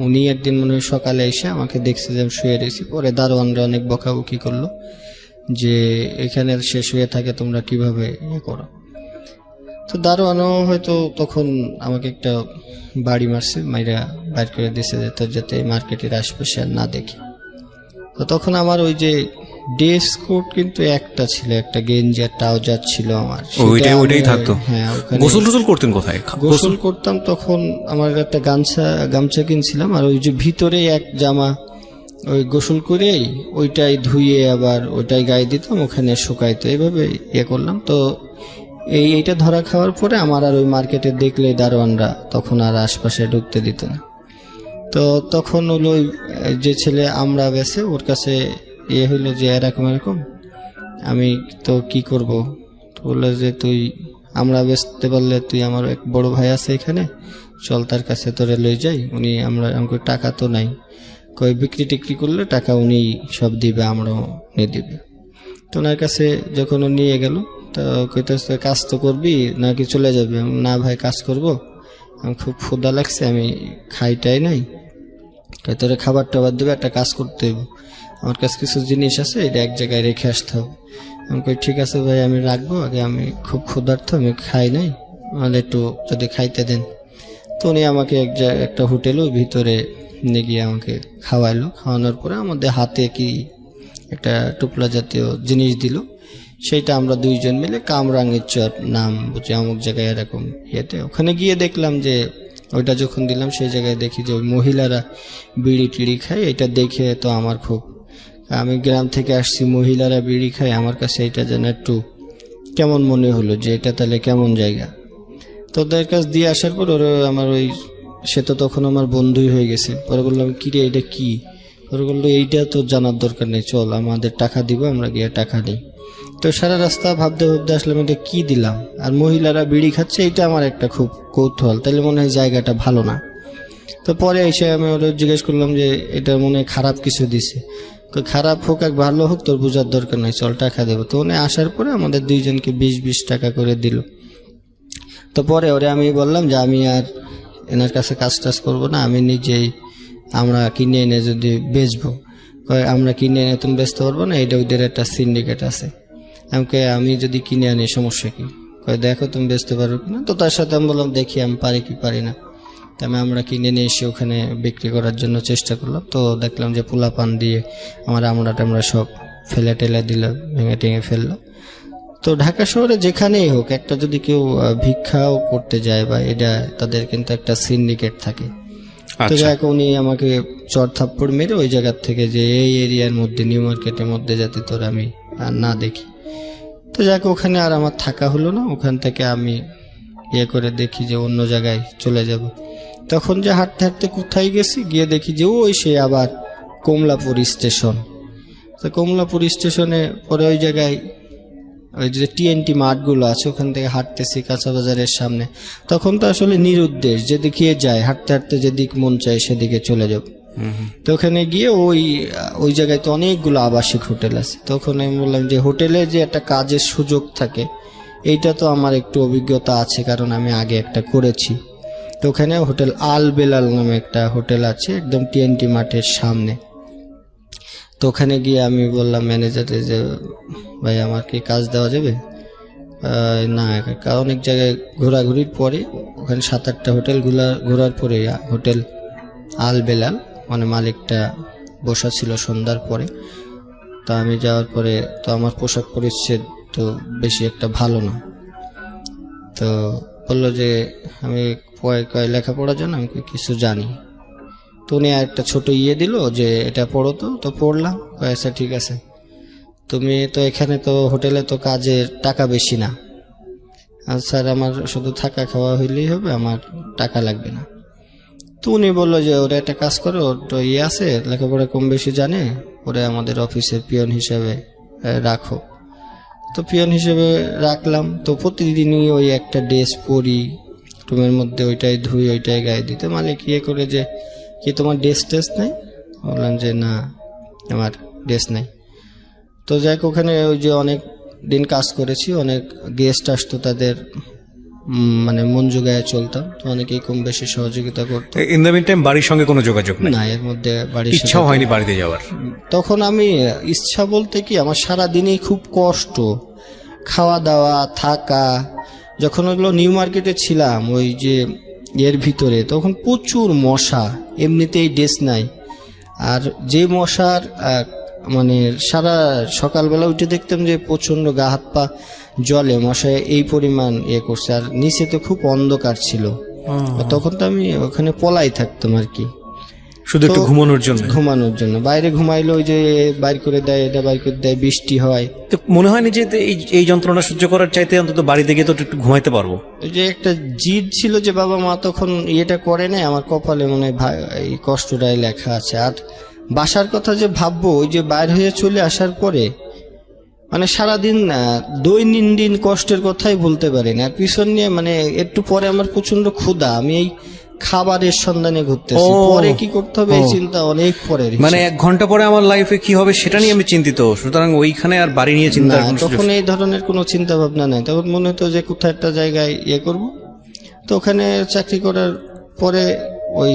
উনি একদিন মনে হয় সকালে এসে আমাকে দেখছে যে আমি শুয়ে রয়েছি। পরে দারোয়ানরা অনেক বকাবকি করলো যে এখানে সে শুয়ে থাকে, তোমরা কিভাবে করো। তো দারোয়ানও হয়তো তখন আমাকে একটা বাড়ি মারছে, মাইরা বাইর করে দিছে যে তোর যাতে মার্কেটের আশপাশে আর না দেখি। তো তখন আমার ওই যে ড্রেস কোড কিন্তু একটা ছিল, একটা গেঞ্জি আর ট্রাউজার ছিল আমার, ওইটাই থাকতো। হ্যাঁ, গোসল টোসল করতেন কোথায়? গোসল করতাম তখন আমার একটা গামছা কিনছিলাম, আর ওই যে ভিতরে এক জামা, ওই গোসল করেই ওইটাই ধুয়ে আবার ওইটাই গায়ে দিতাম, ওখানে শুকাইতো, এইভাবে করলাম। তো এইটা ধরা খাওয়ার পরে আমার আর ওই মার্কেটে দেখলে দারোয়ানরা তখন আর আশপাশে ঢুকতে দিত না। তো তখন হলো ওই যে ছেলে আমরা বেছে, ওর কাছে হইলো যে এরকম এরকম, আমি তো কি করব। তো বললো যে তুই আমরা বেচতে পারলে তুই, আমার এক বড় ভাই আছে এখানে, চল তার কাছে তোরে লই যাই, উনি আমাকে টাকা তো নাই, কই বিক্রি টিক্রি করলে টাকা উনি সব দিবে, আমরাও নিয়ে দিবে। তো ওনার কাছে যখন ও নিয়ে গেল, তো কইতেছে কাজ তো করবি নাকি চলে যাবে? না ভাই, কাজ করব, আমি খুব ক্ষুধা লাগছে, আমি খাইটাই নাই। তোরে খাবার টাবার দেবে, একটা কাজ করতে হবে, আমার কাছে কিছু জিনিস আছে, এটা এক জায়গায় রেখে আসতে হবে। আমি কই ঠিক আছে ভাই, আমি রাখবো, আগে আমি খুব ক্ষুধার্ত, আমি খাই নাই, মানে একটু যদি খাইতে দেন। তো উনি আমাকে একটা হোটেলের ভিতরে নিয়ে গিয়ে আমাকে খাওয়াইলো। খাওয়ানোর পরে আমাদের হাতে কি একটা টুপলা জাতীয় জিনিস দিল, সেইটা আমরা 2 জন মিলে কামরাঙ্গের চট নাম বুঝে অমুক জায়গায় এরকম ওখানে গিয়ে দেখলাম যে ওইটা যখন দিলাম সেই জায়গায় দেখি যে ওই মহিলারা বিড়ি টিড়ি খায়। এটা দেখে তো আমার খুব, আমি গ্রাম থেকে আসছি, মহিলারা বিড়ি খায়, আমার কাছে এটা যেন একটু কেমন মনে হলো যে এটা তাহলে কেমন জায়গা। তো ওদের কাছে দিয়ে আসার পর ওরা আমার ওই, সে তো তখন আমার বন্ধুই হয়ে গেছে। পরে বললাম কি রে এটা কি? ওরা বললো এইটা তো জানার দরকার নেই, চল আমাদের টাকা দিব, আমরা গিয়ে টাকা নিই। তো সারা রাস্তা ভাবতে ভাবতে আসলাম এটা কি দিলাম, আর মহিলারা বিড়ি খাচ্ছে, এটা আমার একটা খুব কৌতূহল, তাহলে মনে হয় জায়গাটা ভালো না। তো পরে এসে আমি ওরা জিজ্ঞেস করলাম যে এটা মনে হয় খারাপ কিছু দিছে। খারাপ হোক আর ভালো হোক তোর বোঝার দরকার নাই, চল টাকা দেবো। তো উনি আসার পরে আমাদের 2 জনকে 20-20 টাকা করে দিল। তো পরে ওরে আমি বললাম যে আমি আর এনার কাছে কাজ টাজ করবো না, আমি নিজেই আমরা কিনে এনে যদি বেচবো। আমরা কিনে এনে তুমি বেচতে পারবো না, এটা ওদের একটা সিন্ডিকেট আছে, আমাকে আমি যদি কিনে আনি সমস্যা কি? দেখো তুমি বেচতে পারো কিনা। তো তার সাথে আমি বললাম দেখি আমি পারি কি পারি না। তাই আমরা কিনে নিয়ে এসে ওখানে বিক্রি করার জন্য চেষ্টা করলাম। তো দেখলাম যে পোলা পান দিয়ে আমরা সব ফেলে টেলে দিল, ভেঙে টেঙে ফেললো। তো ঢাকা শহরে যেখানেই হোক, একটা যদি কেউ ভিক্ষাও করতে যায় বা এটা, তাদের কিন্তু একটা সিন্ডিকেট থাকে। তো যাক, উনি আমাকে চড় থাপ্পড় মেরে ওই জায়গার থেকে যে এই এরিয়ার মধ্যে, নিউ মার্কেটের মধ্যে যাতে তোর আমি আর না দেখি। তো যাক, ওখানে আর আমার থাকা হলো না। ওখান থেকে আমি করে দেখি যে অন্য জায়গায় চলে যাব। তখন যে হাঁটতে হাঁটতে কোথায় গেছি, গিয়ে দেখি যে ওই সে আবার কমলাপুর স্টেশন। তো কমলাপুর স্টেশনে পরে ওই জায়গায় ওই যে TNT মাঠগুলো আছে, ওখান থেকে হাঁটতেছি কাঁচা বাজারের সামনে। তখন তো আসলে নিরুদ্দেশ, যেদিকে যায় হাঁটতে হাঁটতে যেদিক মন চায় সেদিকে চলে যাব। তো ওখানে গিয়ে ওই জায়গায় তো অনেকগুলো আবাসিক হোটেল আছে। তখন আমি বললাম যে হোটেলে যে একটা কাজের সুযোগ থাকে, এইটা তো আমার একটু অভিজ্ঞতা আছে, কারণ আমি আগে একটা করেছি। তো ওখানে হোটেল আল বেলাল নামে একটা হোটেল আছে একদম TNT মাঠের সামনে। তো ওখানে গিয়ে আমি বললাম ম্যানেজারে যে ভাই আমার কি কাজ দেওয়া যাবে? না, অনেক জায়গায় ঘোরাঘুরির পরে ওখানে 7-8টা হোটেল ঘোরার পরে হোটেল আল বেলাল মানে মালিকটা বসা ছিল সন্ধ্যার পরে। তা আমি যাওয়ার পরে তো আমার পোশাক পরিচ্ছদ তো বেশি একটা ভালো না। তো বললো যে আমি লেখাপড়ার জন্য আমি কিছু জানি। তো উনি একটা ছোট দিল যে এটা পড়ো। তো পড়লাম। আচ্ছা ঠিক আছে, তুমি তো এখানে তো হোটেলে তো কাজের টাকা বেশি না। আর স্যার আমার শুধু থাকা খাওয়া হইলেই হবে, আমার টাকা লাগবে না। তো উনি বললো যে ওরা একটা কাজ করো, ওর তো আছে, লেখাপড়া কম বেশি জানে, ওরা আমাদের অফিসে পিয়ন হিসেবে রাখো। তো পিয়ন হিসেবে রাখলাম। তো প্রতিদিনই ওই একটা ড্রেস পরি, রুমের মধ্যে ওইটাই ধুই, ওইটাই গায়ে দিতে। মালিক করে যে কি তোমার ড্রেস নাই? বললাম যে না, আমার ড্রেস নাই। তো যাই হোক, ওখানে ওই যে অনেক দিন কাজ করেছি, অনেক গেস্ট আসতো, তাদের মানে মন জোগায় চলতাম। তো অনেকেই কম বেশি সহযোগিতা করতো। ইন দ্য মিন টাইম বাড়ির সঙ্গে কোনো যোগাযোগ নেই? না, এর মধ্যে বাড়ির ইচ্ছা হয়নি বাড়িতে যাওয়ার? তখন আমি ইচ্ছা বলতে কি, আমার সারা দিনই খুব কষ্ট, খাওয়া দাওয়া থাকা। যখন ওগুলো নিউ মার্কেটে ছিলাম ওই যে এর ভিতরে, তখন প্রচুর মশা, এমনিতেই ড্রেস নাই। আর যে মশার মানে সারা সকালবেলা উঠে দেখতাম যে প্রচন্ড গা হাত পা জলে, মশায় এই পরিমাণ করছে। আর নিচে তো খুব অন্ধকার ছিল। তখন তো আমি ওখানে পলাই থাকতাম আর কি, শুধু একটু ঘুমানোর জন্য। বাইরে ঘুমাইলো, ওই যে বাইর করে দেয়, এটা বাইর করে দেয়, বৃষ্টি হয়। তো মনে হয়নি যে এই যন্ত্রণা সহ্য করার চাইতে অন্তত বাড়িতে গিয়ে তো একটু ঘুমাইতে পারবো? ওই যে একটা জিদ ছিল যে বাবা মা তখন করে নাই, আমার কপালে মনে হয় এই কষ্টটাই লেখা আছে। আর বাসার কথা যে ভাববো, ওই যে বাইর হয়ে চলে আসার পরে মানে সারাদিন দৈনন্দিন কষ্টের কথাই বলতে পারি না। আর পিছন নিয়ে মানে একটু পরে আমার প্রচন্ড ক্ষুধা, আমি এই খাবারের সন্ধানে ঘুরতেছি, পরে কি করতে হবে এই চিন্তা অনেক পরে। মানে 1 ঘন্টা পরে আমার লাইফে কি হবে সেটা নিয়ে আমি চিন্তিত, সুতরাং ওইখানে আর বাড়ি নিয়ে চিন্তা। তখন এই ধরনের কোনো চিন্তা ভাবনা নাই। তখন মনে হতো যে কোথাও একটা জায়গায় করব। তো ওখানে চাকরি করার পরে ওই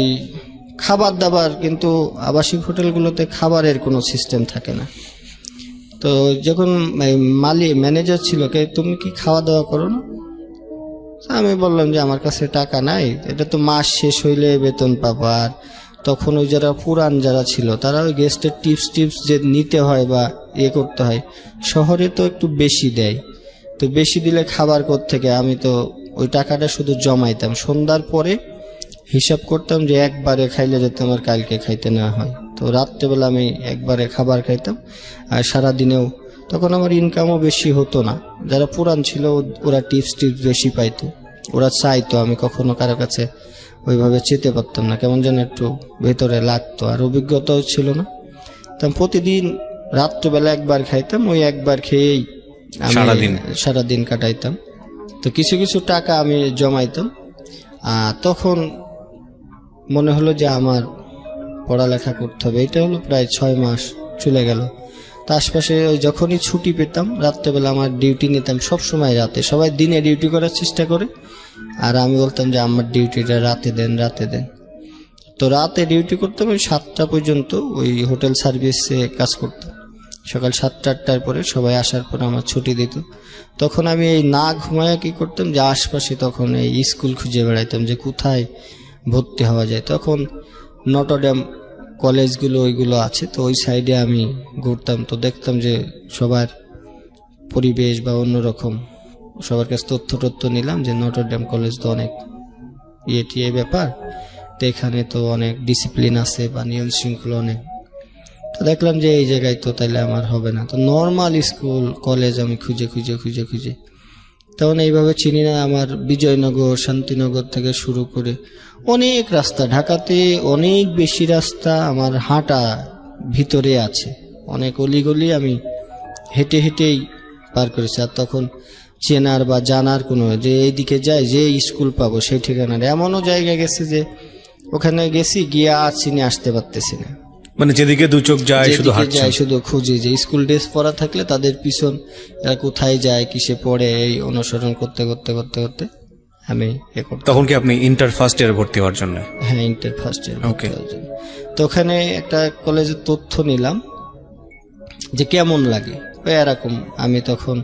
খাবার দাবার, কিন্তু আবাসিক হোটেলগুলোতে খাবারের কোনো সিস্টেম থাকে না। তো যখন ম্যানেজার ছিল, তুমি কি খাওয়া দাওয়া করো না? আমি বললাম যে আমার কাছে টাকা নাই, এটা তো মাস শেষ হইলে বেতন পাবো। আর তখন ওই যারা পুরান যারা ছিল, তারা ওই গেস্টের টিপস যে নিতে হয় বা করতে হয়, শহরে তো একটু বেশি দেয়। তো বেশি দিলে খাবার থেকে, আমি তো ওই টাকাটা শুধু জমাইতাম। সন্ধ্যার পরে হিসাব করতাম যে একবারে খাইলে যাতে আমার কালকে খাইতে না হয়। তো রাত্রেবেলা আমি একবারে খাবার খাইতাম। আর সারাদিনেও তখন আমার ইনকামও বেশি হতো না। যারা পুরান ছিল ওরা টিপস বেশি পাইতো, ওরা চাইতো। আমি কখনো কারো কাছে ওইভাবে চেতে পারতাম না, কেমন যেন একটু ভেতরে লাগতো। আর অভিজ্ঞতাও ছিল না। তো প্রতিদিন রাত্রেবেলা একবার খাইতাম, ওই একবার খেয়েই আমি সারাদিন কাটাইতাম। তো কিছু কিছু টাকা আমি জমাইতাম। তখন মনে হলো যে আমার পড়ালেখা করতে হবে। এটা হলো প্রায় 6 মাস চলে গেল। তো আশপাশে ওই যখনই ছুটি পেতাম, রাত্রেবেলা আমার ডিউটি নিতাম সবসময় রাতে। সবাই দিনে ডিউটি করার চেষ্টা করে, আর আমি বলতাম যে আমার ডিউটিটা রাতে দেন। তো রাতে ডিউটি করতাম ওই 7টা পর্যন্ত, ওই হোটেল সার্ভিসে কাজ করতাম। সকাল 7টা-8টার পরে সবাই আসার পর আমার ছুটি দিত। তখন আমি এই না ঘুমায়া কি করতাম, যে আশপাশে তখন এই স্কুল খুঁজে বেড়াইতাম যে কোথায় ভর্তি হওয়া যায়। তখন নটরডেম কলেজগুলো ওইগুলো আছে, তো ওই সাইডে আমি ঘুরতাম, তো দেখতাম যে সবার পরিবেশ বা অন্যরকম, সবার কাছে তথ্য নিলাম যে নটরডেম কলেজ তো অনেক ইয়ে ব্যাপার, তো এখানে তো অনেক ডিসিপ্লিন আছে বা নিয়ম শৃঙ্খলা অনেক। তো দেখলাম যে এই জায়গায় তো তাইলে আমার হবে না, তো নর্মাল স্কুল কলেজ আমি খুঁজে তখন এইভাবে চিনি না। আমার বিজয়নগর, শান্তিনগর থেকে শুরু করে অনেক রাস্তা, ঢাকাতে অনেক বেশি রাস্তা আমার হাঁটা ভিতরে আছে, অনেক অলিগলি আমি হেঁটেই পার করেছি। আর তখন চেনার বা জানার কোনো যে এইদিকে যায় যে স্কুল পাবো সেই ঠিকানার এমনও জায়গায় গেছে যে ওখানে গেছি গিয়ে আর চিনে আসতে পারতেছি না, মানে যেদিকে দু চোখ যায় শুধু হাঁটছেন, শুধু খুঁজি যে স্কুল ড্রেস পরা থাকলে তাদের পিছন এরা কোথায় যায় কিসে পড়ে এই অনুসরণ করতে আমি তখন কি আপনি ইন্টার ফার্স্ট ইয়ারে ভর্তি হওয়ার জন্য? হ্যাঁ, ইন্টার ফার্স্ট ইয়ার। ওকে। তো ওখানে একটা কলেজের তথ্য নিলাম যে কেমন লাগে এরকম। আমি তখন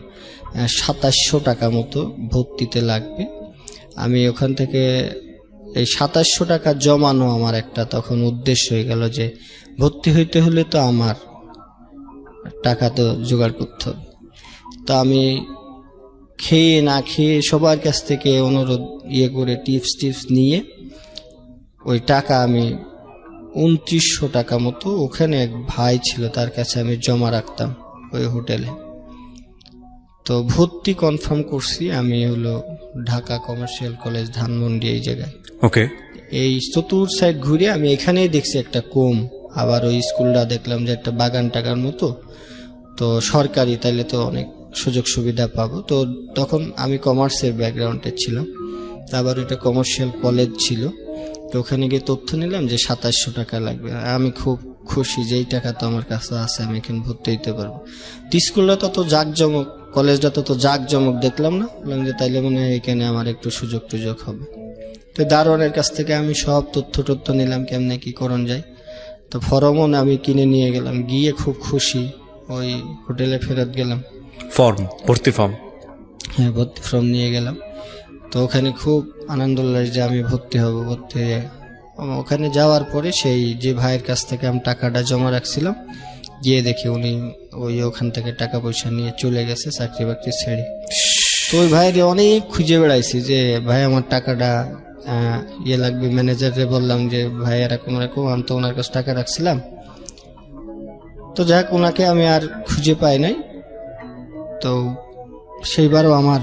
2700 টাকা মতো ভর্তিতে লাগবে। আমি ওখান থেকে এই 2700 টাকা জমানো আমার একটা তখন উদ্দেশ্য হয়ে গেল যে ভর্তি হইতে হলে তো আমার টাকা তো জোগাড় করতে হবে। তো আমি খেয়ে না খেয়ে সবার কাছ থেকে অনুরোধ করে টিপস নিয়ে ওই টাকা আমি 2900 টাকা মতো, ওখানে এক ভাই ছিল তার কাছে আমি জমা রাখতাম ওই হোটেলে। তো ভর্তি কনফার্ম করছি আমি হলো ঢাকা কমার্শিয়াল কলেজ ধানমন্ডি এই জায়গায়। ওকে। এই চতুর সাইড ঘুরে আমি এখানেই দেখছি একটা কম, আবার ওই স্কুলটা দেখলাম যে একটা বাগান টাগার মতো, তো সরকারি, তাইলে তো অনেক সুযোগ সুবিধা পাবো। তো তখন আমি কমার্সের ব্যাকগ্রাউন্ডে ছিলাম, আবার এটা কমার্শিয়াল কলেজ ছিল। তো ওখানে গিয়ে তথ্য নিলাম যে 2700 টাকা লাগবে। আমি খুব খুশি যে এই টাকা তো আমার কাছে আছে, আমি এখানে ভর্তি হইতে পারবো। স্কুলটা তত জাঁকজমক, কলেজটা তত জাঁকজমক দেখলাম না, বললাম যে তাইলে মনে হয় এখানে আমার একটু সুযোগ হবে। তো দারোয়ানের কাছ থেকে আমি সব তথ্য নিলাম কেমনে কি করণ যায়। তো ফর্মও আমি কিনে নিয়ে গেলাম, গিয়ে খুব খুশি ওই হোটেলে ফেরত গেলাম, ভর্তি ফর্ম, হ্যাঁ ভর্তি ফর্ম নিয়ে গেলাম। তো ওখানে খুব আনন্দ লাগে যে আমি ভর্তি হব। ভর্তি হয়ে ওখানে যাওয়ার পরে সেই যে ভাইয়ের কাছ থেকে আমি টাকাটা জমা রাখছিলাম, গিয়ে দেখি উনি ওখান থেকে টাকা পয়সা নিয়ে চলে গেছে চাকরি বাকরি ছেড়ে। তো ওই ভাইয়ের অনেক খুঁজে বেড়াইছি যে ভাই আমার টাকাটা লাগবে। ম্যানেজারে বললাম যে ভাই এরকম আমি তো ওনার কাছে টাকা রাখছিলাম। তো যাক, ওনাকে আমি আর খুঁজে পাই নাই। তো সেইবারও আমার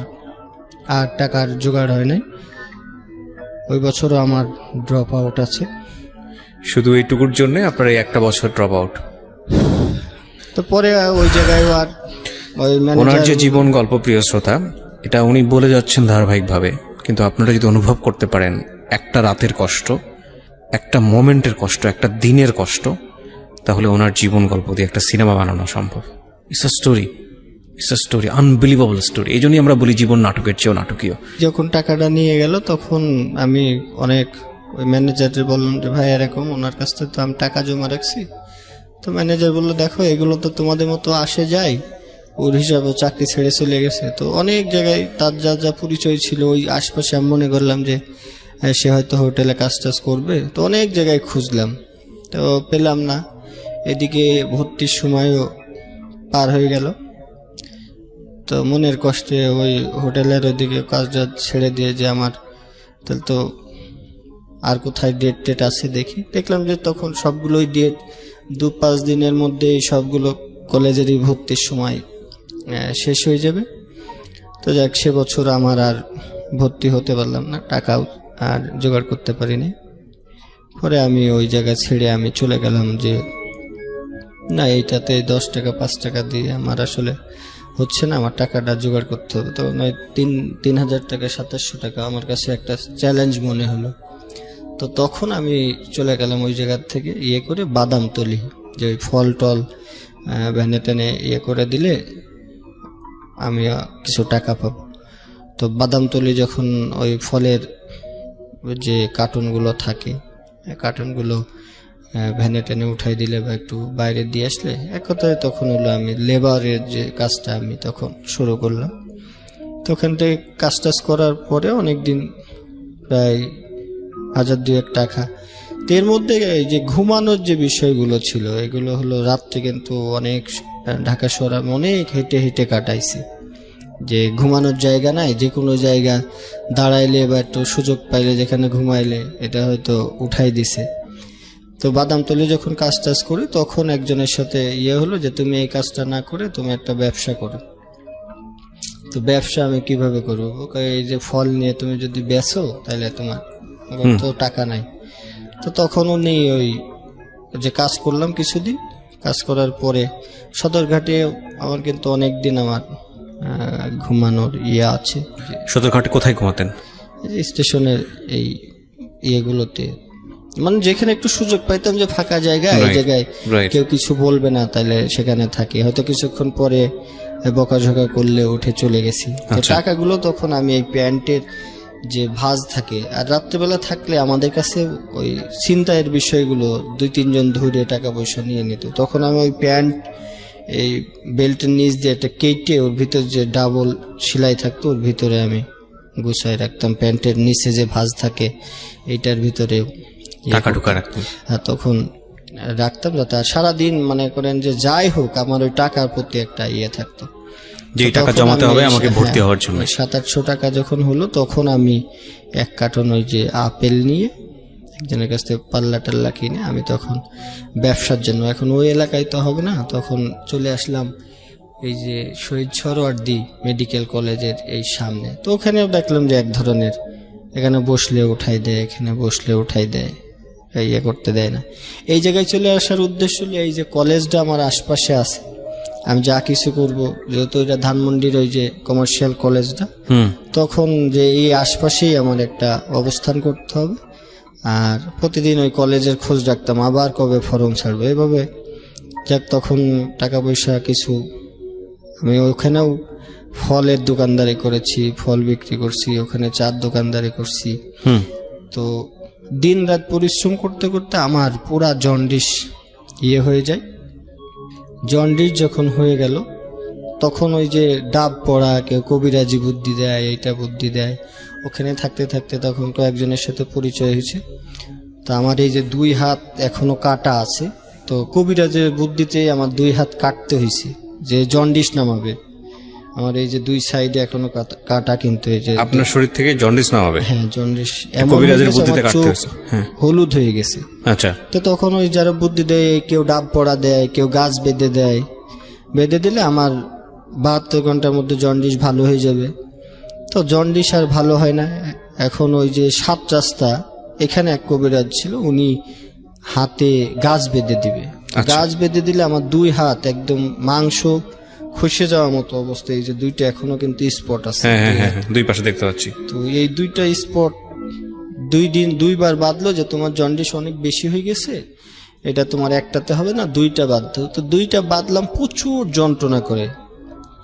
আর টাকার জোগাড় হয় নাই, ওই বছরও আমার ড্রপ আউট আছে। শুধু এইটুকুর জন্য আপনার এই একটা বছর ড্রপ আউট। তো পরে ওই জায়গায় আর ওই ওনার যে জীবন গল্প, প্রিয় শ্রোতা, এটা উনি বলে যাচ্ছেন ধারাবাহিকভাবে, কিন্তু আপনারা যদি অনুভব করতে পারেন একটা রাতের কষ্ট, একটা মোমেন্টের কষ্ট, একটা দিনের কষ্ট, তাহলে ওনার জীবন গল্প দিয়ে একটা সিনেমা বানানো সম্ভব। It's a story, unbelievable story. এই জন্যই আমরা বলি জীবন নাটকের চেয়েও নাটকীয়। যখন টাকাটা নিয়ে গেল তখন আমি অনেক ওই ম্যানেজারকে বললাম যে ভাই এরকম, ওনার কাছ থেকে তো আমি টাকা জমা রাখছি। তো ম্যানেজার বললো দেখো এগুলো তো তোমাদের মতো আসে যায়, ওর হিসাবে চাকরি ছেড়ে চলে গেছে। তো অনেক জায়গায় তার যা পরিচয় ছিল ওই আশপাশে আমি মনে করলাম যে সে হয়তো হোটেলে কাজ টাজ করবে। তো অনেক জায়গায় খুঁজলাম, তো পেলাম না। এদিকে ভর্তির সময়ও পার হয়ে গেল। তো মনের কষ্টে ওই হোটেলের ওইদিকে কাজটা ছেড়ে দিয়ে যে আমার তাহলে তো আর কোথায় ডেট আছে দেখলাম যে তখন সবগুলোই ডেট 2-5 দিনের মধ্যে সবগুলো কলেজেরই ভর্তির সময় শেষ হয়ে যাবে। তো যাক, সে বছর আমার আর ভর্তি হতে পারলাম না, টাকাও আর জোগাড় করতে পারিনি। পরে আমি ওই জায়গা ছেড়ে আমি চলে গেলাম যে না, এইটাতে 10 টাকা 5 টাকা দিয়ে আমার আসলে হচ্ছে না, আমার টাকাটা জোগাড় করতে হবে। তো 3,000 টাকা 2700 টাকা আমার কাছে একটা চ্যালেঞ্জ মনে হলো। তো তখন আমি চলে গেলাম ওই জায়গার থেকে করে বাদামতলি, যে ওই ফল টল ভ্যানে টেনে করে দিলে আমি কিছু টাকা পাবো। তো বাদামতলি যখন ওই ফলের যে কার্টুনগুলো থাকে, কার্টুনগুলো ভ্যানে টেনে উঠাই দিলে বা একটু বাইরে দিয়ে আসলে, এক কথায় তখন হলো আমি লেবারের যে কাজটা আমি তখন শুরু করলাম। তো ওখান থেকে কাজ টাজ করার পরে অনেকদিন, প্রায় 1,000-2,000 টাকা তো এর মধ্যে এই যে ঘুমানোর যে বিষয়গুলো ছিল এগুলো হলো রাত্রে কিন্তু অনেক ঢাকা শহরে আমি অনেক হেঁটে হেঁটে কাটাইছি, যে ঘুমানোর জায়গা নাই, যে কোনো জায়গা দাঁড়াইলে বা একটু সুযোগ পাইলে যেখানে ঘুমাইলে এটা হয়তো উঠাই দিছে। তো বাদামতলী যখন কাজ টাজ করি তখন একজনের সাথে হলো যে তুমি এই কাজটা না করে তুমি একটা ব্যবসা করো। তো ব্যবসা আমি কিভাবে করবো? এই যে ফল নিয়ে তুমি যদি বেচো তাহলে তোমার তো টাকা নাই। তো তখন উনি ওই যে কাজ করলাম কিছুদিন, কাজ করার পরে সদরঘাটে আমার কিন্তু অনেক দিন আমার ঘুমানোর আছে। সদরঘাটে কোথায় ঘুমাতেন? স্টেশনের এই ইয়েগুলোতে, মানে যেখানে একটু সুযোগ পাইতাম যে ফাঁকা জায়গা, এই জায়গায় কেউ কিছু বলবে না, তাহলে সেখানে থাকি। হয়তো কিছুক্ষণ পরে বকাঝকা করলে উঠে চলে গেছি। টাকাগুলো তখন আমি এই প্যান্টের যে ভাঁজ থাকে, আর রাত্রেবেলা থাকলে আমাদের কাছে ওই ছিনতাইয়ের বিষয়গুলো 2-3 জন ধরে টাকা পয়সা নিয়ে নিত। তখন আমি ওই প্যান্ট এই বেল্টের নিচ দিয়ে একটা কেটে ওর ভিতর যে ডাবল সেলাই থাকতো ওর ভিতরে আমি গুছাই রাখতাম। প্যান্টের নিচে যে ভাঁজ থাকে এইটার ভিতরে টাকা ঢুকা রাখতাম। হ্যাঁ, তখন রাখতাম যাতে সারাদিন মনে করেন যে যাই হোক আমার ওই টাকার প্রতি একটা থাকতো, যে টাকা জমাতে হবে আমাকে ভর্তি হওয়ার জন্য। 700-800 টাকা যখন হলো তখন আমি 1 কার্টন ওই যে আপেল নিয়ে একজনের কাছ থেকে পাল্লা টাল্লা কিনে আমি তখন ব্যবসার জন্য, এখন ওই এলাকায় তো হবে না, তখন চলে আসলাম এই যে শহীদ সরোয়ার্দী মেডিকেল কলেজের এই সামনে। তো ওখানেও দেখলাম যে এক ধরনের, এখানে বসলে উঠাই দেয়, এখানে বসলে উঠাই দেয়, করতে দেয় না। এই জায়গায় চলে আসার উদ্দেশ্য হলো এই যে কলেজটা আমার আশপাশে আছে, আমি যা কিছু করব, যেহেতু এটা ধানমন্ডির ওই যে কমার্শিয়াল কলেজটা, তখন যে এই আশপাশেই আমার একটা অবস্থান করতে হবে। আর প্রতিদিন ওই কলেজের খোঁজ রাখতাম, আবার কবে ফর্ম ছাড়বো, এভাবে যাক তখন টাকা পয়সা কিছু, আমি ওখানেও ফলের দোকানদারি করেছি, ফল বিক্রি করছি, ওখানে চার দোকানদারি করছি। তো দিন রাত পরিশ্রম করতে করতে আমার পুরা জন্ডিস হয়ে যায়। জন্ডিস যখন হয়ে গেল তখন ওই যে ডাব পড়া, কেউ কবিরাজি বুদ্ধি দেয়, এইটা বুদ্ধি দেয়, ওখানে থাকতে থাকতে তখন কয়েকজনের সাথে পরিচয় হয়েছে। তা আমার এই যে 2 হাত এখনো কাটা আছে, তো কবিরাজের বুদ্ধিতেই আমার 2 হাত কাটতে হয়েছে যে জন্ডিস নামাবে। আমার এই যে 2 সাইডে এখনো কাটা, কিন্তু এই যে আপনার শরীর থেকে জন্ডিস নামাবে। হ্যাঁ, জন্ডিস কবিরাজের বুদ্ধিতে কাটতে হয়েছে। হ্যাঁ, হলুদ হয়ে গেছে। আচ্ছা। তো তখন ওই যারা বুদ্ধি দেয়, কেউ ডাব পড়া দেয়, কেউ গাছ বেঁধে দেয়, বেঁধে দিলে আমার 72 ঘন্টার মধ্যে জন্ডিস ভালো হয়ে যাবে। তো জন্ডিস আর ভালো হয় না। এখন ওই যে 7 রাস্তা এখানে এক কবিরাজ ছিল, উনি হাতে গাছ বেঁধে দিবে। গাছ বেঁধে দিলে আমার 2 হাত একদম মাংস খসে যাওয়ার মতো অবস্থা। এই যে 2টা এখনো কিন্তু স্পট আছে, হ্যাঁ, 2 পাশে দেখতে পাচ্ছি। তো এই 2টা স্পট 2 বার বাঁধলো যে তোমার জন্ডিস অনেক বেশি হয়ে গেছে, এটা তোমার একটাতে হবে না, 2টা বাঁধতে। তো 2টা বাঁধলাম প্রচুর যন্ত্রণা করে।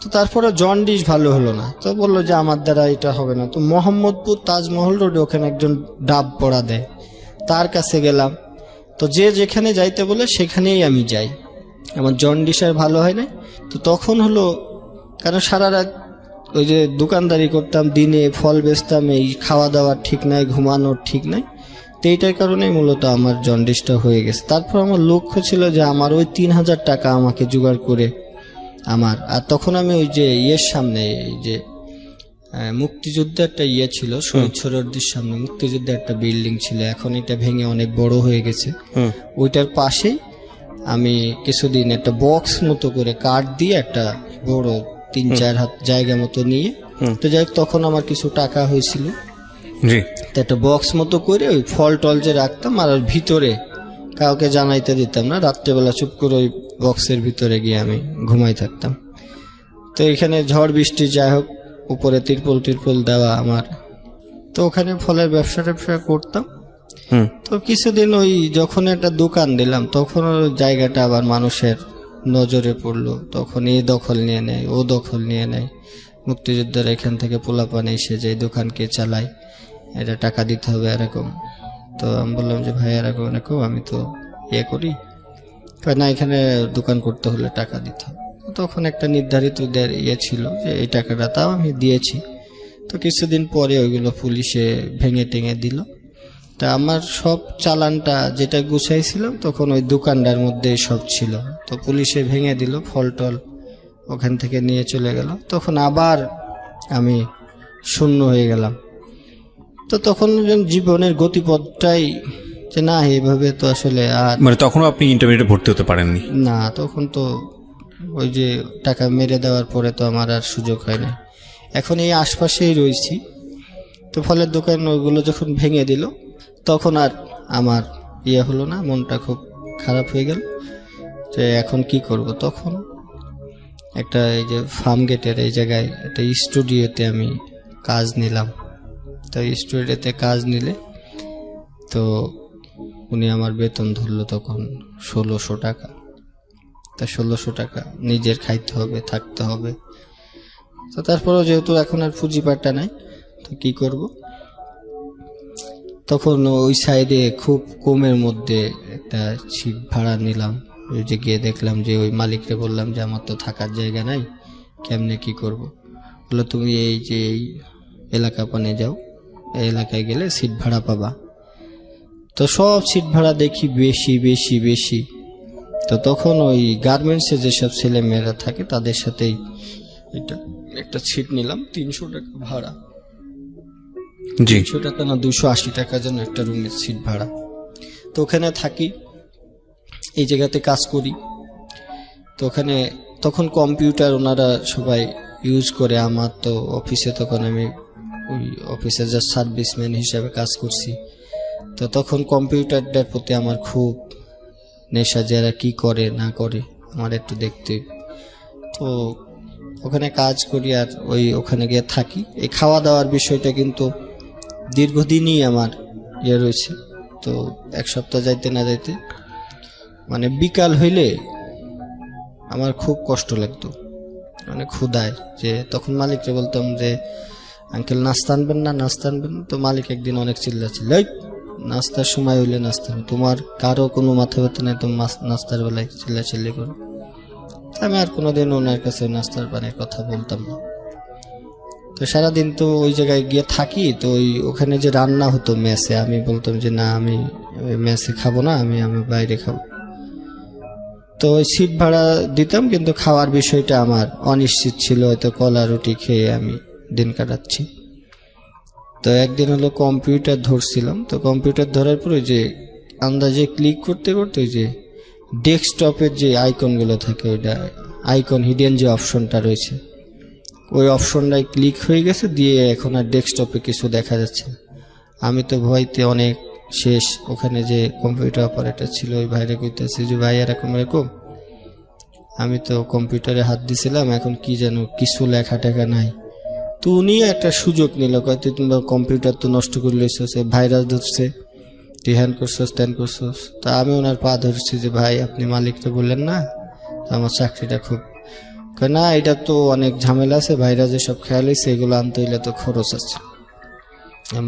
তো তারপরে জন্ডিস ভালো হলো না, তো বললো যে আমার দ্বারা এটা হবে না। তো মোহাম্মদপুর তাজমহল রোডে ওখানে একজন ডাব পড়া দেয়, তার কাছে গেলাম। তো যে যেখানে যাইতে বলে সেখানেই আমি যাই, আমার জন্ডিস আর ভালো হয় না। তো তখন হলো, কারণ সারা রাত ওই যে দোকানদারি করতাম, দিনে ফল বেচতাম, এই খাওয়া দাওয়া ঠিক নাই, ঘুমানোর ঠিক নাই, তো এইটার কারণেই মূলত আমার জন্ডিসটা হয়ে গেছে। তারপর আমার লক্ষ্য ছিল যে আমার ওই 3000 টাকা আমাকে জোগাড় করে আমার, আর তখন আমি ওই যে সামনে এই যে মুক্তিযুদ্ধে একটা ছিল, শহীদ সরোয়ার্দীর সামনে মুক্তিযুদ্ধে একটা বিল্ডিং ছিল, এখন এটা ভেঙে অনেক বড় হয়ে গেছে। ওইটার পাশেই আমি কিছুদিন একটা বক্স মতো করে কাঠ দিয়ে একটা বড় 3-4 হাত জায়গা মতো নিয়ে, তো যাই তখন আমার কিছু টাকা হয়েছিল, তো একটা বক্স মতো করে ওই ফল টল যে রাখতাম, আর ভিতরে কাউকে জানাইতে দিতাম না, রাত্রেবেলা চুপ করে ওই বক্সের ভিতরে গিয়ে আমি ঘুমাই থাকতাম। তো এখানে ঝড় বৃষ্টি যাই হোক, উপরে তিরপল দেওয়া আমার, তো ওখানে ফলের ব্যবসা করতাম। তো কিছুদিন ওই যখন একটা দোকান দিলাম তখন জায়গাটা আবার মানুষের নজরে পড়লো, তখন এই দখল নিয়ে নেয়, ও দখল নিয়ে নেয়, মুক্তিযোদ্ধার এখান থেকে পোলাপান এসে যে দোকানকে চালায়, এটা টাকা দিতে হবে এরকম। তো আমি বললাম যে ভাই এরকম আমি তো করি না, এখানে দোকান করতে হলে টাকা দিতে হবে। তখন একটা নির্ধারিত ছিল যে এই টাকাটা, তাও আমি দিয়েছি। তো কিছুদিন পরে ওইগুলো পুলিশে ভেঙে টেঙে দিল। তা আমার সব চালানটা যেটা গুছাইছিলাম তখন ওই দোকানটার মধ্যে সব ছিল। তো পুলিশে ভেঙে দিল, ফলটল ওখান থেকে নিয়ে চলে গেল। তখন আবার আমি শূন্য হয়ে গেলাম। তো তখন যেন জীবনের গতিপথটাই যে না, এইভাবে তো আসলে আর মানে তখনও আপনি ইন্টারমিডিয়েটে ভর্তি হতে পারেননি? না, তখন তো ওই যে টাকা মেরে দেওয়ার পরে তো আমার আর সুযোগ হয় না। এখন এই আশপাশেই রয়েছি। তো ফলের দোকান ওইগুলো যখন ভেঙে দিল তখন আর আমার হলো না, মনটা খুব খারাপ হয়ে গেল যে এখন কি করব। তখন একটা এই যে ফার্ম গেটের এই জায়গায় একটা স্টুডিওতে আমি কাজ নিলাম। তো স্টুডিওতে কাজ নিলে তো উনি আমার বেতন ধরলো তখন 1600 টাকা। তা 1600 টাকা নিজের খাইতে হবে, থাকতে হবে। তো তারপরেও যেহেতু এখন আর পুঁজিপাটটা নাই, তো কি করব। তখন ওই সাইডে খুব কমের মধ্যে একটা সিট ভাড়া নিলাম। ওই যে গিয়ে দেখলাম যে ওই মালিককে বললাম যে আমার তো থাকার জায়গা নাই, কেমনে কি করব। বললো তুমি এই যে এই এলাকা পানে যাও, এই এলাকায় গেলে সিট ভাড়া পাবা। তো সব সিট ভাড়া দেখি বেশি বেশি বেশি। তো তখন ওই গার্মেন্টসে যেসব ছেলে মেয়েরা থাকে তাদের সাথেই এটা একটা সিট নিলাম, 300 টাকা ভাড়া। জি। 300 টাকা না 280 টাকা যেন একটা রুমের সিট ভাড়া। তো ওখানে থাকি, এই জায়গাতে কাজ করি। তো ওখানে তখন কম্পিউটার ওনারা সবাই ইউজ করে। আমার তো অফিসে তখন আমি ওই অফিসে যা সার্ভিসম্যান হিসাবে কাজ করছি। তো তখন কম্পিউটারটার প্রতি আমার খুব নেশা, যারা কি করে না করে আমার একটু দেখতে। তো ওখানে কাজ করি আর ওখানে গিয়ে থাকি। এই খাওয়া দাওয়ার বিষয়টা কিন্তু দীর্ঘদিনই আমার রয়েছে। তো এক সপ্তাহ যাইতে না যাইতে মানে বিকাল হইলে আমার খুব কষ্ট লাগতো, মানে ক্ষুধায়। যে তখন মালিককে বলতাম যে আঙ্কেল নাস্তা আনবেন না, নাস্তা আনবেন না। তো মালিক একদিন অনেক চিল্লাছিল, এই নাস্তার সময় হইলে নাস্তা, তোমার কারো কোনো মাথা ব্যথা নেই, তুমি নাস্তার বেলায় চিল্লাচিল্লি করো। আমি আর কোনোদিন ওনার কাছে নাস্তার পানির কথা বলতাম না। তো সারাদিন তো ওই জায়গায় গিয়ে থাকি। তো ওখানে যে রান্না হতো মেসে, আমি বলতাম যে না, আমি মেসে খাবো না, আমি বাইরে খাবো। তো ওই সিট ভাড়া দিতাম, কিন্তু খাওয়ার বিষয়টা আমার অনিশ্চিত ছিল। হয়তো কলা রুটি খেয়ে আমি দিন কাটাচ্ছি। তো একদিন হলো কম্পিউটার ধরছিলাম। তো কম্পিউটার ধরার পরে যে আন্দাজে ক্লিক করতে করতে ওই যে ডেস্কটপের যে আইকনগুলো থাকে, ওইটা আইকন হিডেন যে অপশনটা রয়েছে, ওই অপশনটাই ক্লিক হয়ে গেছে। দিয়ে এখন আর ডেস্কটপে কিছু দেখা যাচ্ছে না। আমি তো ভয়তে অনেক শেষ। ওখানে যে কম্পিউটার অপারেটর ছিল ওই ভাইরে কইতেছে যে ভাই এরকম এরকম। আমি তো কম্পিউটারে হাত দিছিলাম, এখন কি জানো কিছু লেখা টেখা নাই। তো উনি একটা সুযোগ নিল, কয়েকদিন তুমি কম্পিউটার তো নষ্ট করে লইছো, ভাইরাস ধরছে, তুই হ্যান করছস ত্যান করছস। তা আমি ওনার পা ধরছি যে ভাই আপনি মালিকটা বললেন না, আমার চাকরিটা খুব না, এটা তো অনেক ঝামেলা আছে, ভাইরাসে সব খেয়াল হয়েছে, এগুলো আনতে হইলে তো খরচ আছে।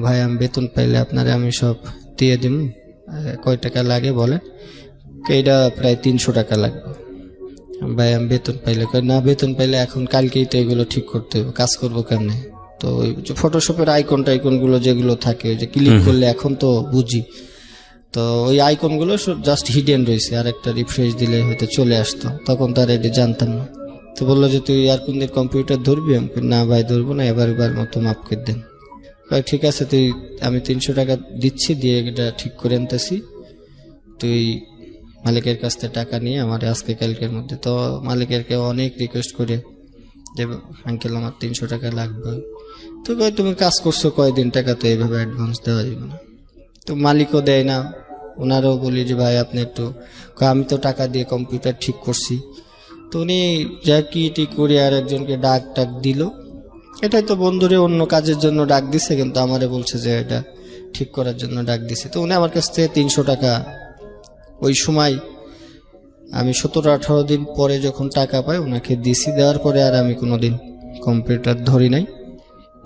ভাই আমি বেতন পাইলে আপনারে আমি সব দিয়ে দিম, কয় টাকা লাগে বলেন। এইটা প্রায় 300 টাকা লাগবে। ভাই আমি বেতন পাইলে, না বেতন পাইলে এখন কালকেই তো এগুলো ঠিক করতে হবে, কাজ করবো কেমনে। তো ওই যে ফটোশপের আইকনগুলো যেগুলো থাকে, ওই যে ক্লিক করলে এখন তো বুঝি, তো ওই আইকনগুলো জাস্ট হিডেন রয়েছে, আর একটা রিফ্রেশ দিলে হয়তো চলে আসতো। তখন তো আর এটা জানতাম না। তো বললো যে তুই আর কোন দিন কম্পিউটার ধরবি? আমি না ভাই ধরবো না, এবার মতো মাফ করে দেন। ঠিক আছে, আমি 300 টাকা দিচ্ছি, দিয়ে এটা ঠিক করে আনতেছি, তুই মালিকের কাছ থেকে টাকা নিয়ে আমার আজকে কালকের মধ্যে। তো মালিকেরকে অনেক রিকোয়েস্ট করে যে আঙ্কেল আমার 300 টাকা লাগবে। তো ভাই তুমি কাজ করছো কয়দিন, টাকা তো এইভাবে অ্যাডভান্স দেওয়া যাবে না। তো মালিকও দেয় না, ওনারাও বলি যে ভাই আপনি একটু, আমি তো টাকা দিয়ে কম্পিউটার ঠিক করছি। তো উনি যা কি ঠিক করে আর একজনকে ডাক দিল। এটাই তো বন্ধুরে অন্য কাজের জন্য ডাক দিছে, কিন্তু আমারে বলছে যে এটা ঠিক করার জন্য ডাক দিছে। তো উনি আমার কাছ থেকে 300 টাকা ওই সময়, আমি 17-18 দিন পরে যখন টাকা পাই ওনাকে দিছি। দেওয়ার পরে আর আমি কোনোদিন কম্পিউটার ধরি নাই।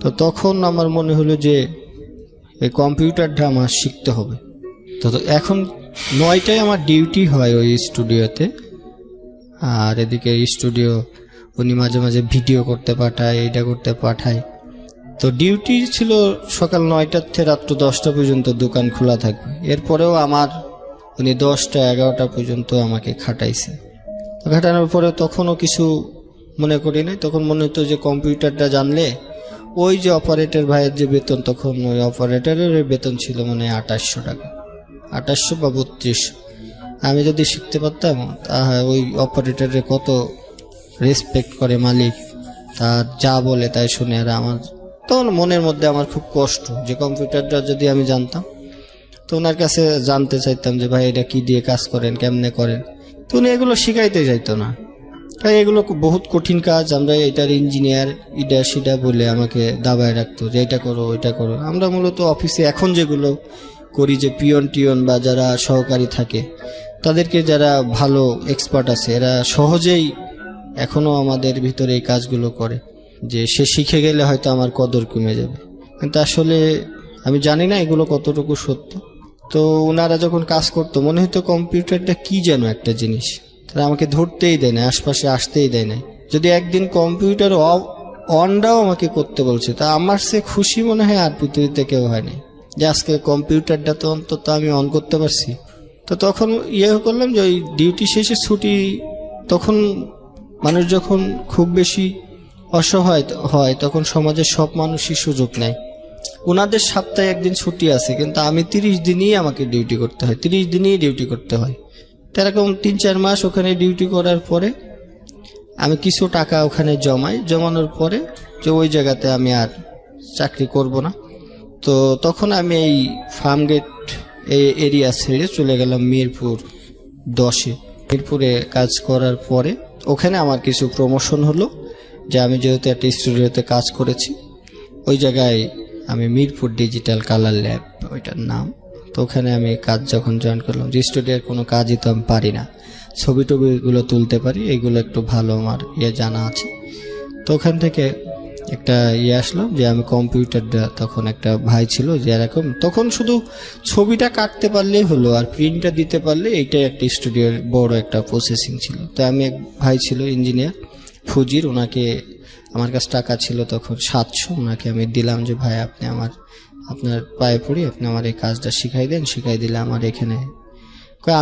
তো তখন আমার মনে হলো যে এই কম্পিউটারটা আমার শিখতে হবে। তো এখন 9টায় আমার ডিউটি হয় ওই স্টুডিওতে। আর এদিকে স্টুডিও উনি মাঝে মাঝে ভিডিও করতে পাঠায়, এইটা করতে পাঠায়। তো ডিউটি ছিল সকাল 9টার থেকে রাত্র 10টা পর্যন্ত দোকান খোলা থাকবে। এরপরেও আমার উনি 10টা 11টা পর্যন্ত আমাকে খাটাইছে। তো খাটানোর পরে তখনও কিছু মনে করি নাই। তখন মনে হতো যে কম্পিউটারটা জানলে ওই যে অপারেটর ভাইয়ের যে বেতন, তখন ওই অপারেটরের বেতন ছিল মানে 2800 টাকা, 2800 বা 3200। আমি যদি শিখতে পারতাম, ওই অপারেটরে কত রেসপেক্ট করে মালিক, তার যা বলে তাই শুনে। আর আমার তখন মনের মধ্যে আমার খুব কষ্ট যে কম্পিউটারটা যদি আমি জানতাম, তো ওনার কাছে জানতে চাইতাম যে ভাই এটা কি দিয়ে কাজ করেন, কেমনে করেন। তো উনি এগুলো শিখাইতে চাইতো না। তাই এগুলো বহুত কঠিন কাজ, আমরা এটার ইঞ্জিনিয়ার ইডা সিডা বলে আমাকে দাবায় রাখতো যে এটা করো ওইটা করো। আমরা মূলত অফিসে এখন যেগুলো করি, যে পিয়ন টিয়ন বা যারা সহকারী থাকে, তাদেরকে যারা ভালো এক্সপার্ট আছে এরা সহজেই এখনো আমাদের ভিতরে এই কাজগুলো করে, যে সে শিখে গেলে হয়তো আমার কদর কমে যাবে। কিন্তু আসলে আমি জানি না এগুলো কতটুকু সত্য। তো ওনারা যখন কাজ করতো মনে হতো কম্পিউটারটা কি যেন একটা জিনিস, তারা আমাকে ধরতেই দেয় না, আশপাশে আসতেই দেয় না। যদি একদিন কম্পিউটার অনটাও আমাকে করতে বলছে, তা আমার সে খুশি মনে হয় আর পৃথিবীতে কেউ হয়নি, যে আজকে কম্পিউটারটা তো অন্তত আমি অন করতে পারছি। তো তখন করলাম যে ওই ডিউটি শেষে ছুটি, তখন মানুষ যখন খুব বেশি অসহায় হয় তখন সমাজের সব মানুষই সুযোগ নেয়। ওনাদের সপ্তাহে একদিন ছুটি আছে, কিন্তু আমি 30 দিনই আমাকে ডিউটি করতে হয়, 30 দিনই ডিউটি করতে হয়। এরকম 3-4 মাস ওখানে ডিউটি করার পরে আমি কিছু টাকা ওখানে জমানোর পরে যে ওই জায়গাতে আমি আর চাকরি করব না। তো তখন আমি এই ফার্মগেট এই এরিয়া ছেড়ে চলে গেলাম মিরপুর 10-এ। মিরপুরে কাজ করার পরে ওখানে আমার কিছু প্রমোশন হলো, যে আমি যেহেতু একটা স্টুডিওতে কাজ করেছি, ওই জায়গায় আমি মিরপুর ডিজিটাল কালার ল্যাব ওইটার নাম। তো ওখানে আমি কাজ যখন জয়েন করলাম, যে স্টুডিওর কোনো কাজই তো আমি পারি না, ছবি টবিগুলো তুলতে পারি, এগুলো একটু ভালো আমার জানা আছে। তো ওখান থেকে একটা আসলো যে আমি কম্পিউটারটা, তখন একটা ভাই ছিল যে এরকম, তখন শুধু ছবিটা কাটতে পারলেই হলো আর প্রিন্টটা দিতে পারলে, এইটাই একটা স্টুডিওর বড় একটা প্রসেসিং ছিল। তো আমি এক ভাই ছিল ইঞ্জিনিয়ার ফুজির, ওনাকে আমার কাছে টাকা ছিল তখন 700, ওনাকে আমি দিলাম যে ভাই আপনি আপনার পায়ে পড়ি, আপনি আমার এই কাজটা শিখাই দেন। শিখাই দিলে আমার এখানে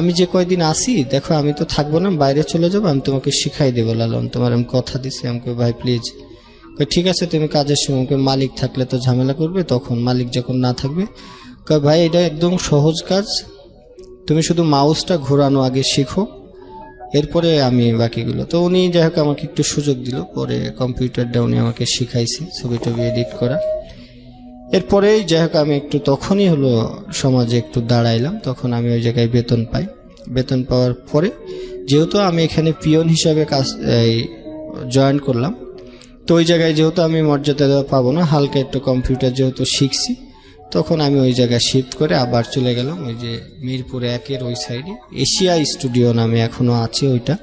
আমি যে কয়দিন আসি, দেখো আমি তো থাকবো না, বাইরে চলে যাবো, আমি তোমাকে শিখাই দেবো লালন, তোমার আমি কথা দিচ্ছি। আমাকে ভাই প্লিজ, ঠিক আছে তুমি কাজের সময়, মালিক থাকলে তো ঝামেলা করবে, তখন মালিক যখন না থাকবে, ভাই এটা একদম সহজ কাজ, তুমি শুধু মাউসটা ঘোরানো আগে শিখো, এরপরে আমি বাকিগুলো। তো উনি যাই হোক আমাকে একটু সুযোগ দিল, পরে কম্পিউটারটা উনি আমাকে শিখাইছে ছবি টবি এডিট করা। এরপরেই যাই হোক আমি একটু তখনই হলো সমাজে একটু দাঁড়াইলাম, তখন আমি ওই জায়গায় বেতন পাই। বেতন পাওয়ার পরে যেহেতু আমি এখানে পিয়ন হিসাবে কাজ জয়েন করলাম, তো ওই জায়গায় যেহেতু আমি মর্যাদা পাবো না, হালকা একটু কম্পিউটার যেহেতু শিখছি, তখন আমি ওই জায়গায় শিফট করে আবার চলে গেলাম ওই যে মিরপুর 1-এর ওই সাইডে এশিয়া স্টুডিও নামে এখনো আছে ওইটা,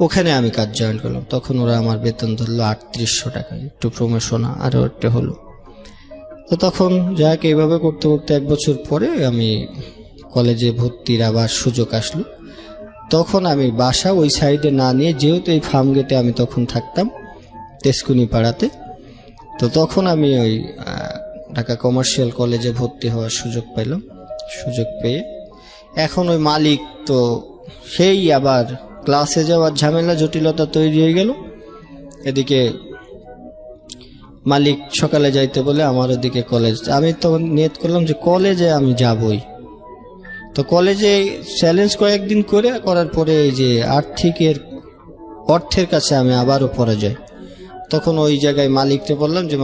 ওখানে আমি কাজ জয়েন করলাম। তখন ওরা আমার বেতন ধরলো 3800 টাকা, একটু প্রমোশন আরও একটা হলো। তো তখন যাক এইভাবে করতে করতে 1 বছর পরে আমি কলেজে ভর্তির আবার সুযোগ আসলো। তখন আমি বাসা ওই সাইডে না নিয়ে, যেহেতু এই ফার্ম গেটে আমি তখন থাকতাম তেজকুনি পাড়াতে, তো তখন আমি ওই ঢাকা কমার্শিয়াল কলেজে ভর্তি হওয়ার সুযোগ পেলাম। সুযোগ পেয়ে এখন ওই মালিক তো সেই আবার ক্লাসে যাওয়ার ঝামেলা জটিলতা তৈরি হয়ে গেল। এদিকে মালিক সকালে যাইতে বলে, আমার ওদিকে কলেজ। আমি তখন নিয়ত করলাম যে কলেজে আমি যাবই। তো কলেজে চ্যালেঞ্জ কয়েকদিন করার পরে এই যে অর্থের কাছে আমি আবারও পরাজয়। তখন ওই জায়গায় মালিককে বললাম যে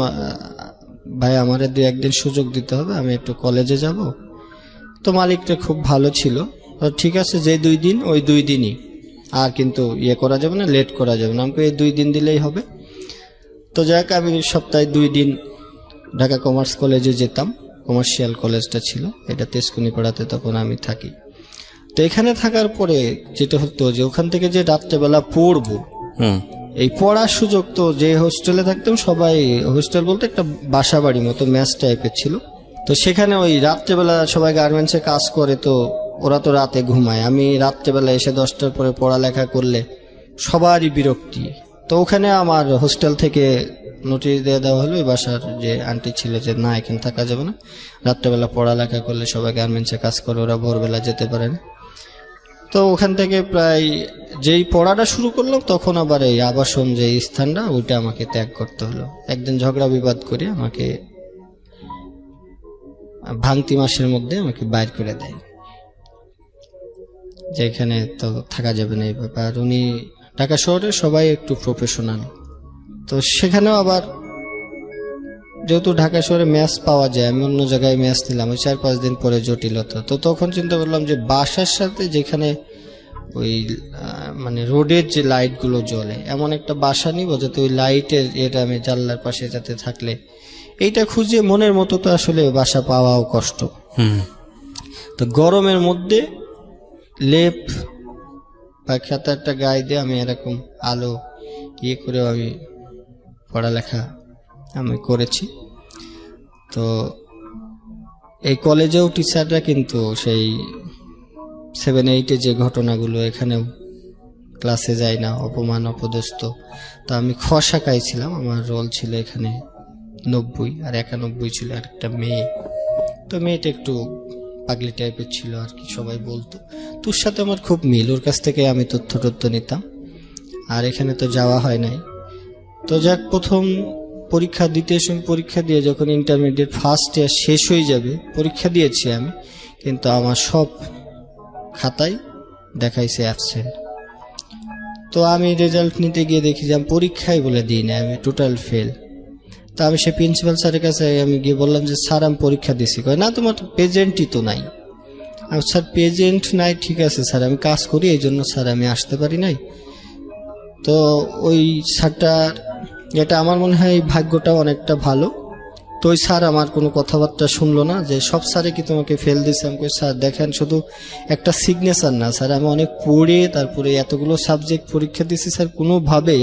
ভাই আমার 2-1 দিন সুযোগ দিতে হবে, আমি একটু কলেজে যাব। তো মালিকটা খুব ভালো ছিল, ঠিক আছে যে 2 দিন, ওই 2 দিনই, আর কিন্তু করা যাবে না, লেট করা যাবে না, আমাকে এই 2 দিন দিলেই হবে। তো যাক আমি সপ্তাহে 2 দিন ঢাকা কমার্স কলেজে যেতাম, কমার্শিয়াল কলেজটা ছিল এটা তেজকুনি পাড়াতে, তখন আমি থাকি। তো এখানে থাকার পরে যেটা হতো যে ওখান থেকে যে রাত্রেবেলা পড়বো, এই পড়ার সুযোগ, তো যে হোস্টেলে থাকতাম সবাই, হোস্টেল বলতে একটা বাসা বাড়ি মতো ম্যাচ টাইপের ছিল। তো সেখানে ওই রাত্রেবেলা সবাই গার্মেন্টসে কাজ করে, তো ওরা তো রাতে ঘুমায়, আমি রাত্রেবেলা এসে 10টার পরে পড়ালেখা করলে সবারই বিরক্তি। তো ওখানে আমার হোস্টেল থেকে নোটিশ দিয়ে দেওয়া হলো ওই বাসার যে আন্টি ছিল যে না এখানে থাকা যাবে না, রাত্রেবেলা পড়ালেখা করলে সবাই গার্মেন্টসে কাজ করে, ওরা ভোরবেলা যেতে পারে না। তো ওখান থেকে প্রায় যেই পড়াটা শুরু করলাম তখন আবার এই আবাসন যে স্থানটা ওইটা আমাকে ত্যাগ করতে হলো। একদিন ঝগড়া বিবাদ করে আমাকে ভাঙতি মাসের মধ্যে আমাকে বাইর করে দেয় যে এখানে তো থাকা যাবে না এই ব্যাপার। উনি ঢাকা শহরে সবাই একটু প্রফেশনাল, তো সেখানেও আবার যেহেতু ঢাকা শহরে ম্যাচ পাওয়া যায়, আমি অন্য জায়গায় ম্যাচ নিলাম ওই 4-5 দিন পরে জটিলতা। তো তখন চিন্তা করলাম যে বাসার সাথে যেখানে ওই মানে রোডের যে লাইটগুলো জ্বলে এমন একটা বাসা নিব যাতে ওই লাইটের এটা আমি জানলার পাশে যাতে থাকলে, এইটা খুঁজে মনের মতো তো আসলে বাসা পাওয়াও কষ্ট। তো গরমের মধ্যে লেপ বা খাতারটা গায়ে দিয়ে আমি এরকম আলো করেও আমি পড়ালেখা আমি করেছি। তো এই কলেজেও টিচাররা কিন্তু সেই 7-8 যে ঘটনাগুলো এখানেও ক্লাসে যায় না, অপমান অপদস্থ। তো আমি খ শাখায় ছিলাম, আমার রোল ছিল এখানে 90 আর 91 ছিল আরেকটা মেয়ে। তো মেয়েটা একটু পাগলি টাইপের ছিল আর কি, সবাই বলতো। তোর সাথে আমার খুব মিল, ওর কাছ থেকে আমি তথ্য নিতাম। আর এখানে তো যাওয়া হয় নাই। তো যাক, প্রথম পরীক্ষা দ্বিতীয় সময় পরীক্ষা দিয়ে যখন ইন্টারমিডিয়েট ফার্স্ট ইয়ার শেষ হয়ে যাবে, পরীক্ষা দিয়েছি আমি, কিন্তু আমার সব খাতায় দেখাইছে অ্যাবসেন্ট। তো আমি রেজাল্ট নিতে গিয়ে দেখি যে আমি পরীক্ষায় বলে দিই না, আমি টোটাল ফেল। তা আমি সে প্রিন্সিপাল স্যারের কাছে আমি গিয়ে বললাম যে স্যার আমি পরীক্ষা দিছি। কয় না তোমার প্রেজেন্টই তো নাই। আমি স্যার প্রেজেন্ট নাই, ঠিক আছে স্যার আমি কাজ করি এই জন্য স্যার আমি আসতে পারি নাই। তো ওই স্যারটার এটা আমার মনে হয় ভাগ্যটা অনেকটা ভালো। তো ওই স্যার আমার কোনো কথাবার্তা শুনলো না যে সব স্যারে কি তোমাকে ফেল দিছে। আমি কই স্যার দেখেন শুধু একটা সিগনেচার না স্যার, আমি অনেক পড়ে তারপরে এতগুলো সাবজেক্ট পরীক্ষা দিছি স্যার, কোনোভাবে